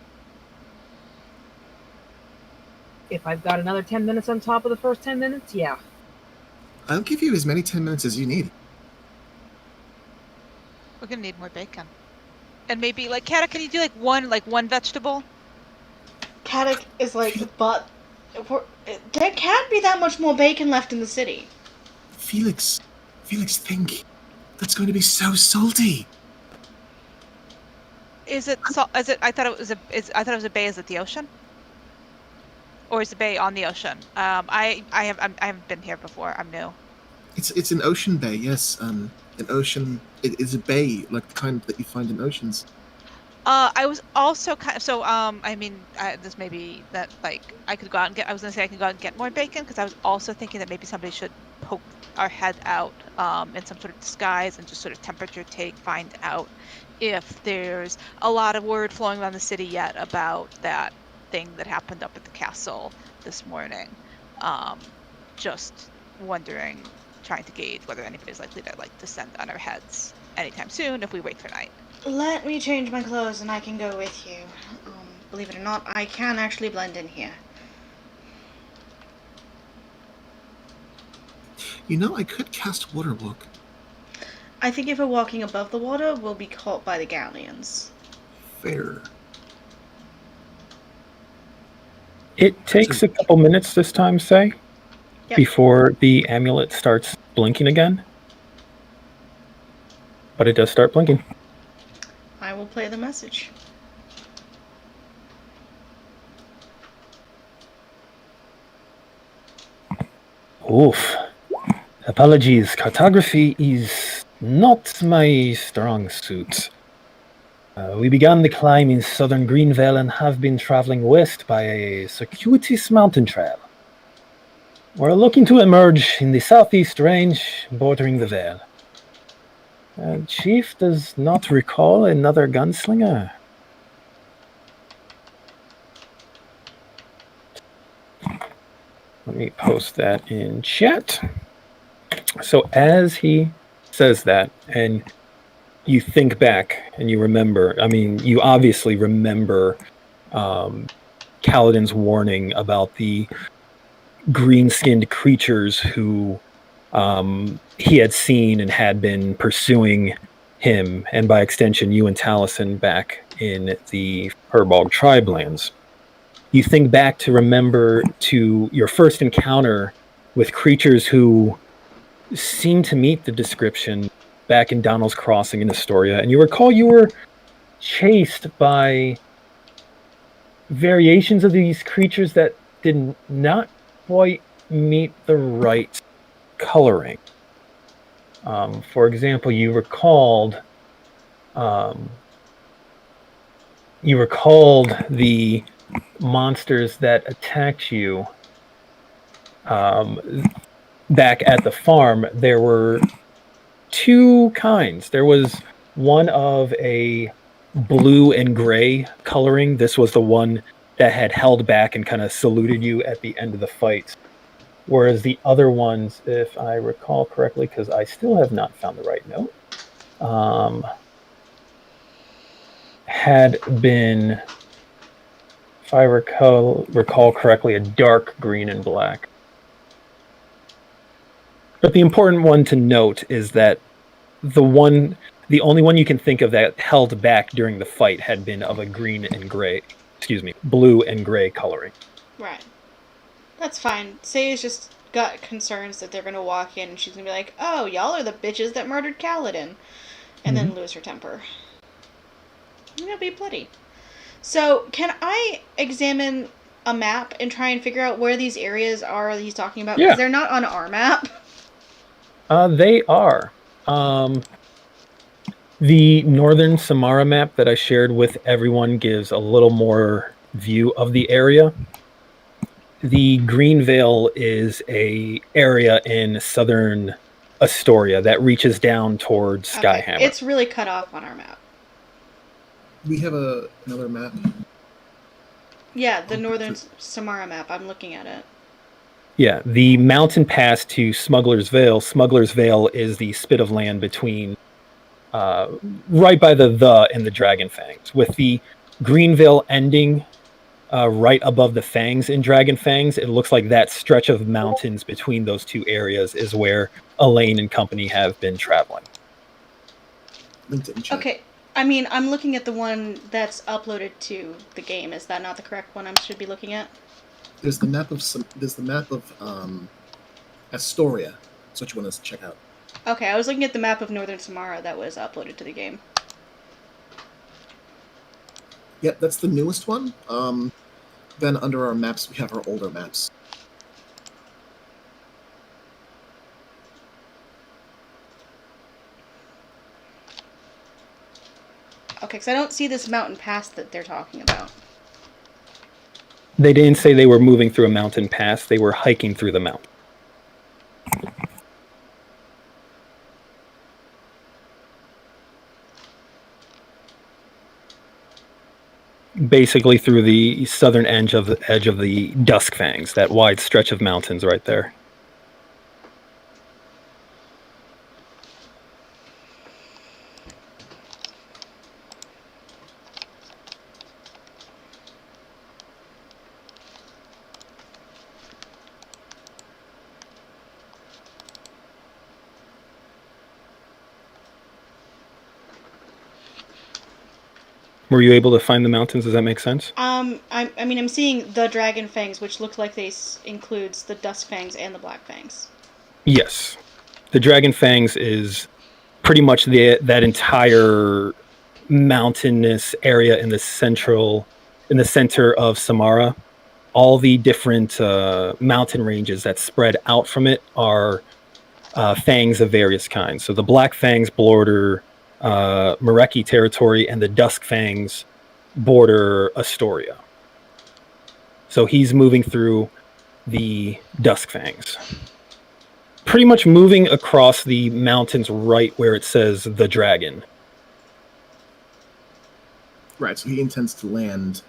if I've got another 10 minutes on top of the first 10 minutes, yeah. I'll give you as many 10 minutes as you need. We're gonna need more bacon. And maybe, like, Kata, can you do like one vegetable? Katak is like, but there can't be that much more bacon left in the city. Felix, think. That's going to be so salty. Is it? I thought it was a bay. Is it the ocean? Or is the bay on the ocean? I haven't been here before. I'm new. It's an ocean bay, yes. An ocean. It is a bay, like the kind that you find in oceans. I was also kind of I mean, this may be that like I could go out and get. I was gonna say I could go out and get more bacon because I was also thinking that maybe somebody should poke our head out in some sort of disguise and just sort of temperature take, find out if there's a lot of word flowing around the city yet about that thing that happened up at the castle this morning. Just wondering, trying to gauge whether anybody's likely to like descend on our heads anytime soon if we wait for night. Let me change my clothes and I can go with you. Believe it or not, I can actually blend in here. You know, I could cast Water Walk. I think if we're walking above the water, we'll be caught by the galleons. Fair. It takes a couple minutes this time, say, Yep. before the amulet starts blinking again. But it does start blinking. I will play the message. Oof. Apologies, cartography is not my strong suit. We began the climb in southern Greenvale and have been traveling west by a circuitous mountain trail. We're looking to emerge in the southeast range bordering the Vale. Chief does not recall another gunslinger. Let me post that in chat. So as he says that, and you think back and you remember, I mean, you obviously remember Kaladin's warning about the green-skinned creatures who he had seen and had been pursuing him, and by extension, you and Taliesin back in the Furbolg tribe lands. You think back to remember to your first encounter with creatures who seem to meet the description back in Donald's Crossing in Astoria, and you recall you were chased by variations of these creatures that did not quite meet the right coloring. For example, you recalled the monsters that attacked you back at the farm. There were two kinds. There was one of a blue and gray coloring. This was the one that had held back and kind of saluted you at the end of the fight. Whereas the other ones, if I recall correctly, because I still have not found the right note, had been, if I recall correctly, a dark green and black. But the important one to note is that the only one you can think of that held back during the fight had been of a blue and gray coloring. Right. That's fine. Say's just got concerns that they're going to walk in and she's going to be like, oh, y'all are the bitches that murdered Kaladin. And then lose her temper. And it'll be bloody. So, can I examine a map and try and figure out where these areas are that he's talking about? Yeah. Because they're not on our map. They are. The northern Samara map that I shared with everyone gives a little more view of the area. The Green Vale is a area in southern Astoria that reaches down towards Skyhammer. Okay. It's really cut off on our map. We have another map. Yeah, the northern Samara map. I'm looking at it. Yeah, the mountain pass to Smuggler's Vale. Smuggler's Vale is the spit of land between right by the and the Dragon Fangs, with the Greenvale ending right above the Fangs in Dragon Fangs. It looks like that stretch of mountains between those two areas is where Elaine and company have been traveling. Okay, I mean, I'm looking at the one that's uploaded to the game. Is that not the correct one I should be looking at? There's the map of Astoria. That's what you want to check out. Okay, I was looking at the map of Northern Samara that was uploaded to the game. Yep, that's the newest one. Then under our maps, we have our older maps. Okay, because I don't see this mountain pass that they're talking about. They didn't say they were moving through a mountain pass. They were hiking through the mountain. Basically through the southern edge of the Dusk Fangs, that wide stretch of mountains right there. Were you able to find the mountains? Does that make sense? I mean, I'm seeing the Dragon Fangs, which look like they includes the Dusk Fangs and the Black Fangs. Yes. The Dragon Fangs is pretty much that entire mountainous area in the center of Samara. All the different mountain ranges that spread out from it are fangs of various kinds. So the Black Fangs border Mareki territory, and the Dusk Fangs border Astoria. So he's moving through the Duskfangs. Pretty much moving across the mountains right where it says the dragon. Right, so he intends to land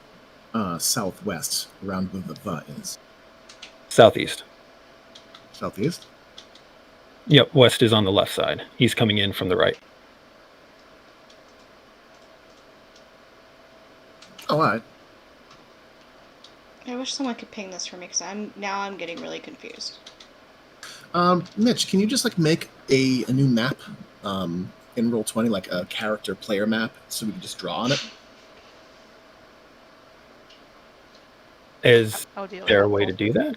southwest, around where the is. Southeast. Southeast? Yep, west is on the left side. He's coming in from the right. Oh, all right. I wish someone could ping this for me because I'm getting really confused. Mitch, can you just like make a new map in Roll20, like a character player map, so we can just draw on it? Is How do you there a way to do that?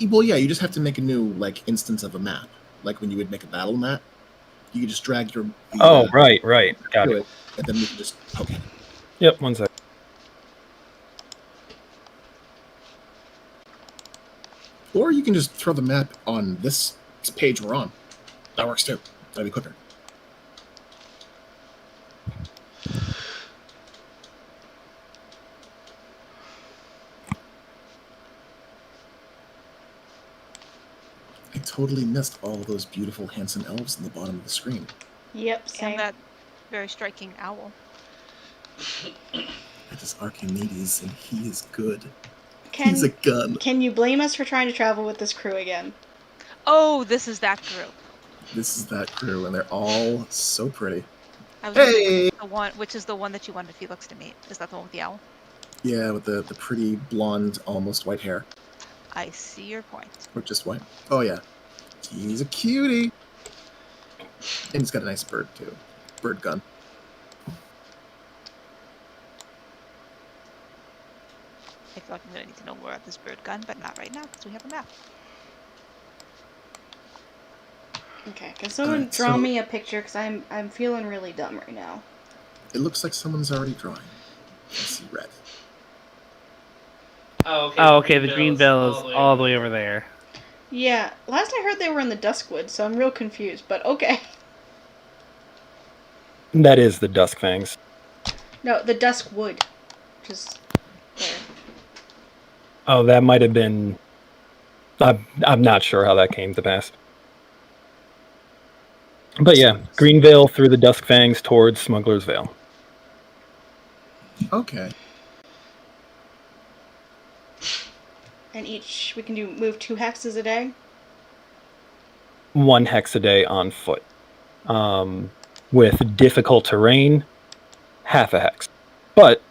Well, yeah, you just have to make a new like instance of a map, like when you would make a battle map. You could just drag your Right. Got to it. it, and then we can just poke it. Yep, one sec. Or you can just throw the map on this page we're on. That works too. That'd be quicker. I totally missed all those beautiful, handsome elves in the bottom of the screen. Yep, same. And that very striking owl. That is Archimedes, and he is good. Can, He's a gun. Can you blame us for trying to travel with this crew again? Oh, this is that group. This is that crew, and they're all so pretty. I was Hey! which is the one that you wanted Felix to meet? Is that the one with the owl? Yeah, with the pretty blonde, almost white hair. I see your point. Or just white. Oh, yeah. He's a cutie. And he's got a nice bird, too. Bird gun. I feel like I'm gonna need to know more about this bird gun, but not right now because we have a map. Okay, can someone draw me a picture? Because I'm feeling really dumb right now. It looks like someone's already drawing. I see red. Oh, okay. The green bell is all the way over there. Yeah, last I heard they were in the Duskwood, so I'm real confused, but okay. That is the Duskfangs. No, the Duskwood. Just there. Oh, that might have been... I'm not sure how that came to pass. But yeah, Greenvale through the Duskfangs towards Smuggler's Vale. Okay. And each, we can move 2 hexes a day? 1 hex a day on foot. With difficult terrain, half a hex. But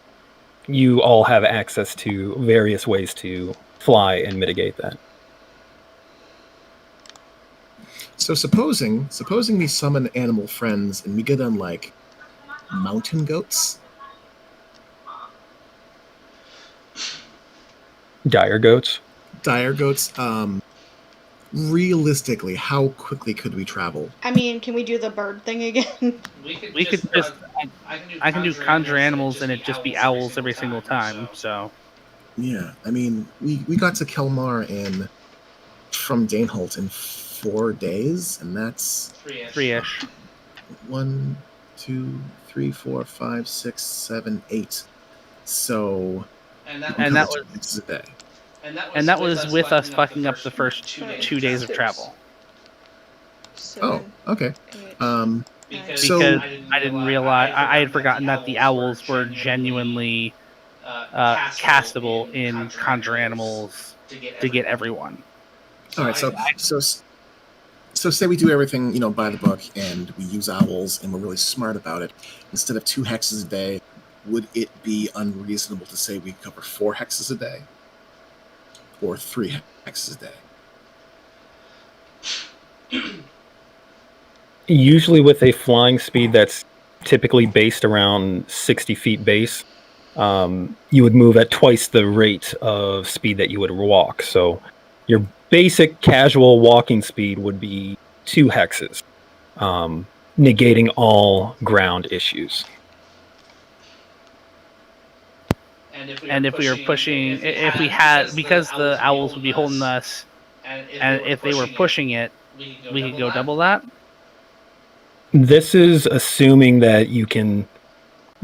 you all have access to various ways to fly and mitigate that. So supposing we summon animal friends and we get them like mountain goats. Dire goats. Dire goats. Realistically, how quickly could we travel? I mean, can we do the bird thing again? We could just... I can do conjure animals and it just be owls every single time, so... Yeah, I mean, we got to Kelmar from Daneholt in 4 days, and that's 3-ish. 1, 2, 3, 4, 5, 6, 7, 8. So, And that was... it's a day. And that was with us fucking up the first 2 days of travel. Oh, okay. Because So- I didn't realize... I had forgotten that the owls were genuinely castable in conjure animals to get everyone. All right, so say we do everything, by the book, and we use owls, and we're really smart about it. Instead of 2 hexes a day, would it be unreasonable to say we cover 4 hexes a day, or 3 hexes a day? Usually with a flying speed that's typically based around 60 feet base, you would move at twice the rate of speed that you would walk. So your basic casual walking speed would be 2 hexes, negating all ground issues. And if we were pushing... If we had... Because the owls would be holding us, and if they were pushing it, we could go double that? This is assuming that you can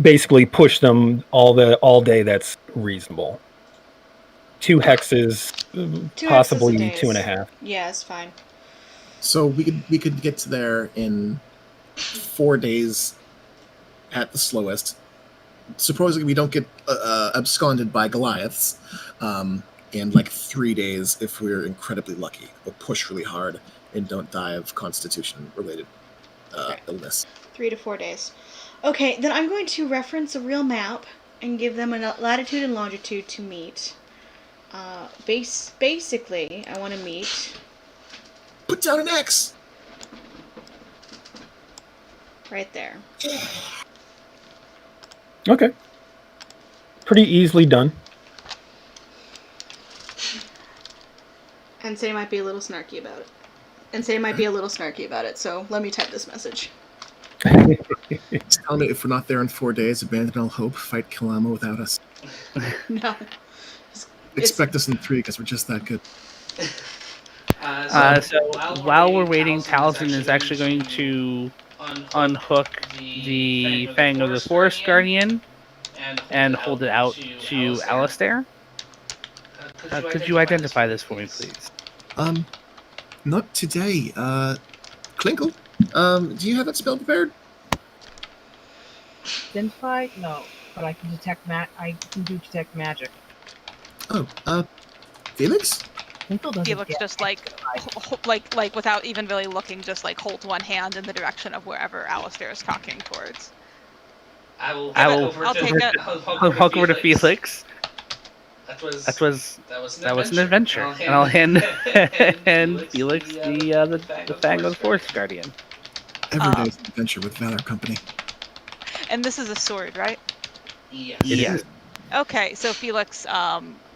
basically push them all day. That's reasonable. 2 hexes possibly days. 2.5. Yeah, it's fine. So we could get to there in 4 days at the slowest. Supposedly we don't get absconded by Goliaths, in like 3 days if we're incredibly lucky. We'll push really hard and don't die of constitution-related illness. 3 to 4 days. Okay, then I'm going to reference a real map and give them a latitude and longitude to meet. Basically, I want to meet Put down an X! right there. Okay. Pretty easily done. And say might be a little snarky about it. So let me type this message. Tell me if we're not there in 4 days, abandon all hope, fight Kalama without us. No. Expect us in 3 because we're just that good. So while we're waiting, Taliesin is actually going to unhook the Fang of the Forest Guardian and hold it out to Alistair. Could you identify this for me, please? Not today. Klinkle, do you have that spell prepared? Identify? No, but I can I can do detect magic. Oh, Felix? Twinkle doesn't Felix get just like without even really looking, just like holds one hand in the direction of wherever Alistair is talking towards. I'll take it. Walk over to Felix. That was an adventure, and I'll hand Felix the Fang of the Forest Guardian. Every day's an adventure with Valor Company. And this is a sword, right? Yes. Okay, so Felix,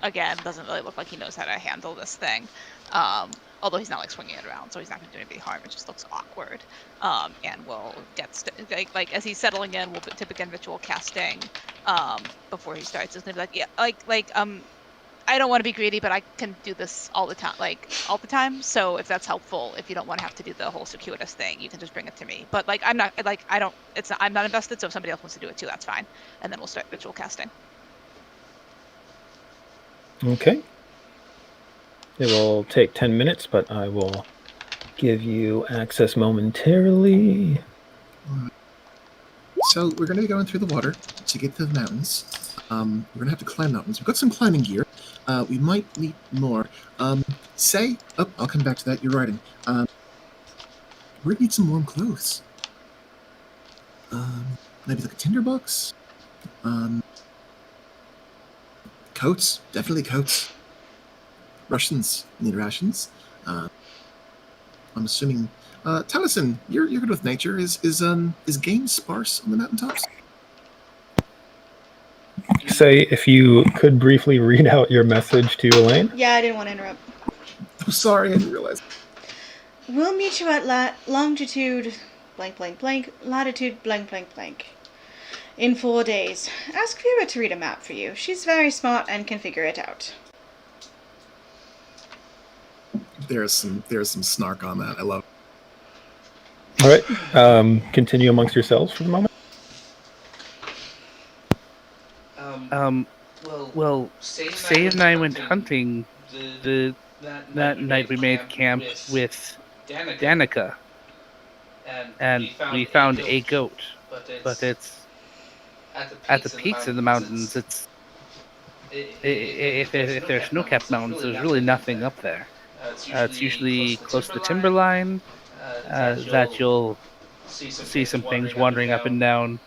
again, doesn't really look like he knows how to handle this thing. Although he's not like swinging it around, so he's not going to do any harm. It just looks awkward. And we'll get like as he's settling in, we'll begin ritual casting. Before he starts, it's gonna be like I don't want to be greedy, but I can do this all the time. So if that's helpful, if you don't want to have to do the whole circuitous thing, you can just bring it to me. But I'm not invested. So if somebody else wants to do it too, that's fine. And then we'll start ritual casting. Okay. It will take 10 minutes, but I will give you access momentarily. So we're going to be going through the water to get to the mountains. We're going to have to climb mountains. We've got some climbing gear. We might need more. I'll come back to that. You're writing. We're going to need some warm clothes. Maybe like a tinderbox. Coats. Definitely coats. Russians need rations. I'm assuming. Taliesin, you're good with nature. Is game sparse on the mountaintops? Say if you could briefly read out your message to Elaine. Yeah, I didn't want to interrupt. I'm sorry, I didn't realize. We'll meet you at longitude blank blank blank, latitude blank blank blank. In 4 days. Ask Vera to read a map for you. She's very smart and can figure it out. There's some snark on that. I love it. All right. Continue amongst yourselves for the moment. Well, Say and I went hunting that night. We made camp with Danica, and we found a goat, but it's at the peaks of the mountains. If there's snow-capped mountains, there's really nothing up there. It's usually close to the timberline that you'll see some things wandering up and down.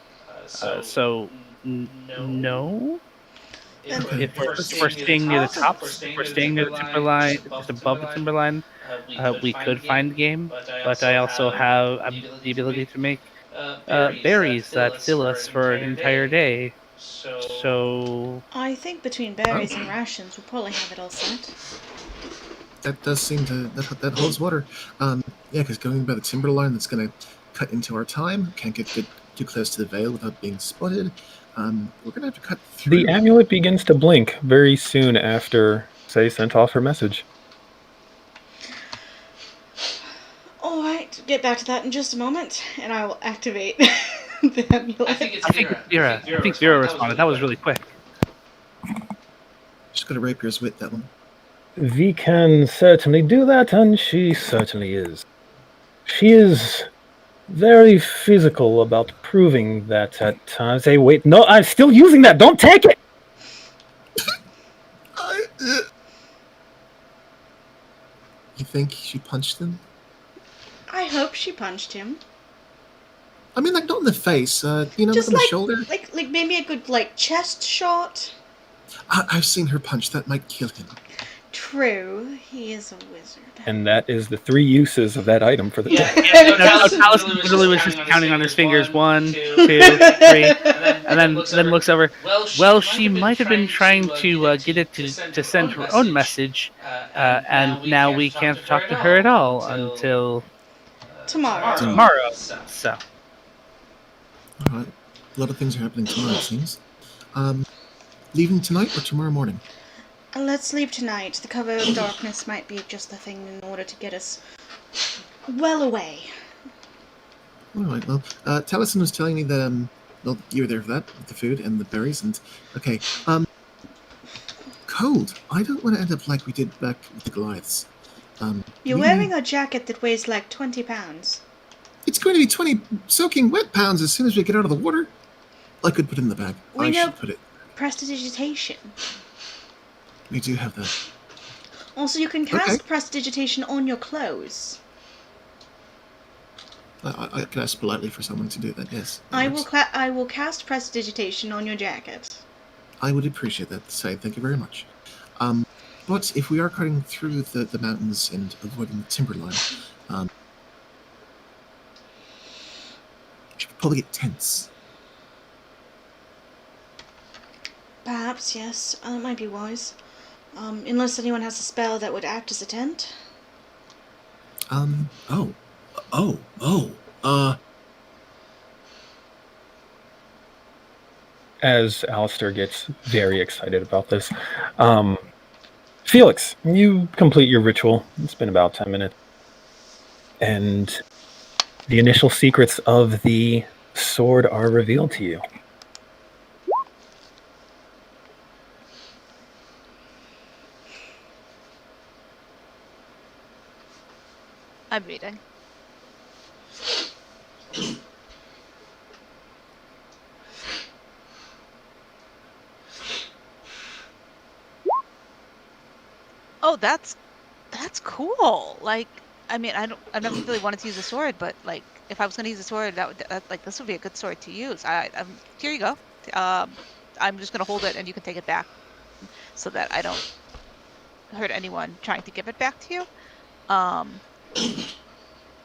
So no. If we're staying near the tops, if we're staying near the timberline, just above the timberline, we could find game. But I also have the ability to make berries that fill us for an entire day. So I think between berries and rations, we'll probably have it all set. That does seem to that holds water. Yeah, because going by the timberline, that's going to cut into our time. Can't get too close to the veil without being spotted. We're going to have to cut through. The amulet begins to blink very soon after Say sent off her message. All right, get back to that in just a moment, and I will activate the amulet. I think Vera responded. That was really quick. Just got a rapier's wit, that one. We can certainly do that, and she certainly is. She is very physical about proving that at times. Hey, wait, no, I'm still using that. Don't take it! You think she punched him? I hope she punched him. I mean, like, not in the face, Just on the like, shoulder. like maybe a good chest shot. I've seen her punch. That might kill him. True, he is a wizard. And that is the 3 uses of that item for the day. Taliesin literally was just counting on his fingers. 1, 2, 3, and then looks over. Well, she might have been trying to get it to send her own message, and now we can't talk to her at all until tomorrow. So. All right. A lot of things are happening tomorrow, it seems. Leaving tonight or tomorrow morning? Let's leave tonight. The cover of darkness might be just the thing in order to get us well away. All right. Well, Taliesin was telling me that well, you were there for that, with the food and the berries, and okay. Cold. I don't want to end up like we did back with the Goliaths. You're wearing a jacket that weighs like 20 pounds. It's going to be 20 soaking wet pounds as soon as we get out of the water. I could put it in the bag. We I know should put it. prestidigitation. We do have that. Also, you can cast prestidigitation on your clothes. I could ask politely for someone to do that. Yes. I will cast prestidigitation on your jacket. I would appreciate that. Say thank you very much. But if we are cutting through the mountains and avoiding the timberline, we should probably get tents. Perhaps, yes. That might be wise. Unless anyone has a spell that would act as a tent. As Alistair gets very excited about this. Felix, you complete your ritual. It's been about 10 minutes. And the initial secrets of the sword are revealed to you. I'm reading. Oh, that's cool. Like, I mean, I've never really wanted to use a sword, but like, if I was going to use a sword, this would be a good sword to use. Here you go. I'm just going to hold it, and you can take it back, so that I don't hurt anyone trying to give it back to you.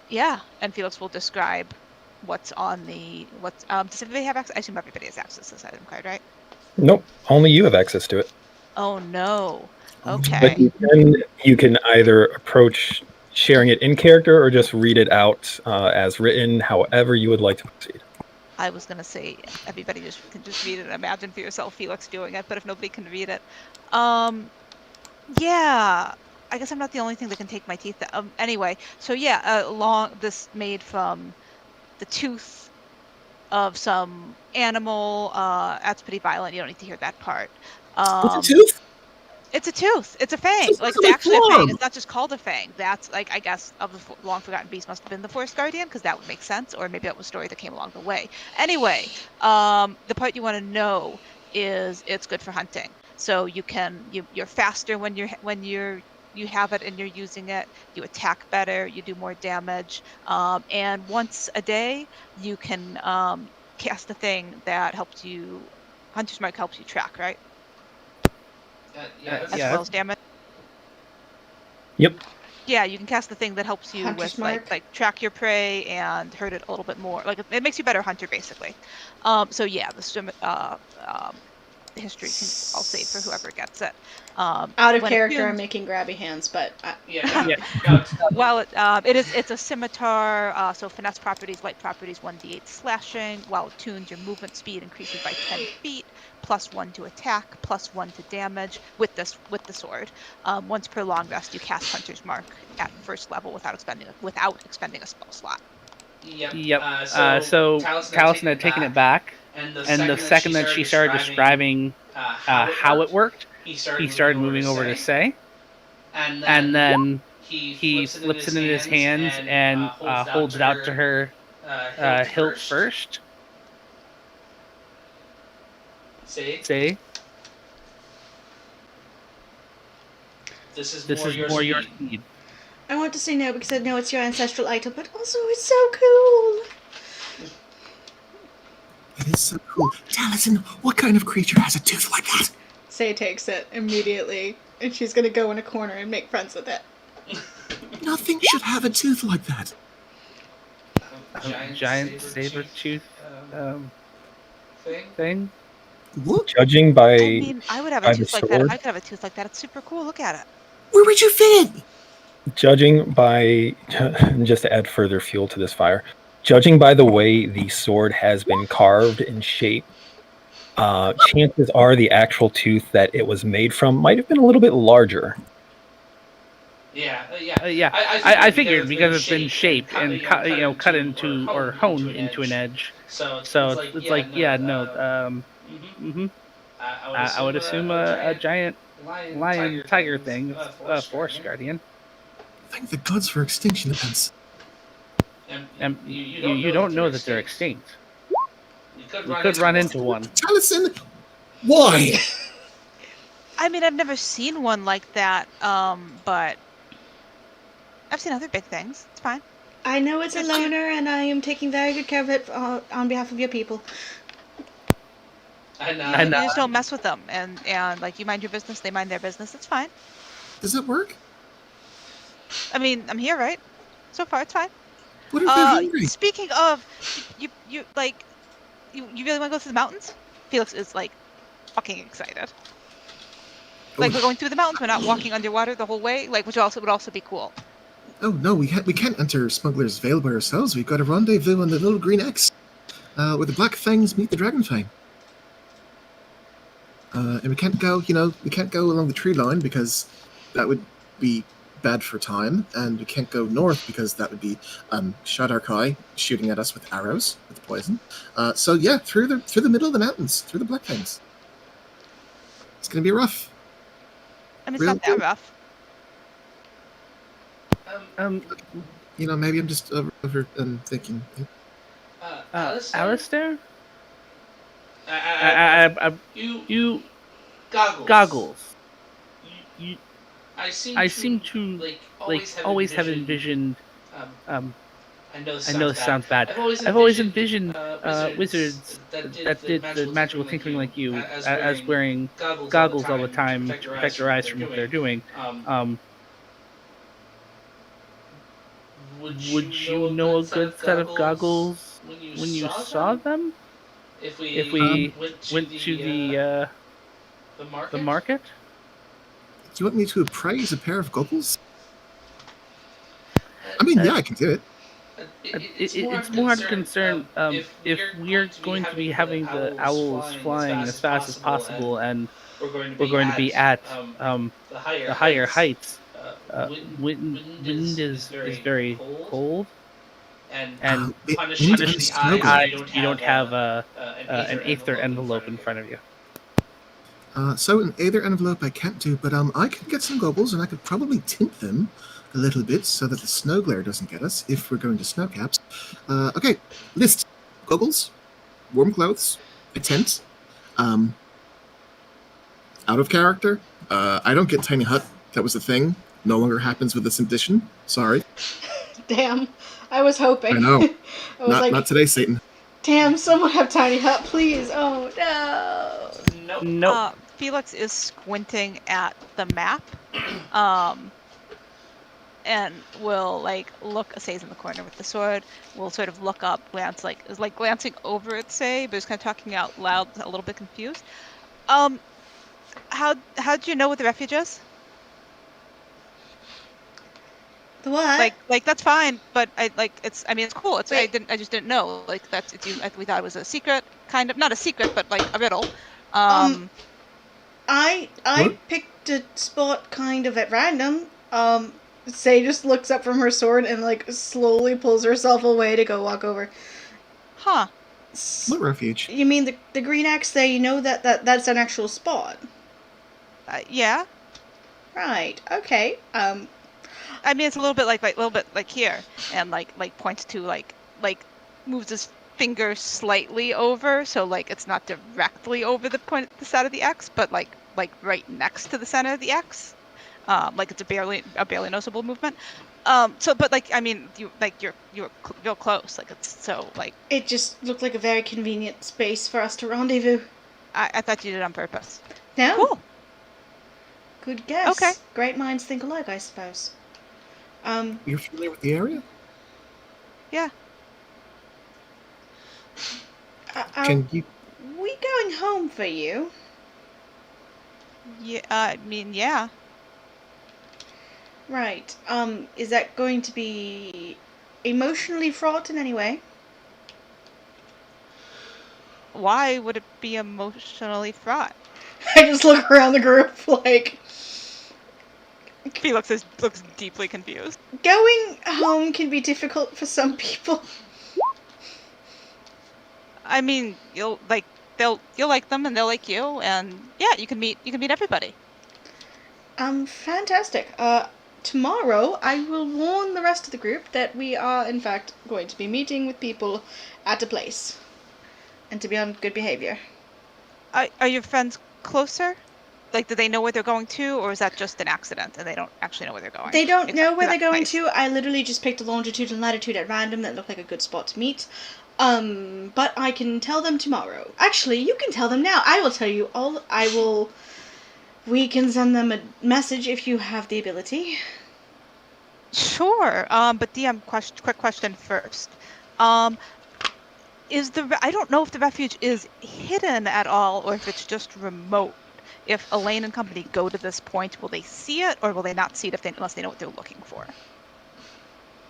Yeah, and Felix will describe what's on the does everybody have access? I assume everybody has access to this item card, right? Nope, only you have access to it. Oh no. Okay. But you can either approach sharing it in character or just read it out as written, however you would like to proceed. I was gonna say everybody can just read it and imagine for yourself Felix doing it, but if nobody can read it, yeah. I guess I'm not the only thing that can take my teeth. Anyway, so yeah, this made from the tooth of some animal. That's pretty violent. You don't need to hear that part. It's a tooth? It's a tooth. It's a fang. It's like, it's actually a fang. form. It's not just called a fang. That's, like, I guess, of the long forgotten beast must have been the Forest Guardian, because that would make sense, or maybe that was a story that came along the way. Anyway, the part you want to know is it's good for hunting. So you're faster when you have it and you're using it. You attack better. You do more damage. And once a day, you can cast a thing that helps you. Hunter's Mark helps you track, right? As well as damage. Yep. Yeah, you can cast the thing that helps you Hunter's with Mark. like track your prey and hurt it a little bit more. Like it makes you a better hunter, basically. So yeah, the history I'll save for whoever gets it. Out of character, I'm making grabby hands, but Well, it's a scimitar. So finesse properties, light properties, 1d8 slashing. While it tunes, your movement speed increases by 10 feet, +1 to attack, +1 to damage with the sword. Once per long rest, you cast Hunter's Mark at first level without expending a spell slot. Yep. So Taliesin had taken it back, and the second that she started describing how it worked, he started moving over to say. and then he flips it in his hands and holds it out to her hilt first. Say, this is more your speed. I want to say no because I know it's your ancestral item, but also it's so cool. It is so cool. Taliesin, what kind of creature has a tooth like that? Say takes it immediately, and she's gonna go in a corner and make friends with it. Nothing should have a tooth like that. Giant saber tooth thing. What? Judging by I mean, I would have by a the tooth like that. sword? I could have a tooth like that. It's super cool. Look at it. Where would you fit it? judging by just to add further fuel to this fire, judging by the way the sword has been carved and shaped, chances are the actual tooth that it was made from might have been a little bit larger. I figured because it's been shaped and cut into or honed into an edge. So it's like I would assume a giant lion tiger thing, forest guardian. Thank the gods for extinction events. And you don't know that they're extinct. You could run into one. Taliesin, why? I mean, I've never seen one like that, but I've seen other big things. It's fine. I know it's a loner, and I am taking very good care of it on behalf of your people. You just don't mess with them, and like you mind your business, they mind their business. It's fine. Does that work? I mean, I'm here, right? So far, it's fine. What if they're hungry? Speaking of, you really want to go through the mountains? Felix is like fucking excited. Like, we're going through the mountains. We're not walking underwater the whole way. Like, which would also be cool. Oh no, we can't enter Smuggler's Vale by ourselves. We've got a rendezvous on the Little Green X, where the Black Fangs meet the Dragon Fang. And we can't go along the tree line because that would be bad for time, and we can't go north because that would be Shadarkai shooting at us with arrows with poison. So yeah, through the middle of the mountains, through the Black Fangs. It's gonna be rough. I mean, it's not that rough. Maybe I'm just over thinking. Alistair? You goggles. I seem to always have envisioned. I know this sounds bad. I've always envisioned wizards that did the magical tinkering like you as wearing goggles all the time to protect their eyes from what they're doing. Would you know a good set of goggles when you saw them? If we went to the market? Do you want me to appraise a pair of goggles? I mean, yeah, I can do it. It's more out of concern if we're going to be having the owls flying as fast as possible, and we're going to be at the higher heights. Wind is very cold, and punishing the eye, you don't have an Aether envelope in front of you. So an Aether envelope I can't do, but I could get some goggles, and I could probably tint them a little bit so that the snow glare doesn't get us if we're going to snow caps. Okay, list: goggles, warm clothes, a tent. Out of character. I don't get tiny hut. That was the thing. No longer happens with this edition. Sorry. Damn, I was hoping. I know. I was not today, Satan. Damn, someone have tiny hut, please. Oh no. Nope. Felix is squinting at the map, and will look. Say's in the corner with the sword. Will sort of look up, glance, is glancing over at Say, but is kind of talking out loud, a little bit confused. How'd you know what the refuge is? The what? Like that's fine, but it's cool. I just didn't know. We thought it was a secret, kind of, not a secret, but like a riddle. I picked a spot kind of at random. Say just looks up from her sword and slowly pulls herself away to go walk over. Huh. What refuge? You mean the green axe there? You know that's an actual spot. Yeah. Right. Okay. I mean, it's a little bit like here, and like points to like moves his finger slightly over, so like it's not directly over the side of the X, but like right next to the center of the X. Like it's a barely noticeable movement. So, but like, I mean, you're real close. Like it's so like. It just looked like a very convenient space for us to rendezvous. I thought you did it on purpose. No. Cool. Good guess. Okay. Great minds think alike, I suppose. You're familiar with the area? Yeah. Can you? We going home for you? Yeah. I mean, yeah. Right. Is that going to be emotionally fraught in any way? Why would it be emotionally fraught? I just look around the group like. Felix looks deeply confused. Going home can be difficult for some people. I mean, you'll like them and they'll like you, and yeah, you can meet everybody. Fantastic. Tomorrow I will warn the rest of the group that we are in fact going to be meeting with people at a place. And to be on good behavior. Are your friends closer? Like, do they know where they're going to, or is that just an accident and they don't actually know where they're going? They don't know where they're going to. I literally just picked a longitude and latitude at random that looked like a good spot to meet. But I can tell them tomorrow. Actually, you can tell them now. I will tell you all. We can send them a message if you have the ability. Sure. But DM, quick question first. I don't know if the refuge is hidden at all, or if it's just remote. If Elaine and company go to this point, will they see it, or will they not see it unless they know what they're looking for?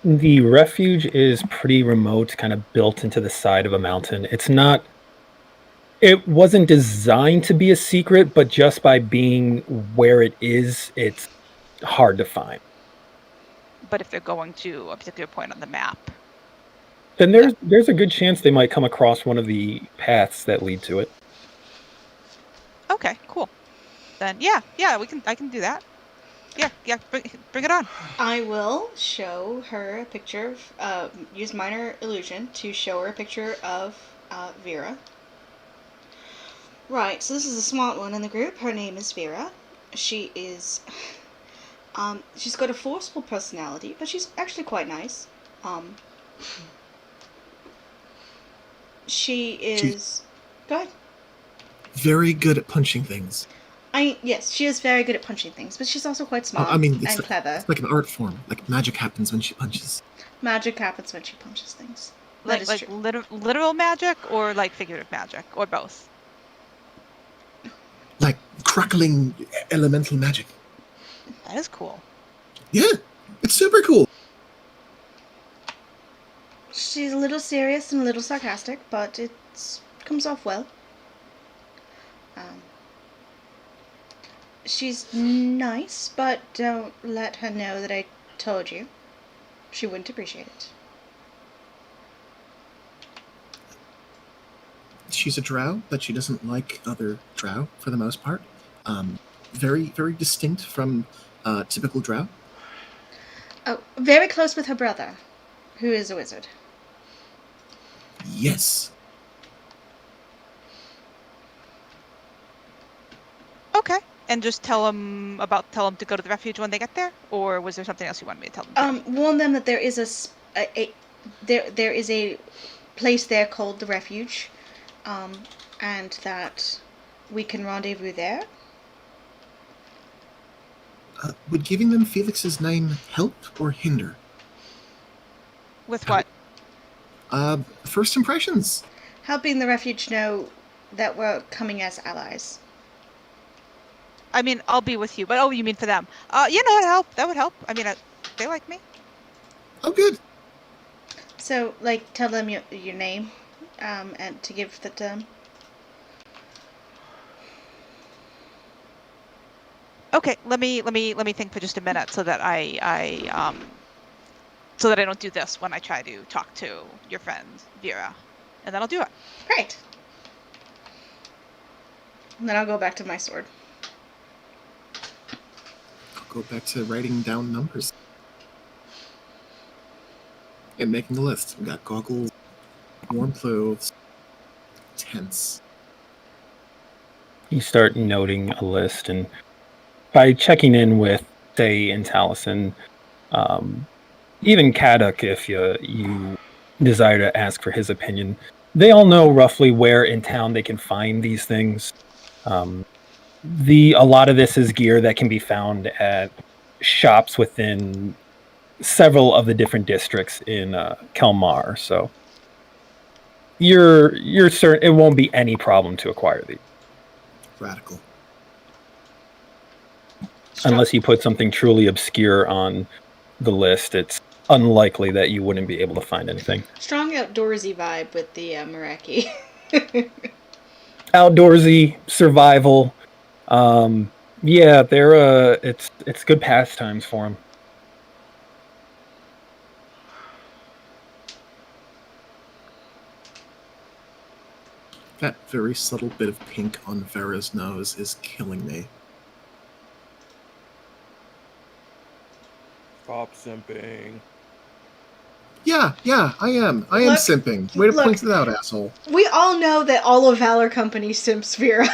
The refuge is pretty remote, kind of built into the side of a mountain. It wasn't designed to be a secret, but just by being where it is, it's hard to find. But if they're going to a particular point on the map, then there's a good chance they might come across one of the paths that lead to it. Okay, cool. Then yeah, I can do that. Yeah, bring it on. I will show her a picture of, use minor illusion to show her a picture of Vera. Right, so this is a smart one in the group. Her name is Vera. She is, she's got a forceful personality, but she's actually quite nice. She's go ahead. Very good at punching things. Yes, she is very good at punching things, but she's also quite smart it's clever. It's like an art form. Like magic happens when she punches. Magic happens when she punches things. Like literal magic, or like figurative magic, or both? Like crackling elemental magic. That is cool. Yeah, it's super cool. She's a little serious and a little sarcastic, but it comes off well. She's nice, but don't let her know that I told you. She wouldn't appreciate it. She's a drow, but she doesn't like other drow for the most part. Very, very distinct from typical drow. Oh, very close with her brother, who is a wizard. Yes. Okay. And just tell them to go to the refuge when they get there, or was there something else you wanted me to tell them? Warn them that there is there is a place there called the refuge, and that we can rendezvous there. Would giving them Felix's name help or hinder? With what? First impressions. Helping the refuge know that we're coming as allies. I mean, I'll be with you, but you mean for them? That would help. I mean, they like me. Oh, good. So, like, tell them your name, and to give the term. Okay, let me think for just a minute so that I don't do this when I try to talk to your friend Vera, and then I'll do it. Great. And then I'll go back to my sword. go back to writing down numbers and making a list. We got goggles, warm clothes, tents. You start noting a list, and by checking in with Day and Taliesin, even Kaduk, if you desire to ask for his opinion, they all know roughly where in town they can find these things. A lot of this is gear that can be found at shops within several of the different districts in Kelmar, so you're certain it won't be any problem to acquire these. Radical. Unless you put something truly obscure on the list, it's unlikely that you wouldn't be able to find anything. Strong outdoorsy vibe with the Meraki. Outdoorsy, survival. Yeah, they're it's good pastimes for them. That very subtle bit of pink on Vera's nose is killing me. Stop simping. Yeah, I am. I am Look, simping. Way to look. point it out, asshole. We all know that all of Valor Company simps Vera.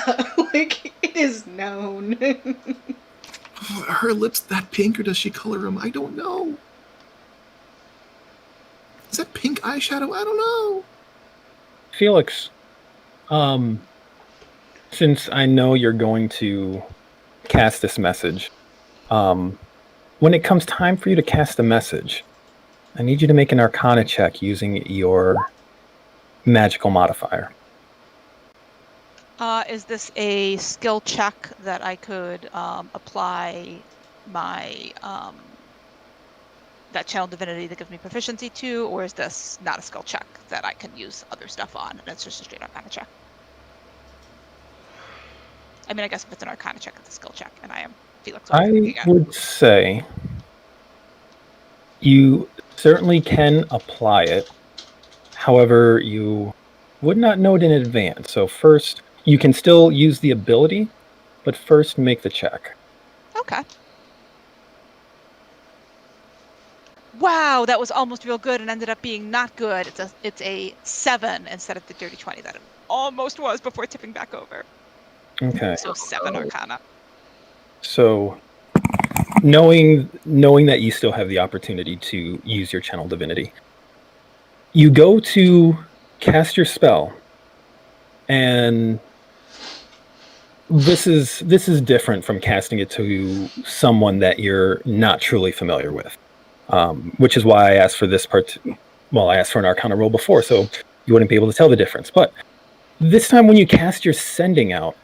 Like, it is known. Are her lips that pink, or does she color them? I don't know. Is that pink eyeshadow? I don't know. Felix, since I know you're going to cast this message, when it comes time for you to cast a message, I need you to make an Arcana check using your magical modifier. Is this a skill check that I could apply my that channel divinity that gives me proficiency to, or is this not a skill check that I can use other stuff on, and it's just a straight Arcana check? I mean, I guess if it's an Arcana check, it's a skill check, and I am Felix. I would say you certainly can apply it. However, you would not know it in advance. So first, you can still use the ability, but first make the check. Okay. Wow, that was almost real good and ended up being not good. It's a 7 instead of the dirty 20 that it almost was before tipping back over. Okay. So 7 Arcana. So knowing that you still have the opportunity to use your channel divinity, you go to cast your spell, and this is different from casting it to someone that you're not truly familiar with, which is why I asked for this part. Well, I asked for an Arcana roll before, so you wouldn't be able to tell the difference. But this time, when you cast your sending out,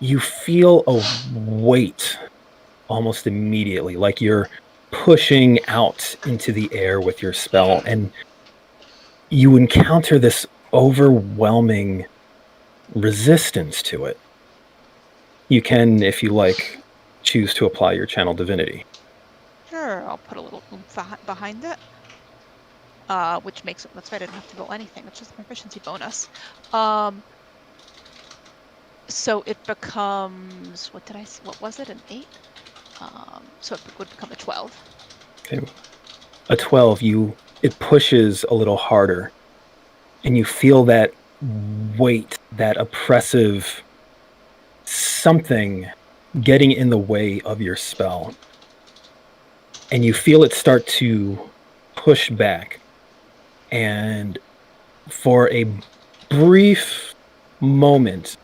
you feel a weight almost immediately, like you're pushing out into the air with your spell, and you encounter this overwhelming resistance to it. You can, if you like, choose to apply your channel divinity. Sure, I'll put a little oomph behind it. Which makes it, that's right, I don't have to roll anything, it's just a proficiency bonus. So it becomes, what was it, an 8? So it would become a 12. Okay. A 12, it pushes a little harder, and you feel that weight, that oppressive something getting in the way of your spell. And you feel it start to push back. And for a brief moment,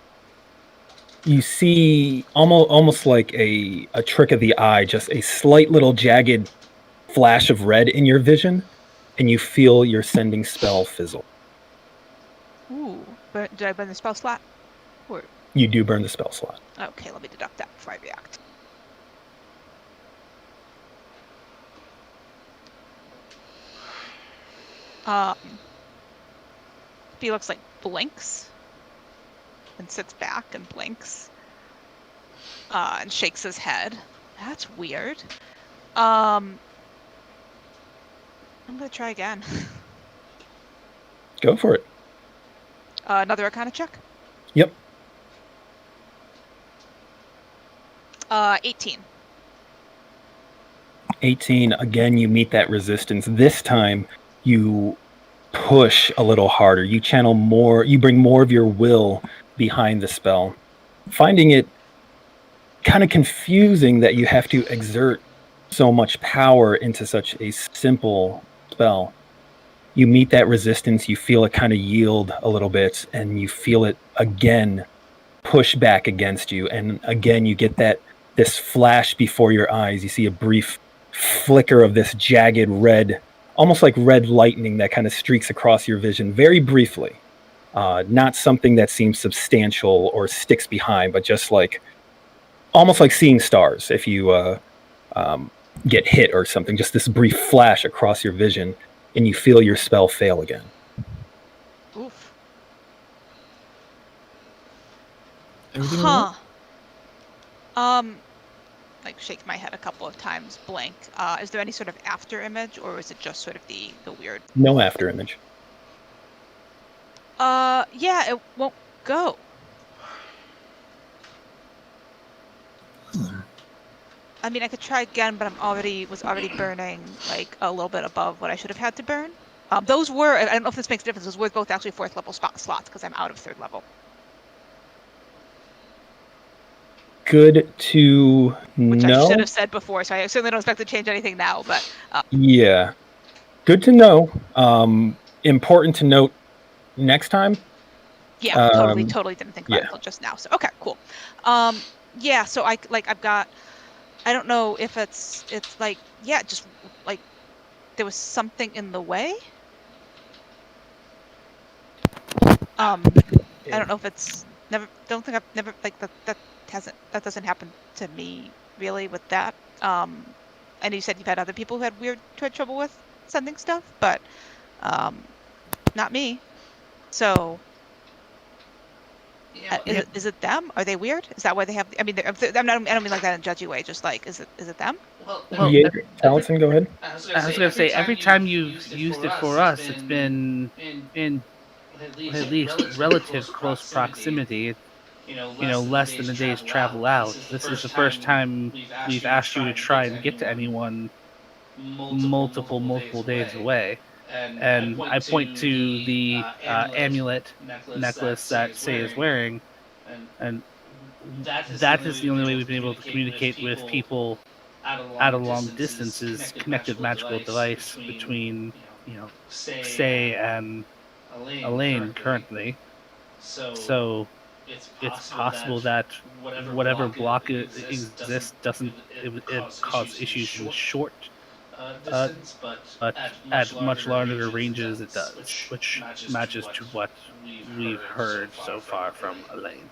you see almost like a trick of the eye, just a slight little jagged flash of red in your vision, and you feel your sending spell fizzle. Ooh, but did I burn the spell slot? Or... You do burn the spell slot. Okay, let me deduct that before I react. Felix like blinks and sits back and blinks and shakes his head. That's weird. I'm gonna try again. Go for it. Another Arcana check. Yep. 18. 18, again, you meet that resistance. This time, you push a little harder. You channel more, you bring more of your will behind the spell, finding it kind of confusing that you have to exert so much power into such a simple spell. You meet that resistance, you feel it kind of yield a little bit, and you feel it again push back against you. And again, you get this flash before your eyes. You see a brief flicker of this jagged red, almost like red lightning that kind of streaks across your vision very briefly. Not something that seems substantial or sticks behind, but just like almost like seeing stars if you get hit or something. Just this brief flash across your vision, and you feel your spell fail again. Oof. Everything all right? Like shake my head a couple of times, blank. Is there any sort of after image, or is it just sort of the weird? No after image. Yeah, it won't go. I mean, I could try again, but was already burning like a little bit above what I should have had to burn. Those were, I don't know if this makes a difference, those were both actually 4th level slots because I'm out of 3rd level. Good to Which know. I should have said before, so I certainly don't expect to change anything now, but... Yeah. Good to know. Important to note next time. Yeah, totally didn't think about it until just now. So, okay, cool. Yeah, so I've got... I don't know if it's like, yeah, just like there was something in the way. I don't know if it's don't think I've never like that doesn't happen to me really with that. I know you said you've had other people who had trouble with sending stuff, but not me. So is it them? Are they weird? Is that why they have? I mean, I don't mean like that in a judgy way. Just like, is it them? Well, Yeah, Allison, go ahead. I was gonna say every time you've used it for us, it's been in at least relative close proximity. Less than a day's travel out. This is the first time we've asked you to try and get to anyone multiple days away. And I point to the amulet necklace that Sei is wearing, and that is the only way we've been able to communicate with people at a long distance is connected magical device between Sei and Elaine currently. So it's possible that whatever block exists doesn't cause issues in short but at much larger ranges it does, which matches to what we've heard so far from Elaine.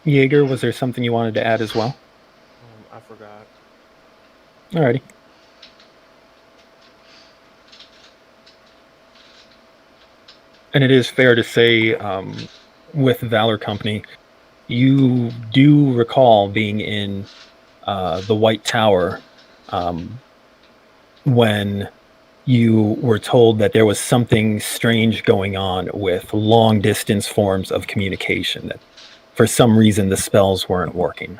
Jaeger, was there something you wanted to add as well? I forgot. Alrighty. And it is fair to say, with Valor Company, you do recall being in the White Tower when you were told that there was something strange going on with long-distance forms of communication, that for some reason the spells weren't working.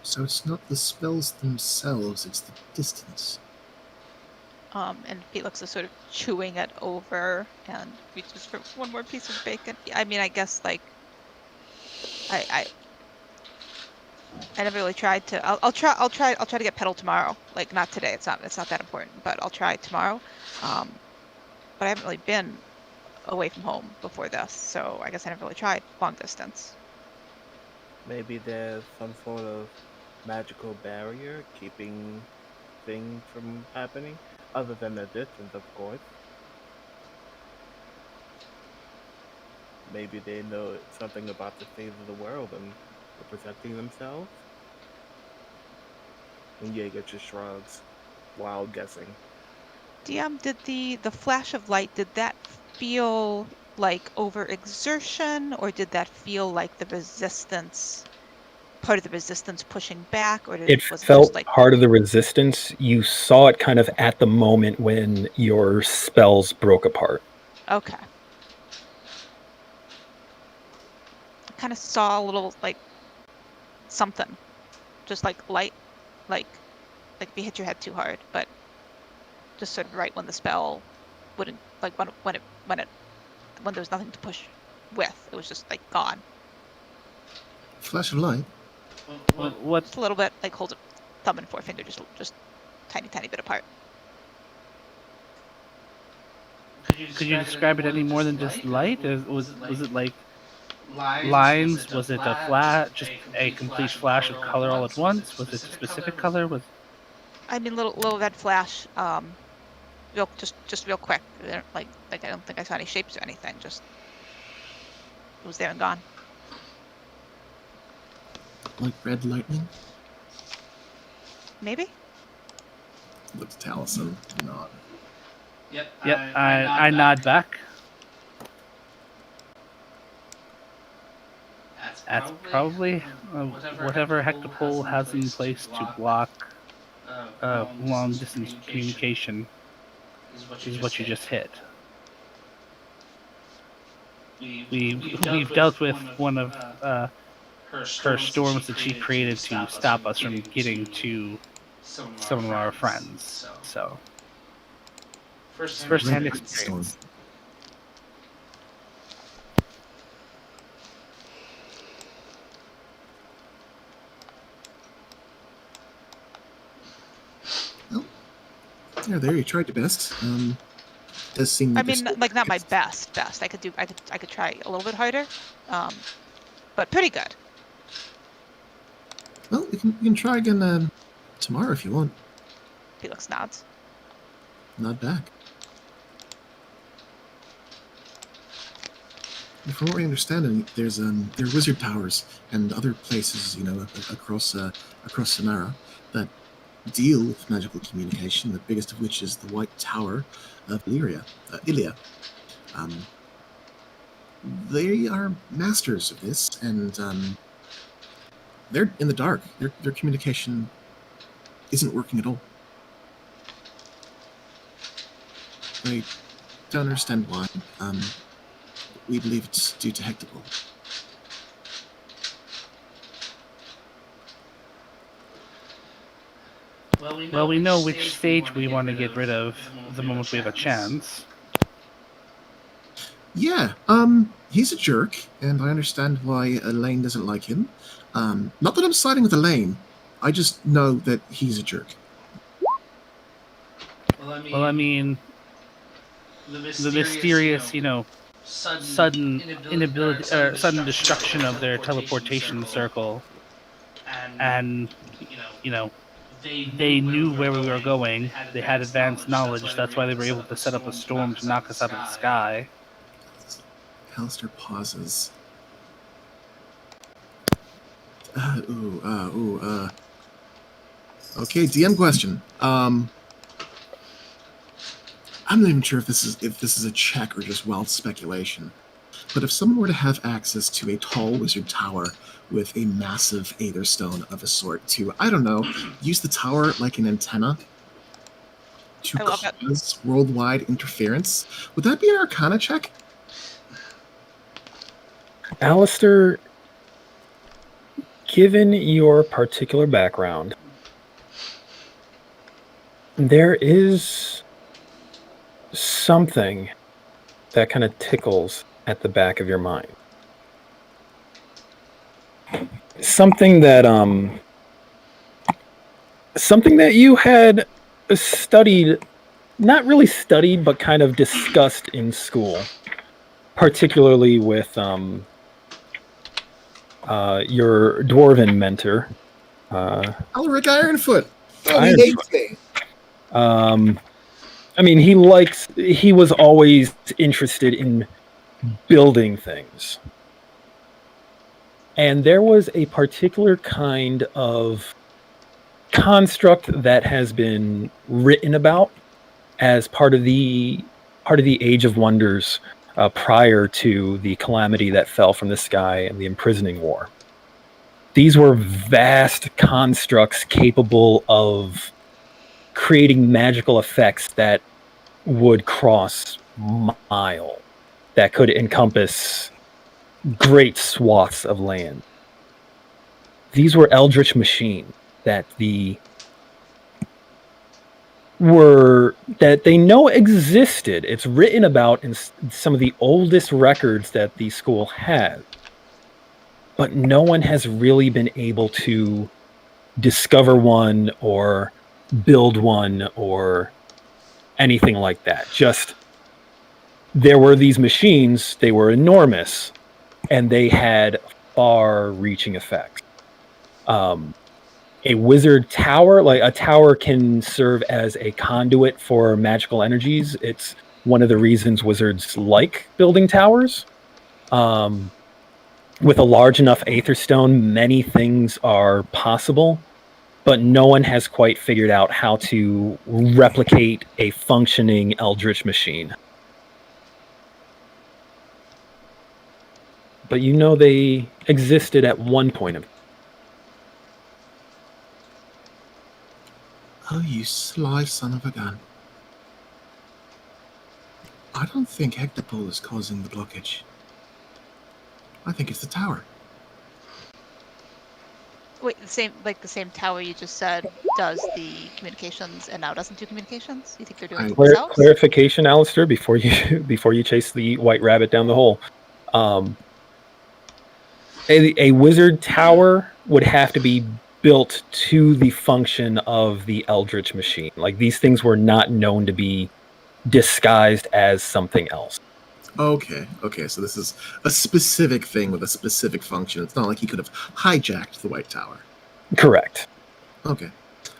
So it's not the spells themselves, it's the distance. And Felix is sort of chewing it over and reaches for one more piece of bacon. I mean, I guess like I never really tried to. I'll try to get pedal tomorrow. Like not today. It's not that important. But I'll try tomorrow. But I haven't really been away from home before this, so I guess I never really tried long distance. Maybe there's some sort of magical barrier keeping things from happening, other than the distance, of course. Maybe they know something about the state of the world and they're protecting themselves. And Jaeger just shrugs, while guessing. DM, did the flash of light, did that feel like overexertion, or did that feel like the resistance, part of the resistance pushing back, or It was felt just like part of the resistance. You saw it kind of at the moment when your spells broke apart. okay? I kind of saw a little like something just like light, like if you hit your head too hard, but just sort of right when the spell wouldn't, like when there was nothing to push with, it was just like gone. Flash of light. What? Just a little bit, like hold it, thumb and forefinger, just tiny bit apart. Could you describe it any more than just light? Was it like lines? Was it a flat, just a complete flash of color all at once? Was it a specific color? I mean, little red flash, just real quick. Like I don't think I saw any shapes or anything. Just it was there and gone. Like red lightning? Maybe. Looks at Taliesin. Nod. Yep. I nod back. That's probably whatever Hectopole has in place to block long distance communication is what you just hit. We've dealt with one of her storms that she created to stop us from getting to some of our friends. So first-hand experience. Yeah, there you tried your best. Does seem. I mean, like not my best. I could try a little bit harder, but pretty good. Well, you can try again tomorrow if you want. Felix nods. Nod back. And from what we understand, there are wizard towers and other places, across Samara that deal with magical communication. The biggest of which is the White Tower of Ilia. They are masters of this, and they're in the dark. Their communication isn't working at all. I don't understand why. We believe it's due to Hectopole. Well, we know which stage we want to get rid of the moment we have a chance. Yeah, he's a jerk, and I understand why Elaine doesn't like him. Not that I'm siding with Elaine, I just know that he's a jerk. Well, I mean, the mysterious, sudden inability, or sudden destruction of their teleportation circle, and they knew where we were going. They had advanced knowledge. That's why they were able to set up a storm to knock us out of the sky. Alistair pauses. Okay, DM question. I'm not even sure if this is a check or just wild speculation. But if someone were to have access to a tall wizard tower with a massive aether stone of a sort to, I don't know, use the tower like an antenna to cause worldwide interference, would that be an Arcana check? Alistair, given your particular background, there is something that kind of tickles at the back of your mind. Something that you had studied, not really studied, but kind of discussed in school, particularly with your dwarven mentor, Alaric Ironfoot. Oh, he hates me. I mean, he was always interested in building things. And there was a particular kind of construct that has been written about as part of the Age of Wonders prior to the calamity that fell from the sky and the imprisoning war. These were vast constructs capable of creating magical effects that would cross miles, that could encompass great swaths of land. these were eldritch machines that that they know existed. It's written about in some of the oldest records that the school has, but no one has really been able to discover one or build one or anything like that. Just there were these machines, they were enormous, and they had far-reaching effects. A wizard tower, like a tower, can serve as a conduit for magical energies. It's one of the reasons wizards like building towers. With a large enough aether stone, many things are possible, but no one has quite figured out how to replicate a functioning eldritch machine. But you know they existed at one point. Oh, you sly son of a gun. I don't think Hectopole is causing the blockage. I think it's the tower. Wait, the same tower you just said does the communications and now doesn't do communications? You think they're doing it themselves? Clarification, Alistair, before you chase the white rabbit down the hole. A wizard tower would have to be built to the function of the eldritch machine. Like, these things were not known to be disguised as something else. Okay, so this is a specific thing with a specific function. It's not like he could have hijacked the White Tower. Correct. Okay.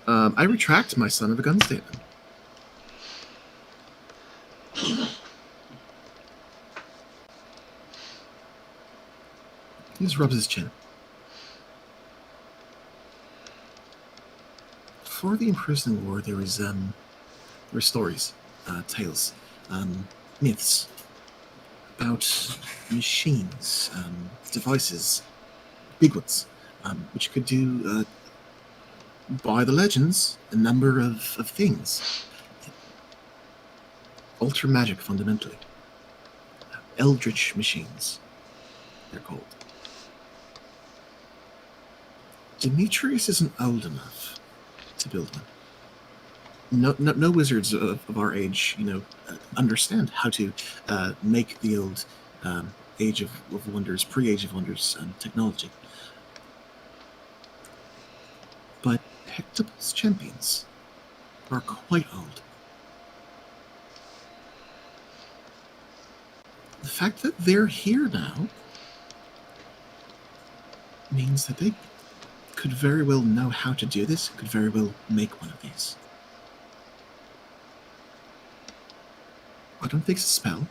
I retract my son of a gun statement. He just rubs his chin. Before the imprisoned war, there were stories, tales, myths about machines, devices, big ones, which could do, by the legends, a number of things. Alter magic, fundamentally. Eldritch machines, they're called. Demetrius isn't old enough to build one. No wizards of our age, understand how to make the old Age of Wonders, pre-Age of Wonders technology. But Hectopole's champions are quite old. The fact that they're here now means that they could very well know how to do this, could very well make one of these. I don't think it's a spell.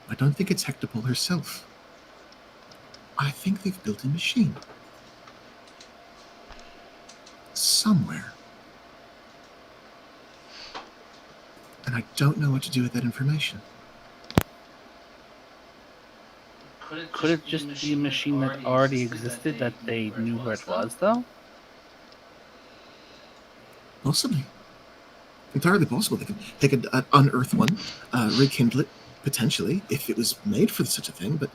I don't think it's Hectopole herself. I think they've built a machine. Somewhere. And I don't know what to do with that information. Could it just be a machine that already existed that they knew where it was, though? Possibly. Entirely possible. They could unearth one, rekindle it, potentially, if it was made for such a thing, but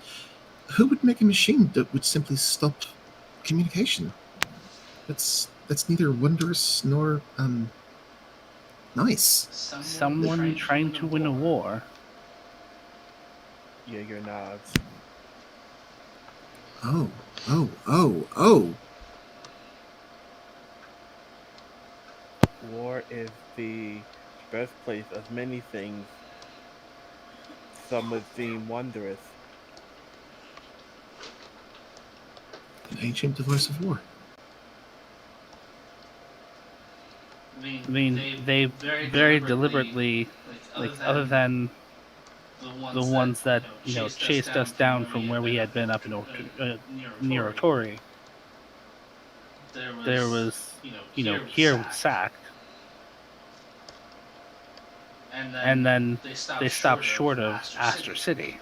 who would make a machine that would simply stop communication? That's neither wondrous nor, nice. Someone trying to win a war. Jaeger nods. Oh. War is the birthplace of many things. Some would seem wondrous. An ancient device of war. I mean, they very deliberately, other than the ones that chased us down from where we had been up in near Otori. There was here was sacked, and then they stopped short of Aster City.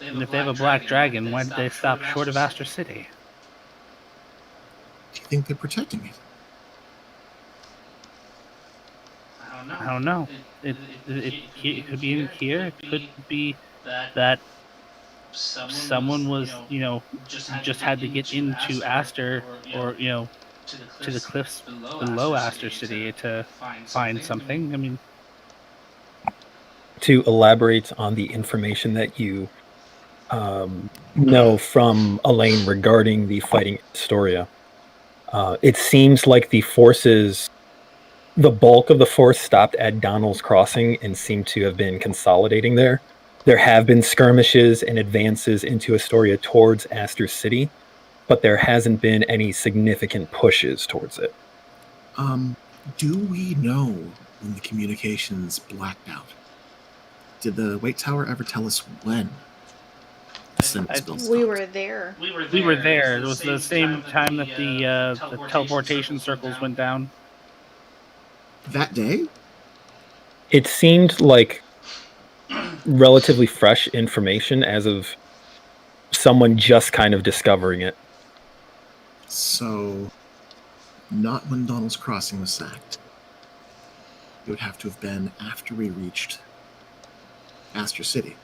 And if they have a black dragon, why did they stop short of Aster City? Do you think they're protecting it? I don't know. It could be in here. It could be that someone was, just had to get into Aster, or to the cliffs below Aster City to find something. I mean, to elaborate on the information that you know from Elaine regarding the fighting in Astoria, it seems like the bulk of the force stopped at Donnell's Crossing and seemed to have been consolidating there. There have been skirmishes and advances into Astoria towards Aster City, but there hasn't been any significant pushes towards it. Do we know when the communications blacked out? Did the Wait Tower ever tell us when? We were there. We were there. It was the same time that the teleportation circles went down. That day? It seemed like relatively fresh information as of someone just kind of discovering it. So, not when Donnell's Crossing was sacked. It would have to have been after we reached Aster City.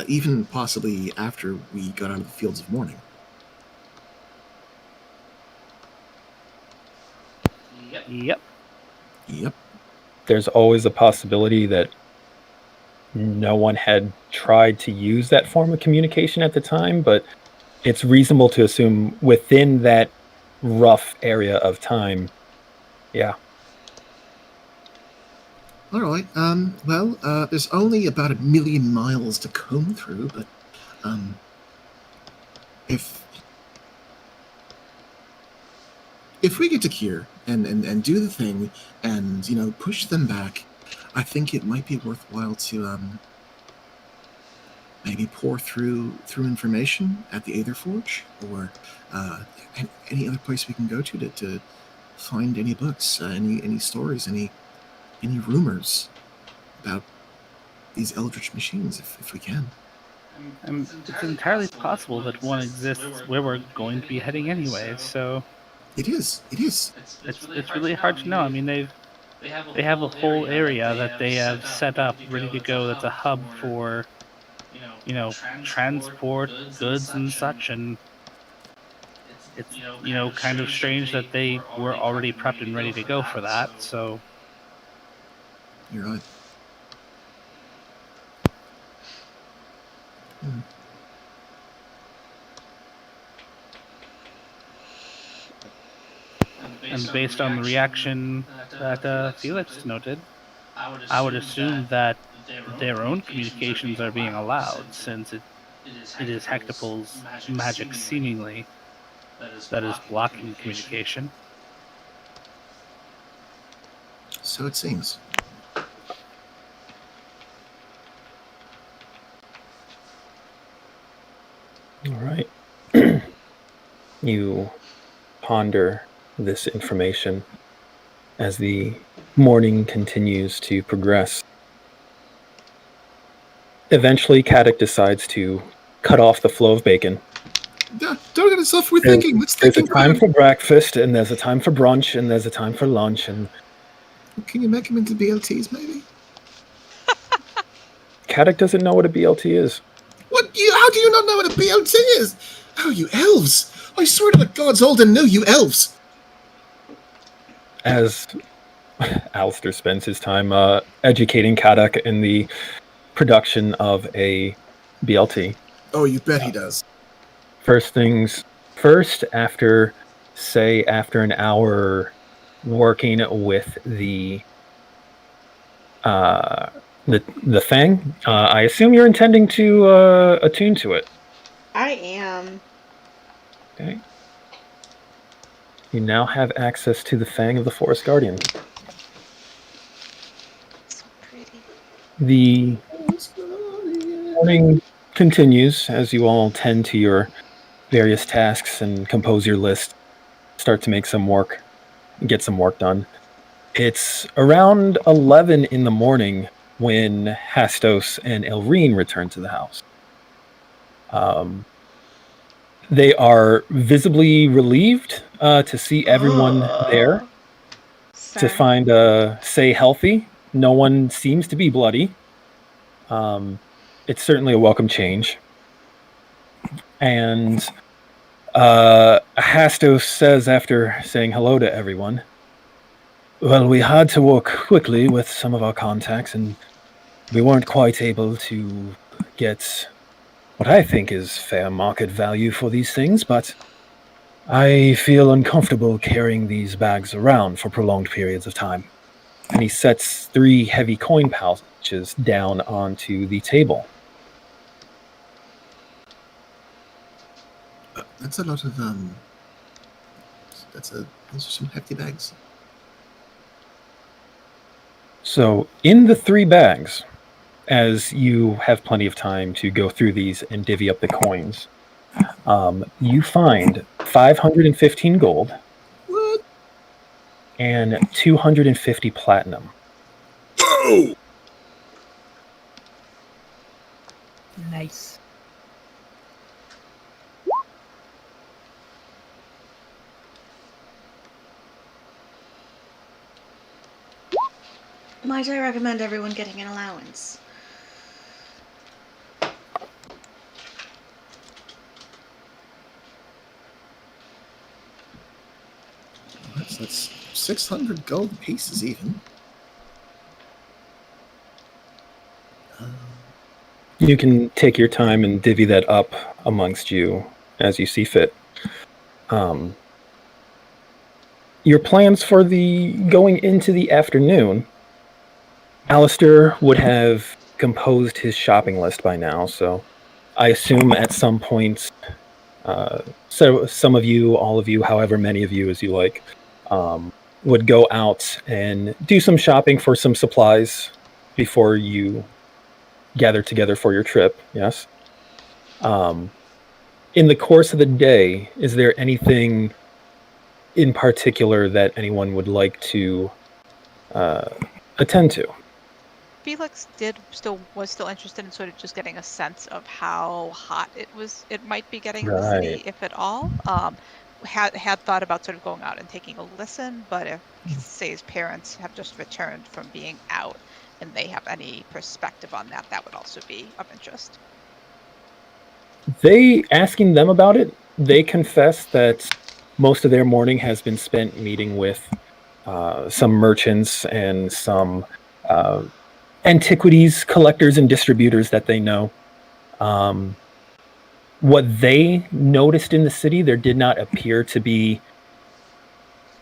Even possibly after we got out of the Fields of Mourning. Yep. There's always a possibility that no one had tried to use that form of communication at the time, but it's reasonable to assume within that rough area of time, yeah. All right. There's only about 1 million miles to comb through, but if we get to Kier and do the thing and push them back, I think it might be worthwhile to maybe pour through information at the Aetherforge or any other place we can go to find any books, any stories, any rumors about these eldritch machines, if we can. It's entirely possible that one exists where we're going to be heading anyway. So it is. It's really hard to know. I mean, they have a whole area that they have set up ready to go. That's a hub for transport goods and such, and it's kind of strange that they were already prepped and ready to go for that. So you're right. And based on the reaction that Felix noted, I would assume that their own communications are being allowed, since it is Hectopol's magic seemingly that is blocking communication. So it seems. All right. You ponder this information as the morning continues to progress. Eventually, Caddick decides to cut off the flow of bacon. Don't get us off. We're thinking. There's a time for breakfast, and there's a time for brunch, and there's a time for lunch. And can you make them into BLTs, maybe? Caddick doesn't know what a BLT is. What? How do you not know what a BLT is? Oh, you elves! I swear to the gods old and new, you elves! As Alistair spends his time educating Caddick in the production of a BLT. Oh, you bet he does. First things first, after an hour working with the thing, I assume you're intending to attune to it. I am. Okay. You now have access to the Fang of the Forest Guardian. So pretty. The morning continues as you all tend to your various tasks and compose your list, start to make some work, get some work done. It's around 11 in the morning when Hastos and Elrene return to the house. They are visibly relieved to see everyone there, to find Say healthy. No one seems to be bloody. it's certainly a welcome change. And Hastos says after saying hello to everyone, well, we had to work quickly with some of our contacts, and we weren't quite able to get what I think is fair market value for these things, but I feel uncomfortable carrying these bags around for prolonged periods of time. And he sets 3 heavy coin pouches down onto the table. That's a lot of those are some hefty bags. So in the 3 bags, as you have plenty of time to go through these and divvy up the coins, you find 515 gold What? and 250 platinum. Oh! Nice. Might I recommend everyone getting an allowance? That's 600 gold pieces even. You can take your time and divvy that up amongst you as you see fit. Your plans for the going into the afternoon, Alistair would have composed his shopping list by now, so I assume at some point, so some of you, all of you, however many of you as you like, would go out and do some shopping for some supplies before you gather together for your trip, yes? In the course of the day, is there anything in particular that anyone would like to attend to? Felix was still interested in sort of just getting a sense of how hot it might be getting in the city, if at all. Had thought about sort of going out and taking a listen, but if say his parents have just returned from being out and they have any perspective on that, that would also be of interest. They asking them about it, they confess that most of their morning has been spent meeting with some merchants and some antiquities collectors and distributors that they know. What they noticed in the city, there did not appear to be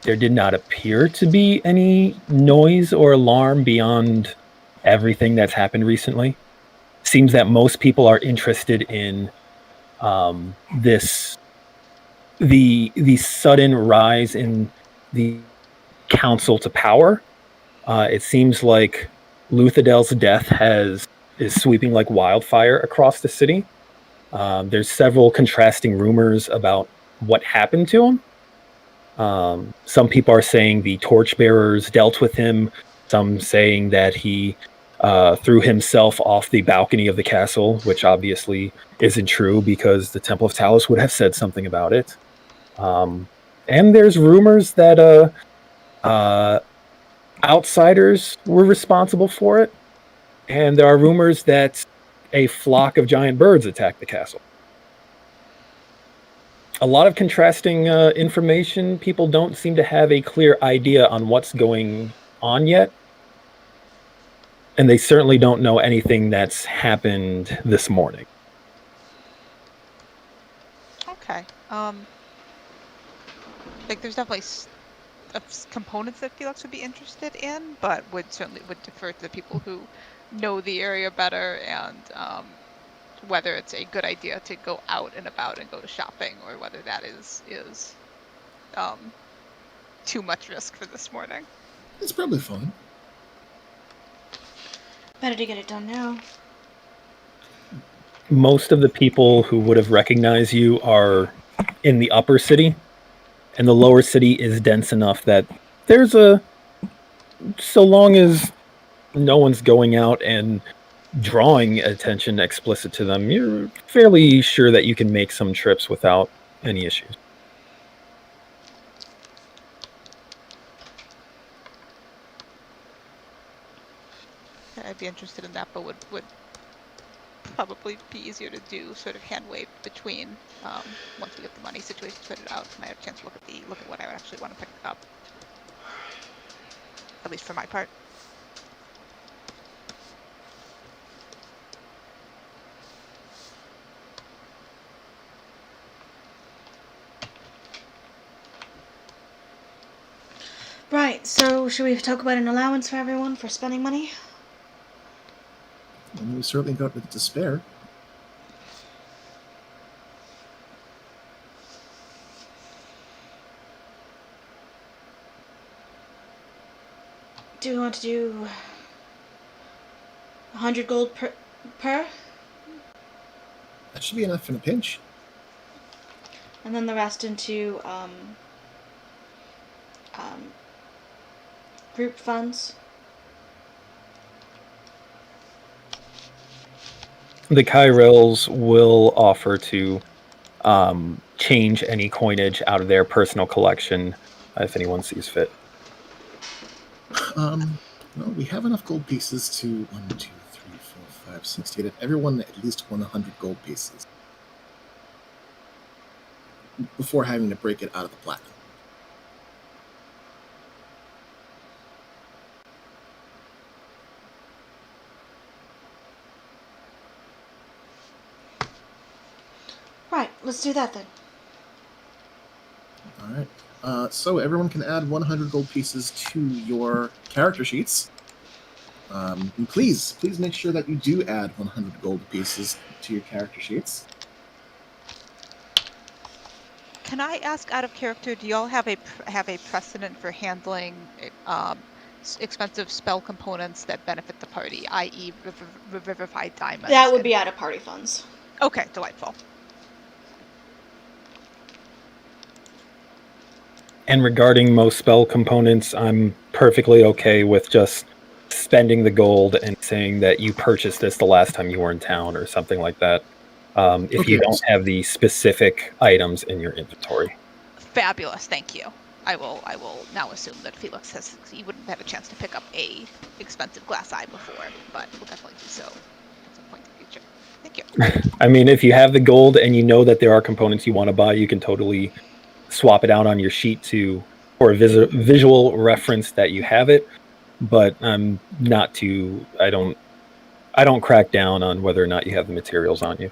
any noise or alarm beyond everything that's happened recently. Seems that most people are interested in the sudden rise in the council to power. It seems like Luthadel's death is sweeping like wildfire across the city. There's several contrasting rumors about what happened to him. Some people are saying the torchbearers dealt with him. Some saying that he threw himself off the balcony of the castle, which obviously isn't true because the Temple of Talos would have said something about it. And there's rumors that outsiders were responsible for it. And there are rumors that a flock of giant birds attacked the castle. A lot of contrasting information. People don't seem to have a clear idea on what's going on yet. And they certainly don't know anything that's happened this morning. Okay. Like there's definitely components that Felix would be interested in, but would defer to the people who know the area better and whether it's a good idea to go out and about and go shopping or whether that is too much risk for this morning. It's probably fine. Better to get it done now. Most of the people who would have recognized you are in the upper city, and the lower city is dense enough that so long as no one's going out and drawing attention explicit to them, you're fairly sure that you can make some trips without any issues. I'd be interested in that, but would probably be easier to do sort of hand wave between once we get the money situation sorted out, and I have a chance to look at what I would actually want to pick up. At least for my part. Right, so should we talk about an allowance for everyone for spending money? And we certainly got it to spare. Do we want to do 100 gold per? That should be enough in a pinch. And then the rest into group funds. The Kyrells will offer to change any coinage out of their personal collection if anyone sees fit. Well, we have enough gold pieces to 1, 2, 3, 4, 5, 6 to get everyone at least 100 gold pieces before having to break it out of the platinum. Right, let's do that then. All right. So everyone can add 100 gold pieces to your character sheets. And please make sure that you do add 100 gold pieces to your character sheets. Can I ask, out of character, do y'all have a precedent for handling expensive spell components that benefit the party, i.e., Revivified Diamonds? That would be out of party funds. Okay, delightful. And regarding most spell components, I'm perfectly okay with just spending the gold and saying that you purchased this the last time you were in town or something like that. If you don't have the specific items in your inventory. Fabulous, thank you. I will now assume that Felix he wouldn't have a chance to pick up a expensive glass eye before, but we'll definitely do so at some point in the future. Thank you. I mean, if you have the gold and you know that there are components you want to buy, you can totally swap it out on your sheet for a visual reference that you have it. But I'm not too. I don't crack down on whether or not you have the materials on you.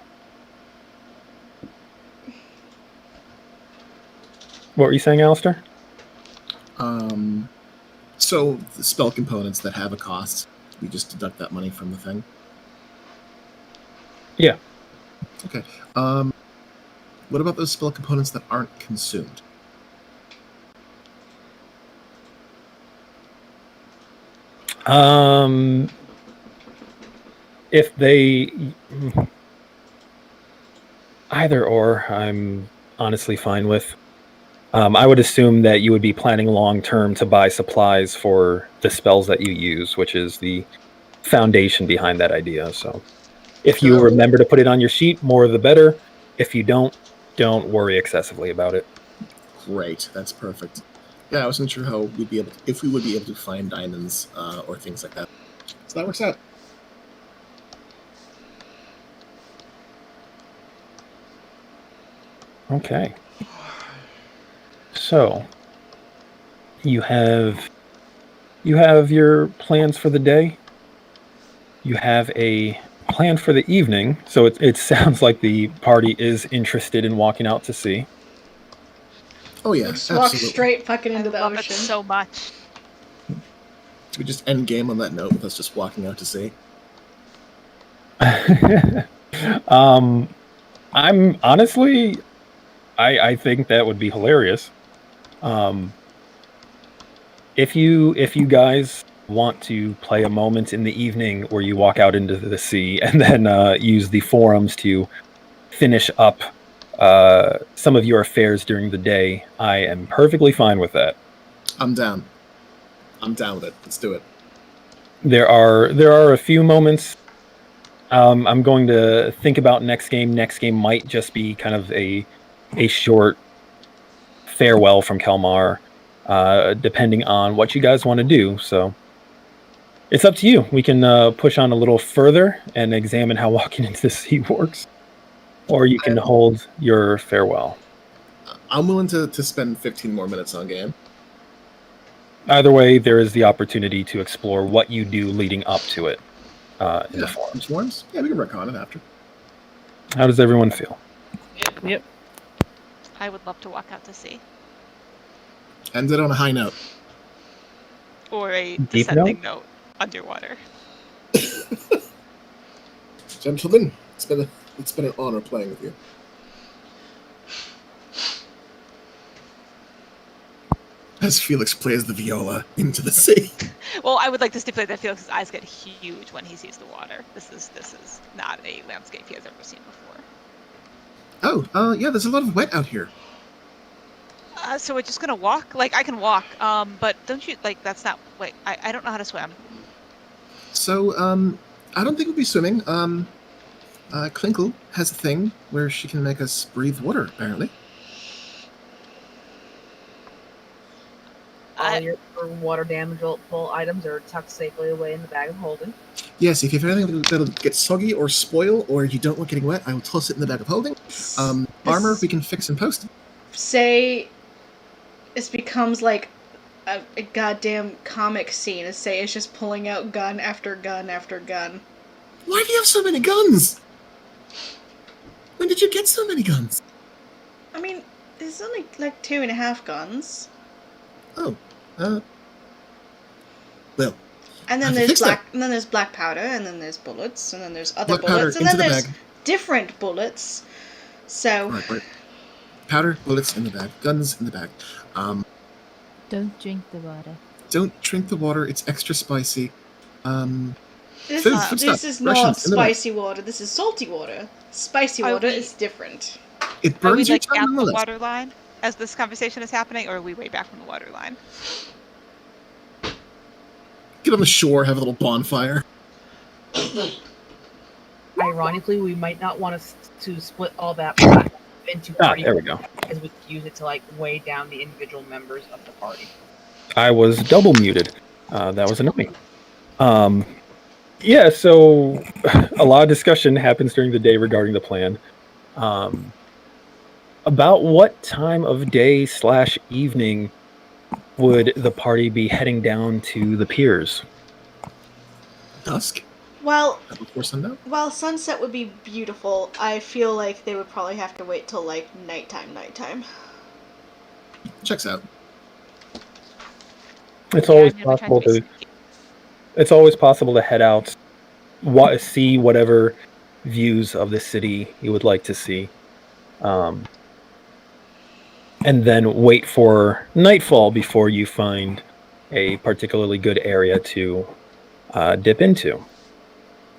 What were you saying, Alistair? So the spell components that have a cost, you just deduct that money from the thing? Yeah. Okay. What about those spell components that aren't consumed? If they... Either or, I'm honestly fine with. I would assume that you would be planning long-term to buy supplies for the spells that you use, which is the foundation behind that idea. So if you remember to put it on your sheet, more the better. If you don't worry excessively about it. Great, that's perfect. Yeah, I wasn't sure how if we would be able to find diamonds or things like that. So that works out. Okay. So you have your plans for the day. You have a plan for the evening. So it sounds like the party is interested in walking out to sea. Oh yeah, Let's walk absolutely. straight fucking into the I love ocean. it so much. We just end game on that note with us just walking out to sea. I'm honestly, I think that would be hilarious. If you guys want to play a moment in the evening where you walk out into the sea and then use the forums to finish up some of your affairs during the day, I am perfectly fine with that. I'm down. I'm down with it. Let's do it. There are a few moments. I'm going to think about next game. Next game might just be kind of a short farewell from Kelmar, depending on what you guys want to do. So It's up to you. We can push on a little further and examine how walking into the sea works, or you can hold your farewell. I'm willing to spend 15 more minutes on game. Either way, there is the opportunity to explore what you do leading up to it in the forums. Forums? Yeah, we can recon it after. How does everyone feel? Yep. I would love to walk out to sea. End it on a high note. Or a Deep descending note underwater. Gentlemen, it's been an honor playing with you. As Felix plays the viola into the sea. Well, I would like to stipulate that Felix's eyes get huge when he sees the water. This is not a landscape he has ever seen before. Oh, yeah, there's a lot of wet out here. So we're just gonna walk? Like, I can walk, but don't you, like, that's not, wait, I don't know how to swim. So, I don't think we'll be swimming. Klinkle has a thing where she can make us breathe water, apparently. All your water damageable items are tucked safely away in the bag of holding. Yes, if you have anything that'll get soggy or spoil, or you don't want getting wet, I will toss it in the bag of holding. Armor we can fix and post. Say this becomes like a goddamn comic scene. Say it's just pulling out gun after gun after gun. Why do you have so many guns? When did you get so many guns? I mean, there's only like 2.5 guns. Oh, well. And then there's black powder, and then there's bullets, and then there's other bullets, and then there's different bullets. So right. Powder, bullets in the bag, guns in the bag. Don't drink the water. Don't drink the water. It's extra spicy. This stuff. is Rations not in the bag. spicy water. This is salty water. Spicy water is different. It Are we, burns your like, tongue at the nonetheless. water line as this conversation is happening, or are we way back from the water line? Get on the shore, have a little bonfire. Ironically, we might not want to split all that black into party There we go. because we could use it to like weigh down the individual members of the party. I was double muted. That was annoying. Yeah, so a lot of discussion happens during the day regarding the plan. About what time of day / evening would the party be heading down to the piers? Dusk? Well, Before sundown? while sunset would be beautiful, I feel like they would probably have to wait till like nighttime. Checks out. It's Yeah, always I'm gonna try possible be to. sneaky. It's always possible to head out, see whatever views of the city you would like to see, and then wait for nightfall before you find a particularly good area to dip into.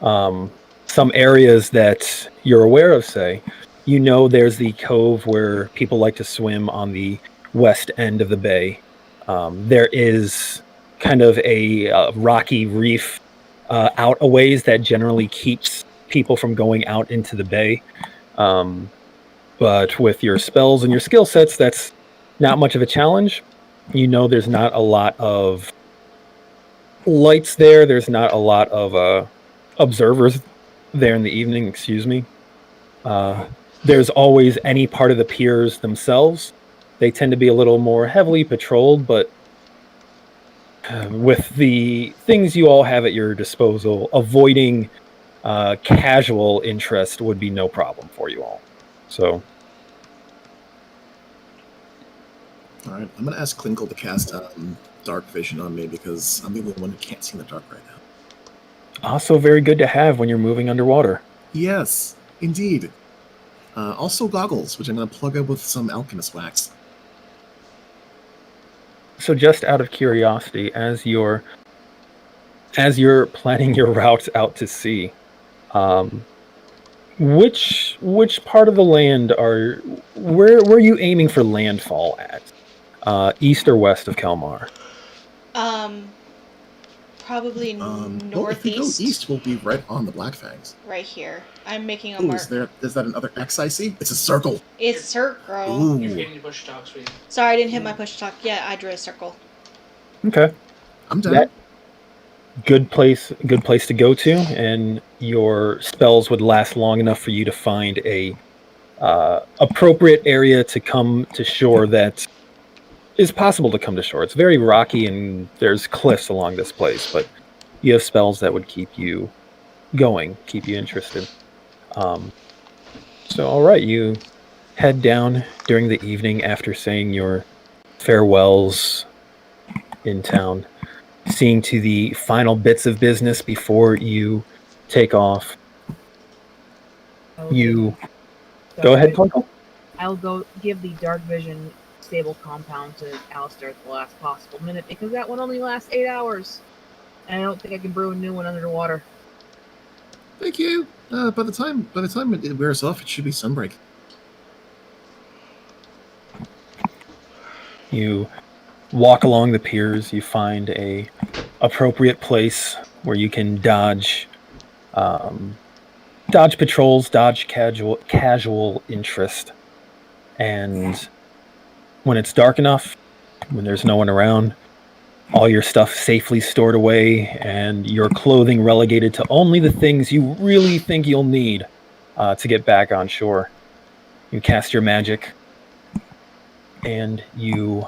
Some areas that you're aware of, say, there's the cove where people like to swim on the west end of the bay. There is kind of a rocky reef out a ways that generally keeps people from going out into the bay. But with your spells and your skill sets, that's not much of a challenge. There's not a lot of lights there. There's not a lot of observers there in the evening, excuse me. There's always any part of the piers themselves. They tend to be a little more heavily patrolled, but with the things you all have at your disposal, avoiding casual interest would be no problem for you all. So, All right, I'm going to ask Klinkle to cast Dark Vision on me because I'm the only one who can't see in the dark right now. also very good to have when you're moving underwater. Yes, indeed. Also goggles, which I'm going to plug up with some alchemist wax. So, just out of curiosity, as you're planning your route out to sea, which part of the land where are you aiming for landfall at? East or west of Kelmar? Probably Well, if we go northeast. east, we'll be right on the Black Fangs. Right here. I'm making a Ooh, mark. is that another X I see? It's a circle. It's circle. Ooh. You're getting your bush talk, sweetie. Sorry, I didn't hit my push talk. Yeah, I drew a circle. Okay. I'm done. That good place to go to, and your spells would last long enough for you to find a appropriate area to come to shore that is possible to come to shore. It's very rocky and there's cliffs along this place, but you have spells that would keep you going, keep you interested. So all right, you head down during the evening after saying your farewells in town, seeing to the final bits of business before you take off. You go ahead, Conkle. I'll go give the dark vision stable compound to Alistair at the last possible minute because that one only lasts 8 hours. And I don't think I can brew a new one under the water. Thank you. By the time it wears off, it should be sunbreak. You walk along the piers. You find a appropriate place where you can dodge patrols, dodge casual interest, and when it's dark enough, when there's no one around, all your stuff safely stored away, and your clothing relegated to only the things you really think you'll need to get back on shore. You cast your magic, and you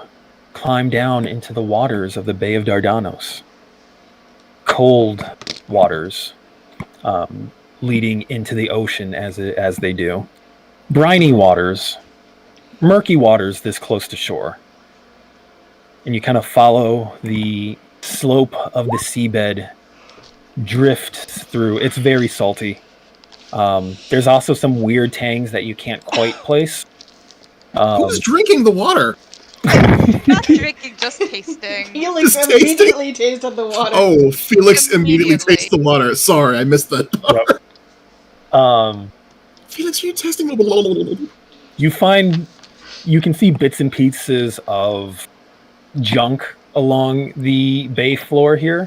climb down into the waters of the Bay of Dardanos. Cold waters, leading into the ocean as they do. Briny waters, murky waters this close to shore. And you kind of follow the slope of the seabed, drift through. It's very salty. There's also some weird tangs that you can't quite place. Who's drinking the water? Not drinking, just tasting. Felix Just tasting? immediately tasted the water. Oh, Felix immediately Immediately. tastes the water. Sorry, I missed that. Felix, are you tasting? You can see bits and pieces of junk along the bay floor here.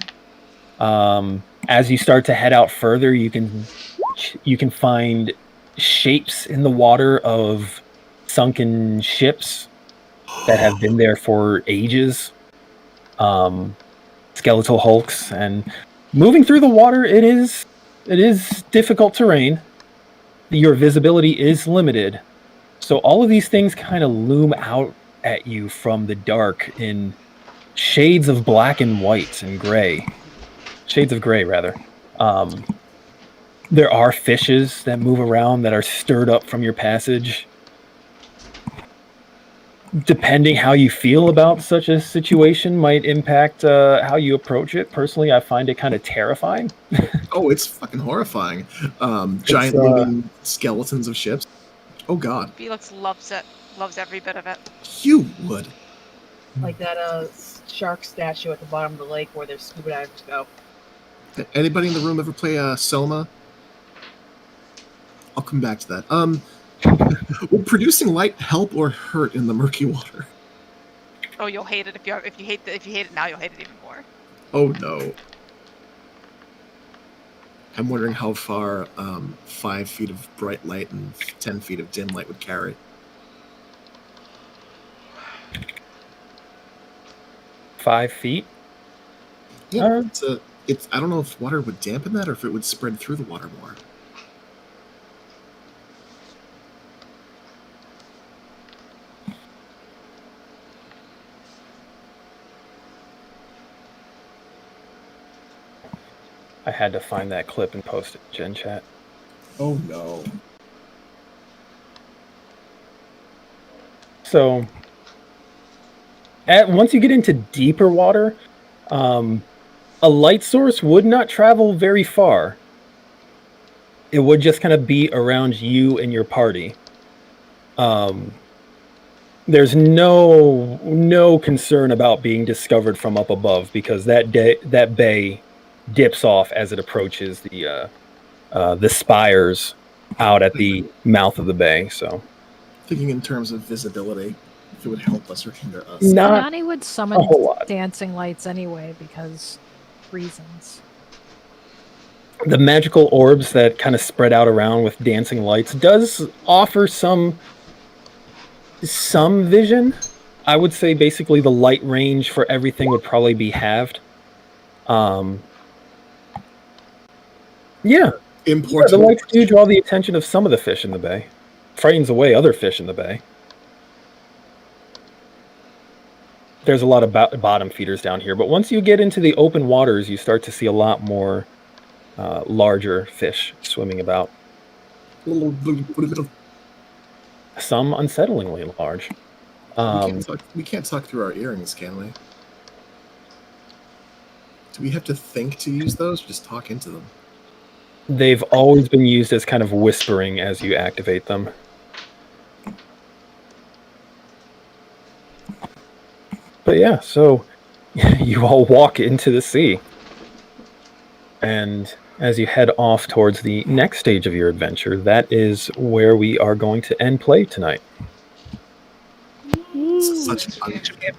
As you start to head out further, you can find shapes in the water of sunken ships that have been there for ages. Skeletal hulks, and moving through the water, it is difficult terrain. Your visibility is limited. So all of these things kind of loom out at you from the dark in shades of black and white and gray. Shades of gray, rather. There are fishes that move around that are stirred up from your passage. Depending how you feel about such a situation might impact how you approach it. Personally, I find it kind of terrifying. Oh, it's fucking horrifying. Giant moving skeletons of ships. Oh god. Felix loves it. Loves every bit of it. You would. Like that shark statue at the bottom of the lake where their scuba divers go. Anybody in the room ever play Soma? I'll come back to that. Will producing light help or hurt in the murky water? Oh, you'll hate it if you hate it now. You'll hate it even more. Oh no. I'm wondering how far 5 feet of bright light and 10 feet of dim light would carry. $5 feet? Yeah, it's I don't know if water would dampen that or if it would spread through the water more. I had to find that clip and post it in Gen Chat. Oh no. So, once you get into deeper water, a light source would not travel very far. It would just kind of be around you and your party. There's no concern about being discovered from up above because that bay dips off as it approaches the spires out at the mouth of the bay. So, Thinking in terms of visibility, if it would help us or hinder us. Not Nani would summon a whole lot. dancing lights anyway because reasons. The magical orbs that kind of spread out around with dancing lights does offer some vision. I would say basically the light range for everything would probably be halved. Yeah, the Important. lights do draw the attention of some of the fish in the bay. Frightens away other fish in the bay. There's a lot of bottom feeders down here, but once you get into the open waters, you start to see a lot more larger fish swimming about. Some unsettlingly large. We can't talk through our earrings, can we? Do we have to think to use those, or just talk into them? They've always been used as kind of whispering as you activate them. But yeah, so you all walk into the sea. And as you head off towards the next stage of your adventure, that is where we are going to end play tonight.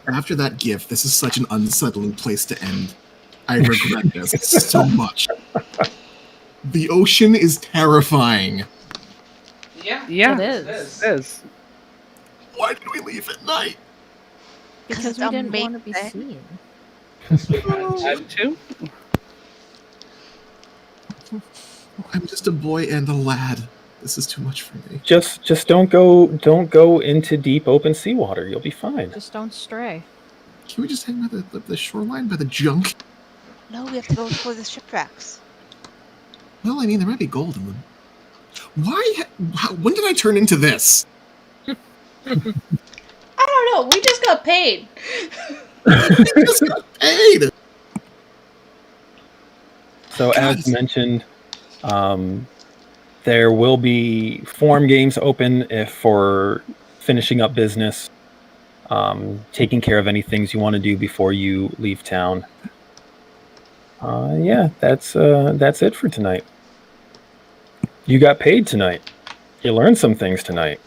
After that gift, this is such an unsettling place to end. I regret this so much. The ocean is terrifying. Yeah, It is. Why did we leave at night? Because it's we didn't want to be amazing. seen. that too. I'm just a boy and a lad. This is too much for me. Just don't go into deep open seawater. You'll be fine. Just don't stray. Can we just hang by the shoreline by the junk? No, we have to go for the shipwrecks. Well, I mean, there might be gold in them. When did I turn into this? I don't know. We just got paid. I just got paid. So God. as mentioned, there will be form games open if for finishing up business, taking care of any things you want to do before you leave town. Yeah, that's it for tonight. You got paid tonight. You learned some things tonight.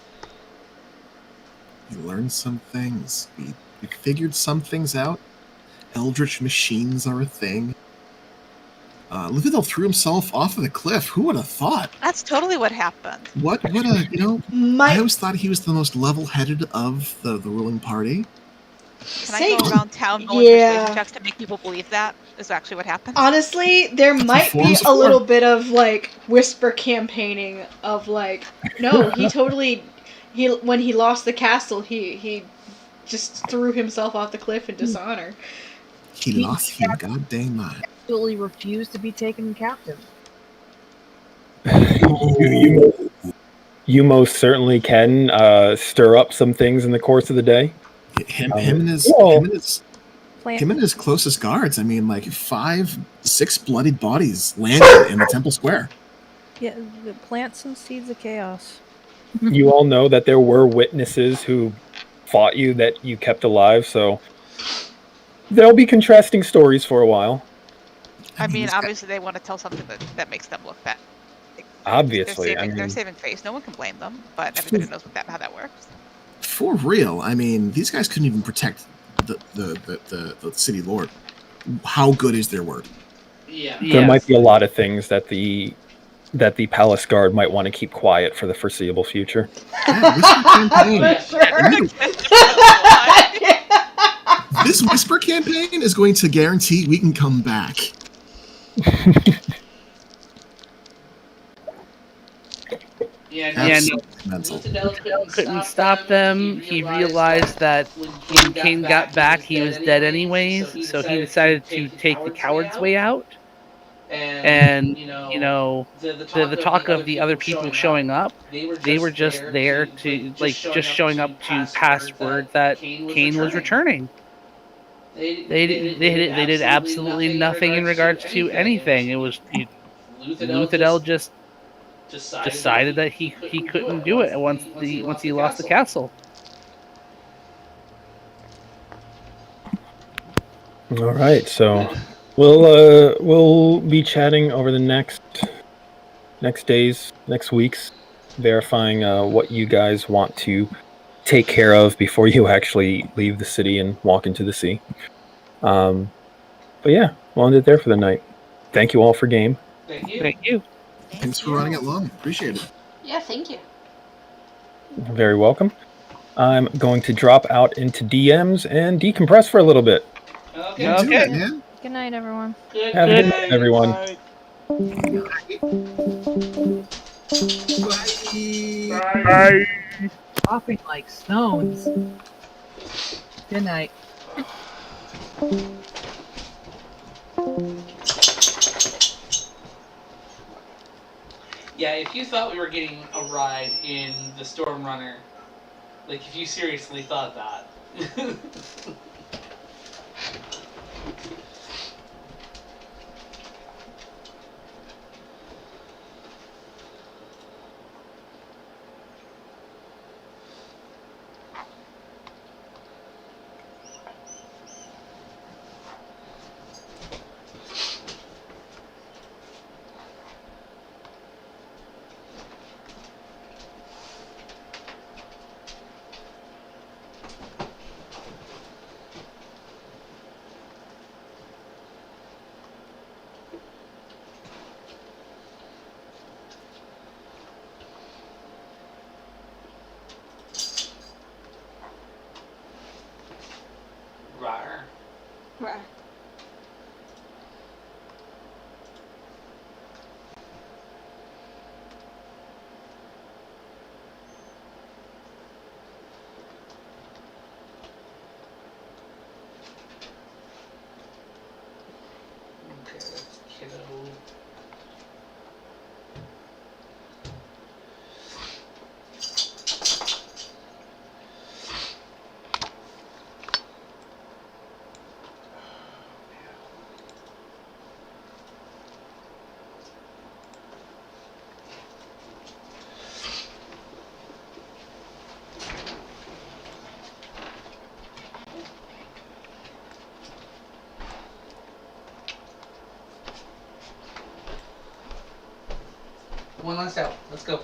We learned some things. We figured some things out. Eldritch machines are a thing. Lividel threw himself off of the cliff. Who would have thought? That's totally what happened. What a, I always thought he was the most level-headed of the ruling party. Can I go around town going persuasion checks to make people believe that is actually what happened? Honestly, there might be a little bit of like whisper campaigning of like, no, when he lost the castle, he just threw himself off the cliff in dishonor. He lost his goddamn mind. Absolutely refused to be taken captive. You most certainly can stir up some things in the course of the day. Him and his closest guards. I mean, like 5-6 bloodied bodies landed in the temple square. Yeah, plant some seeds of chaos. You all know that there were witnesses who fought you that you kept alive, so there'll be contrasting stories for a while. I mean, obviously they want to tell something that makes them look bad. Obviously, they're saving face. No one can blame them, but everybody knows how that works. For real, I mean, these guys couldn't even protect the city lord. How good is their word? There might be a lot of things that the palace guard might want to keep quiet for the foreseeable future. This whisper campaign is going to guarantee we can come back. Luthadel couldn't stop them. He realized that when Kane got back, he was dead anyways, so he decided to take the coward's way out. And the talk of the other people showing up, they were just there to just showing up to pass word that Kane was returning. They did absolutely nothing in regards to anything. It was Luthadel just decided that he couldn't do it once he lost the castle. All right, so we'll be chatting over the next days, next weeks, verifying what you guys want to take care of before you actually leave the city and walk into the sea. But yeah, we'll end it there for the night. Thank you all for game. Thank you. Thanks for running it long. Appreciate it. Yeah, thank you. Very welcome. I'm going to drop out into DMs and decompress for a little bit. Okay. Do it, man. Good night, everyone. Have a good night, everyone. Bye. Dropping like stones. Good night. Yeah, if you thought we were getting a ride in the Storm Runner, like if you seriously thought that. Rar. Right. Okay, that's kiddo. One last out. Let's go.